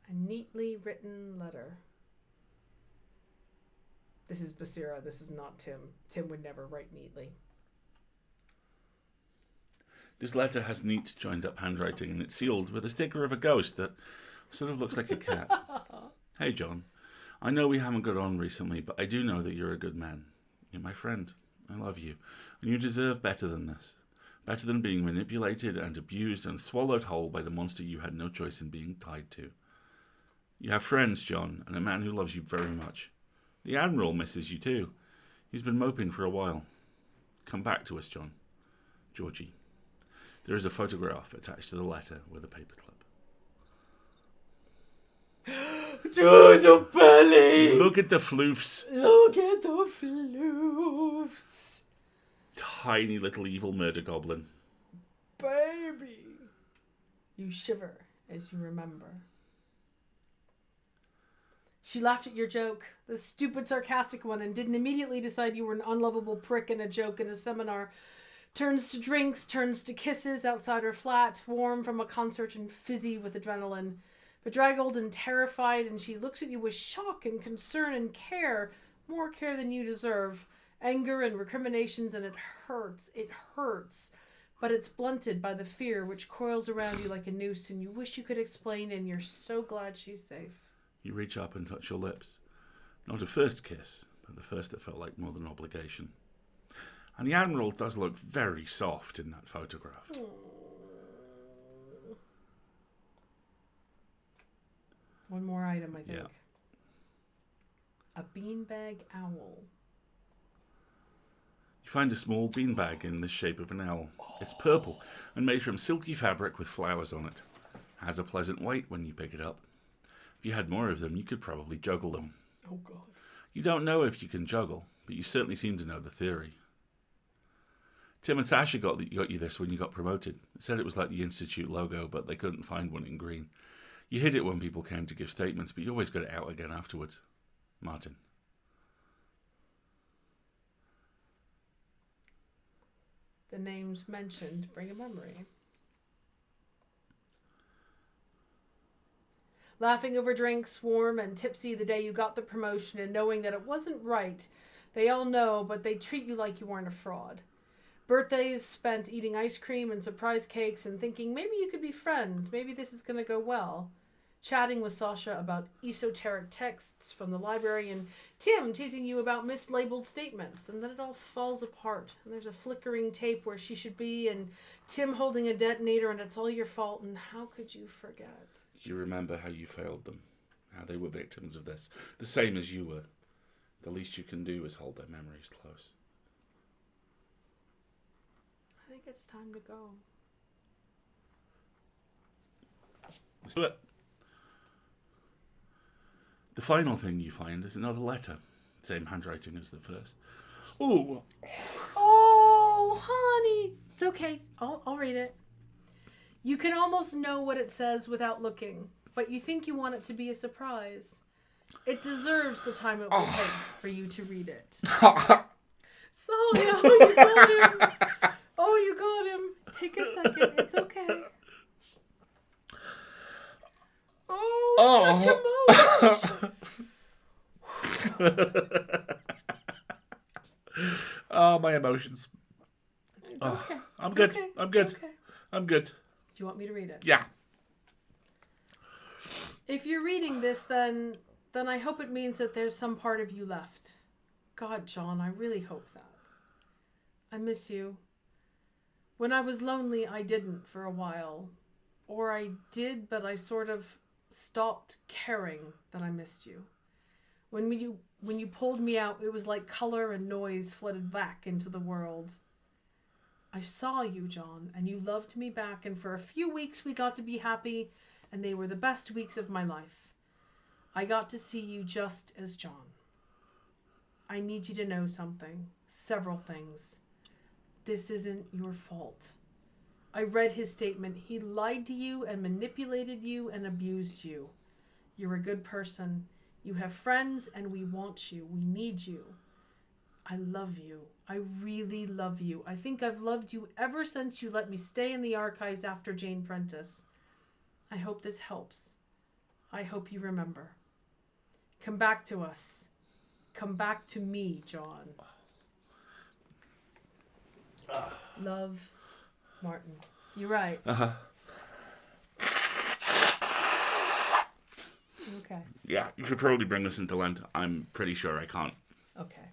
A neatly written letter. This is Basira. This is not Tim. Tim would never write neatly. This letter has neat, joined-up handwriting, and it's sealed with a sticker of a ghost that sort of looks like a cat. Hey, John. I know we haven't got on recently, but I do know that you're a good man. You're my friend. I love you. And you deserve better than this. Better than being manipulated and abused and swallowed whole by the monster you had no choice in being tied to. You have friends, John, and a man who loves you very much. The Admiral misses you too. He's been moping for a while. Come back to us, John. Georgie. There is a photograph attached to the letter with a paperclip. To the belly! Look at the floofs. Look at the floofs. Tiny little evil murder goblin. Baby. You shiver as you remember. She laughed at your joke, the stupid sarcastic one, and didn't immediately decide you were an unlovable prick in a joke in a seminar. Turns to drinks, turns to kisses outside her flat, warm from a concert and fizzy with adrenaline. Bedraggled and terrified, and she looks at you with shock and concern and care, more care than you deserve. Anger and recriminations, and it hurts. It hurts. But it's blunted by the fear which coils around you like a noose, and you wish you could explain, and you're so glad she's safe. You reach up and touch your lips. Not a first kiss, but the first that felt like more than obligation. And the Admiral does look very soft in that photograph. Aww. One more item, I think. Yeah. A beanbag owl. You find a small beanbag in the shape of an owl. It's purple and made from silky fabric with flowers on it. Has a pleasant weight when you pick it up. If you had more of them, you could probably juggle them. Oh, God. You don't know if you can juggle, but you certainly seem to know the theory. Tim and Sasha got you this when you got promoted. They said it was like the Institute logo, but they couldn't find one in green. You hid it when people came to give statements, but you always got it out again afterwards. Martin. The names mentioned bring a memory. Laughing over drinks, warm and tipsy the day you got the promotion and knowing that it wasn't right. They all know, but they treat you like you weren't a fraud. Birthdays spent eating ice cream and surprise cakes and thinking maybe you could be friends, maybe this is going to go well. Chatting with Sasha about esoteric texts from the library and Tim teasing you about mislabeled statements, and then it all falls apart and there's a flickering tape where she should be and Tim holding a detonator and it's all your fault, and how could you forget? You remember how you failed them, how they were victims of this, the same as you were. The least you can do is hold their memories close. I think it's time to go. Let's do it. The final thing you find is another letter. Same handwriting as the first. Ooh. Oh, honey. It's okay. I'll read it. You can almost know what it says without looking, but you think you want it to be a surprise. It deserves the time it will take for you to read it. Zalia, oh, you got him. Oh, you got him. Take a second. It's okay. Oh, such emotion. Oh, my emotions. It's okay. I'm It's good. okay. I'm good. It's okay. I'm good. Do you want me to read it? Yeah. If you're reading this, then I hope it means that there's some part of you left. God, John, I really hope that. I miss you. When I was lonely, I didn't for a while. Or I did, but I sort of stopped caring that I missed you. When you pulled me out, it was like color and noise flooded back into the world. I saw you, John, and you loved me back, and for a few weeks we got to be happy, and they were the best weeks of my life. I got to see you just as John. I need you to know something. Several things. This isn't your fault. I read his statement. He lied to you and manipulated you and abused you. You're a good person. You have friends and we want you. We need you. I love you. I really love you. I think I've loved you ever since you let me stay in the archives after Jane Prentice. I hope this helps. I hope you remember. Come back to us. Come back to me, John. Love, Martin. You're right. Uh-huh. Okay. Yeah, you should probably bring us into Lent. I'm pretty sure I can't. Okay.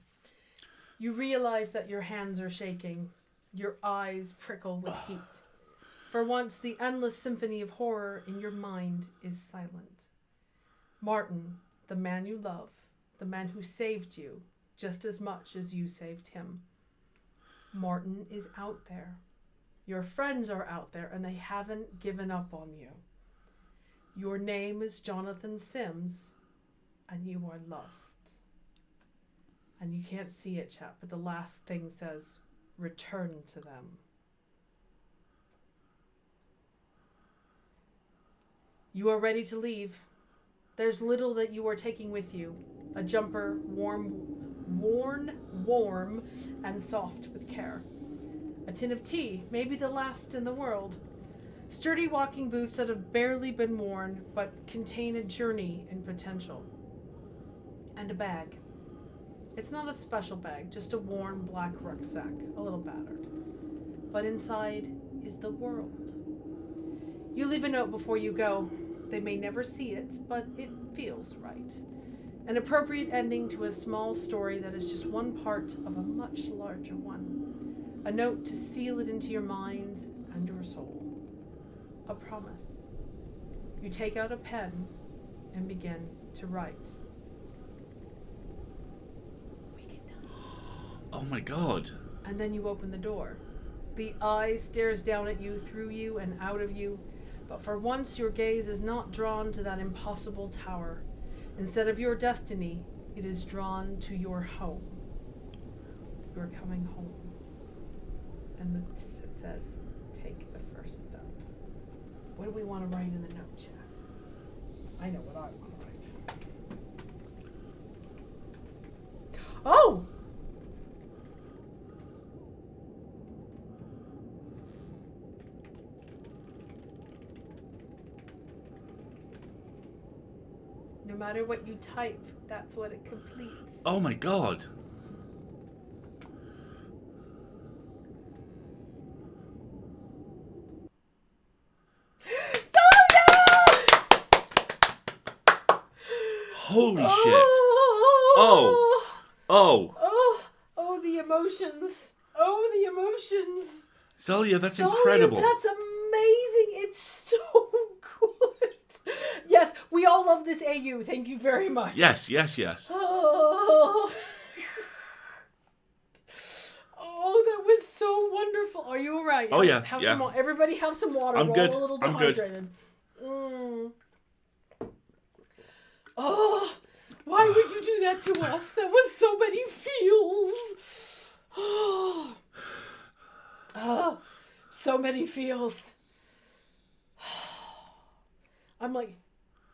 You realize that your hands are shaking. Your eyes prickle with heat. For once, the endless symphony of horror in your mind is silent. Martin, the man you love, the man who saved you just as much as you saved him. Martin is out there. Your friends are out there and they haven't given up on you. Your name is Jonathan Sims and you are loved. And you can't see it, chat, but the last thing says, return to them. You are ready to leave. There's little that you are taking with you. A jumper, worn, warm, and soft with care. A tin of tea, maybe the last in the world. Sturdy walking boots that have barely been worn, but contain a journey in potential. And a bag. It's not a special bag, just a worn black rucksack, a little battered. But inside is the world. You leave a note before you go. They may never see it, but it feels right. An appropriate ending to a small story that is just one part of a much larger one. A note to seal it into your mind and your soul. A promise. You take out a pen and begin to write. Oh my god. And then you open the door. The eye stares down at you, through you, and out of you. But for once, your gaze is not drawn to that impossible tower. Instead of your destiny, it is drawn to your home. You're coming home. And it says, take the first step. What do we want to write in the note, chat? I know what I want to write. Oh! No matter what you type, that's what it completes. Oh my god. Holy shit. Oh, the emotions. Oh, the emotions. Zalia, that's Zalia, incredible. That's amazing. It's so good. Yes, we all love this AU. Thank you very much. Yes. Oh. Oh, that was so wonderful. Are you all right? Oh, yeah. Have some, everybody have some water. I'm We're good. all a little I'm good. dehydrated. Oh, why would you do that to us? That was so many feels. So many feels. I'm like,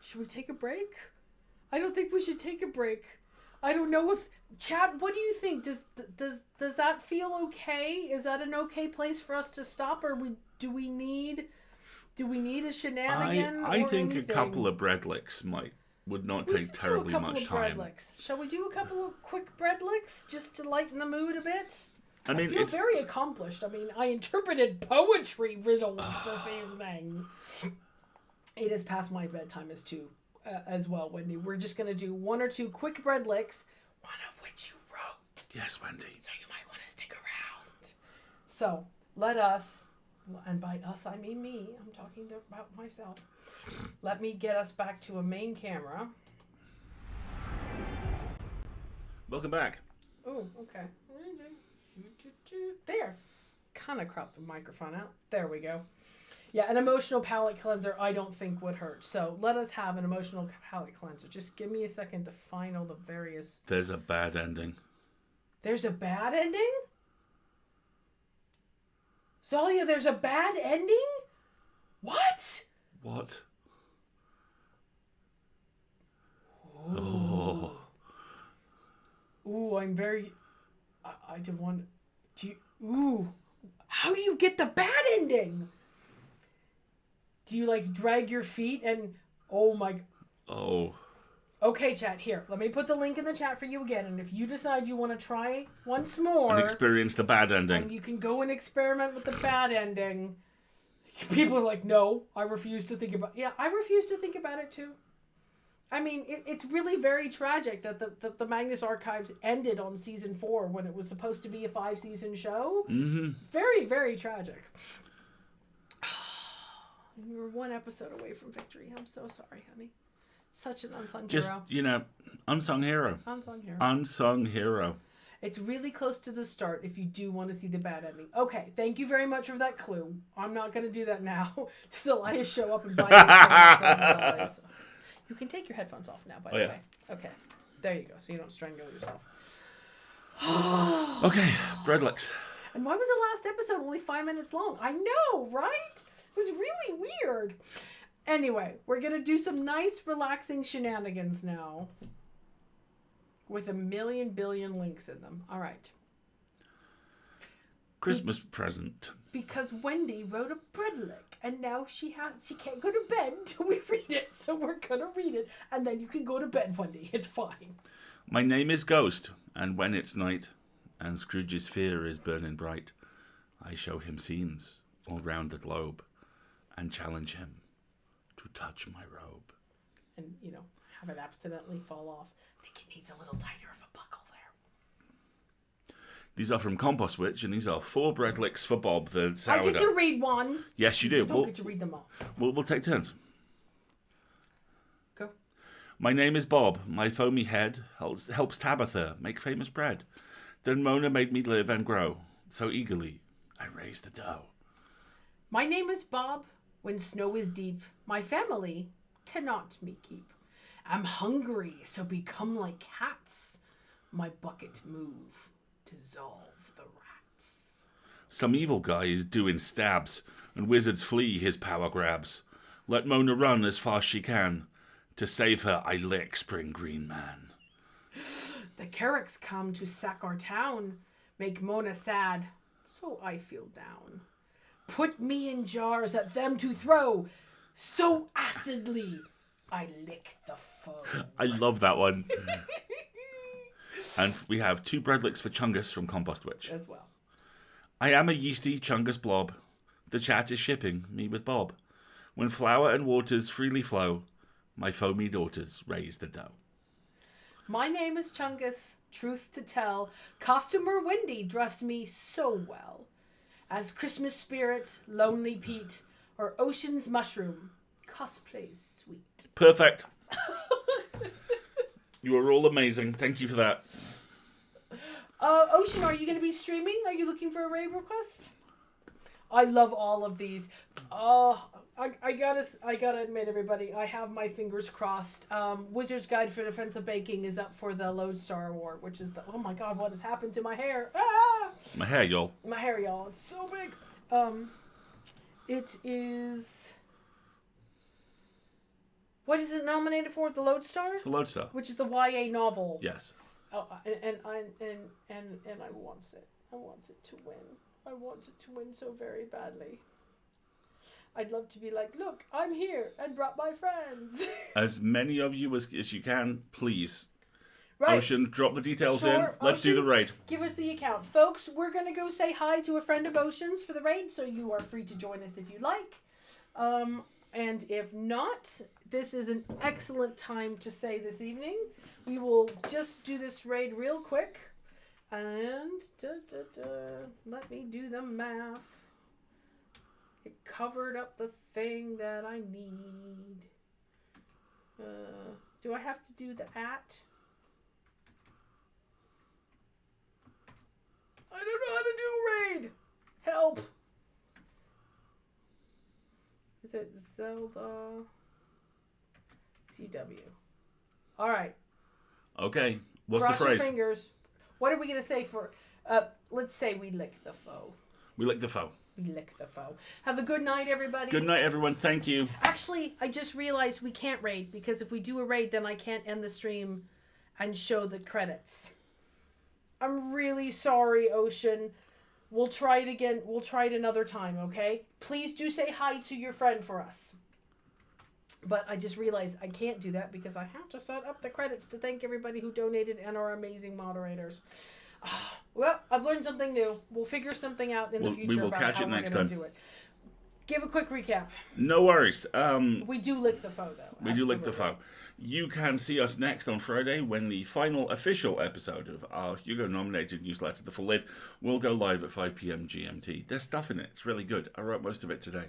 should we take a break? I don't think we should take a break. I don't know if Chad, what do you think? Does that feel okay? Is that an okay place for us to stop, or do we need a shenanigan? I think anything? a couple of bread licks would not take terribly much time. Shall we do a couple of quick bread licks just to lighten the mood a bit? I mean, I feel very accomplished. I mean, I interpreted poetry riddles this evening. It is past my bedtime as well, Wendy. We're just going to do one or two quick bread licks, one of which you wrote. Yes, Wendy. So you might want to stick around. So let us, and by us I mean me, I'm talking about myself. Let me get us back to a main camera. Welcome back. Oh, okay. There. Kind of crop the microphone out. There we go. Yeah, an emotional palate cleanser I don't think would hurt. So let us have an emotional palate cleanser. Just give me a second to find all the various... There's a bad ending. There's a bad ending? Zalia, there's a bad ending? What? What? Ooh. Ooh, I'm very... I didn't want... Ooh. How do you get the bad ending? Do you, like, drag your feet and... Oh, my... Oh. Okay, chat, here. Let me put the link in the chat for you again. And if you decide you want to try once more... And experience the bad ending. And you can go and experiment with the bad ending. People are like, no, I refuse to think about... Yeah, I refuse to think about it, too. I mean, it's really very tragic that the Magnus Archives ended on season 4 when it was supposed to be a 5-season show. Mm-hmm. Very, very tragic. We were one episode away from victory. I'm so sorry, honey. Such an unsung hero. Just, unsung hero. Unsung hero. Unsung hero. It's really close to the start if you do want to see the bad ending. Okay, thank you very much for that clue. I'm not going to do that now. Zalia show up and buy you. You can take your headphones off now, by the way. Okay, there you go, so you don't strangle yourself. Okay, bread licks. And why was the last episode only 5 minutes long? I know, right? It was really weird. Anyway, we're going to do some nice, relaxing shenanigans now. With a million billion links in them. All right. Christmas present. Because Wendy wrote a bread lick. And now she can't go to bed until we read it. So we're going to read it. And then you can go to bed, Wendy. It's fine. My name is Ghost. And when it's night, and Scrooge's fear is burning bright, I show him scenes all round the globe, and challenge him to touch my robe. And, have it accidentally fall off. I think it needs a little tighter of a buckle there. These are from Compost Witch, and these are 4 bread licks for Bob, the sourdough. I get to read one. Yes, you do. You don't get to read them all. We'll take turns. Go. My name is Bob. My foamy head helps Tabitha make famous bread. Then Mona made me live and grow. So eagerly, I raised the dough. My name is Bob. When snow is deep, my family cannot me keep. I'm hungry, so become like cats. My bucket move, dissolve the rats. Some evil guy is doing stabs, and wizards flee his power grabs. Let Mona run as fast she can. To save her, I lick Spring Green Man. The Carricks come to sack our town, make Mona sad, so I feel down. Put me in jars at them to throw, so acidly I lick the foe. I love that one. And we have 2 bread licks for Chungus from Compost Witch. As well. I am a yeasty Chungus blob. The chat is shipping me with Bob. When flour and waters freely flow, my foamy daughters raise the dough. My name is Chungus, truth to tell. Costumer Wendy dressed me so well. As Christmas Spirit, Lonely Pete, or Ocean's Mushroom, cosplay's sweet. Perfect. You are all amazing. Thank you for that. Ocean, are you going to be streaming? Are you looking for a raid request? I love all of these. I gotta admit, everybody, I have my fingers crossed. Wizard's Guide for Defensive Baking is up for the Lodestar Award, which is oh my god, what has happened to my hair? Ah! My hair, y'all. My hair, y'all. It's so big. It is. What is it nominated for? The Lodestar? It's the Lodestar. Which is the YA novel. Yes. Oh, and I want it. I want it to win. I want it to win so very badly. I'd love to be like, look, I'm here and brought my friends. As many of you as you can, please. Right. Ocean, drop the details in. Sure. Let's do the raid. Give us the account. Folks, we're going to go say hi to a friend of Ocean's for the raid, so you are free to join us if you like. And if not, this is an excellent time to say this evening. We will just do this raid real quick. And let me do the math. It covered up the thing that I need. Do I have to do the at? I don't know how to do raid. Help. Is it Zelda CW? All right. Okay. What's Cross the phrase? Your fingers. What are we going to say for... let's say we lick the foe. We lick the foe. We lick the foe. Have a good night, everybody. Good night, everyone. Thank you. Actually, I just realized we can't raid, because if we do a raid, then I can't end the stream and show the credits. I'm really sorry, Ocean. We'll try it again. We'll try it another time, okay? Please do say hi to your friend for us. But I just realized I can't do that because I have to set up the credits to thank everybody who donated and our amazing moderators. Well, I've learned something new. We'll figure something out in the future. We will about catch how it we're next gonna time. Do it. Give a quick recap. No worries. We do lick the foe, though. We do lick the foe. You can see us next on Friday when the final official episode of our Hugo-nominated newsletter, The Full Lid, will go live at 5 p.m. GMT. There's stuff in it. It's really good. I wrote most of it today.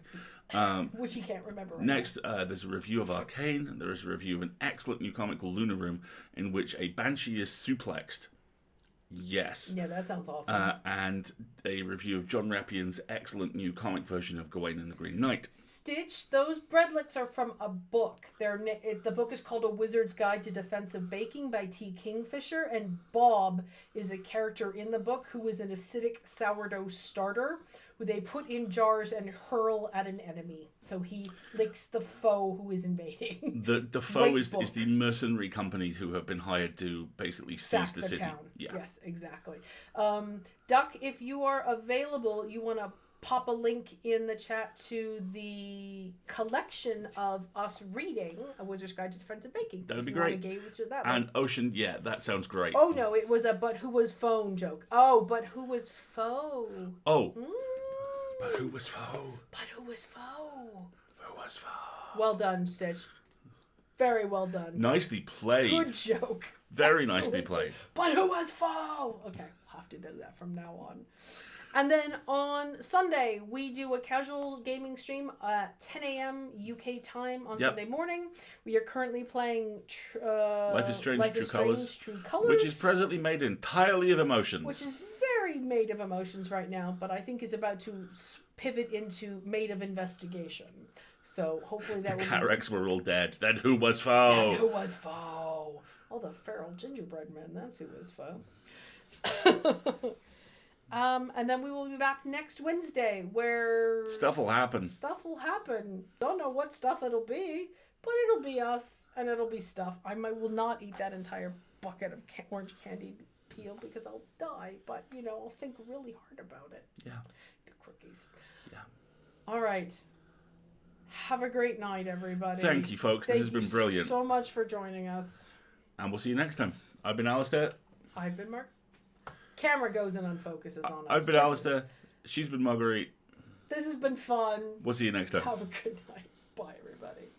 Which you can't remember right Next, there's a review of Arcane. There is a review of an excellent new comic called Lunar Room, in which a banshee is suplexed. Yes. Yeah, that sounds awesome. And a review of John Rapian's excellent new comic version of Gawain and the Green Knight. Stitch, those bread licks are from a book. The book is called A Wizard's Guide to Defensive Baking by T. Kingfisher, and Bob is a character in the book who is an acidic sourdough starter who they put in jars and hurl at an enemy. So he licks the foe who is invading. The foe is the mercenary company who have been hired to basically seize the city. Town. Yeah. Yes, exactly. Duck, if you are available, you want to pop a link in the chat to the collection of us reading A Wizard's Guide to Defensive Baking. That would be great. And Ocean, yeah, that sounds great. Oh, no, it was a but who was phone joke. Oh, but who was foe? Oh. But who was foe? But who was foe? Who was foe? Well done, Stitch. Very well done. Nicely played. Good joke. Very Excellent. nicely played. But who was foe? Okay, I'll have to do that from now on. And then on Sunday, we do a casual gaming stream at 10 a.m. UK time on Sunday morning. We are currently playing Life is Strange, True Colors, Colors, which is presently made entirely of emotions. Which is very made of emotions right now, but I think is about to pivot into made of investigation. So hopefully that the will Carex were all dead. Then who was foe? Then who was foe? Oh, the feral gingerbread man. That's who was foe. And then we will be back next Wednesday where... Stuff will happen. Stuff will happen. Don't know what stuff it'll be, but it'll be us, and it'll be stuff. I will not eat that entire bucket of orange candy peel because I'll die, but, I'll think really hard about it. Yeah. The cookies. Yeah. All right. Have a great night, everybody. Thank you, folks. This has been brilliant. Thank you so much for joining us. And we'll see you next time. I've been Alasdair. I've been Mark. Camera goes and unfocuses on us. I've been Alasdair. She's been Marguerite. This has been fun. We'll see you next time. Have a good night. Bye, everybody.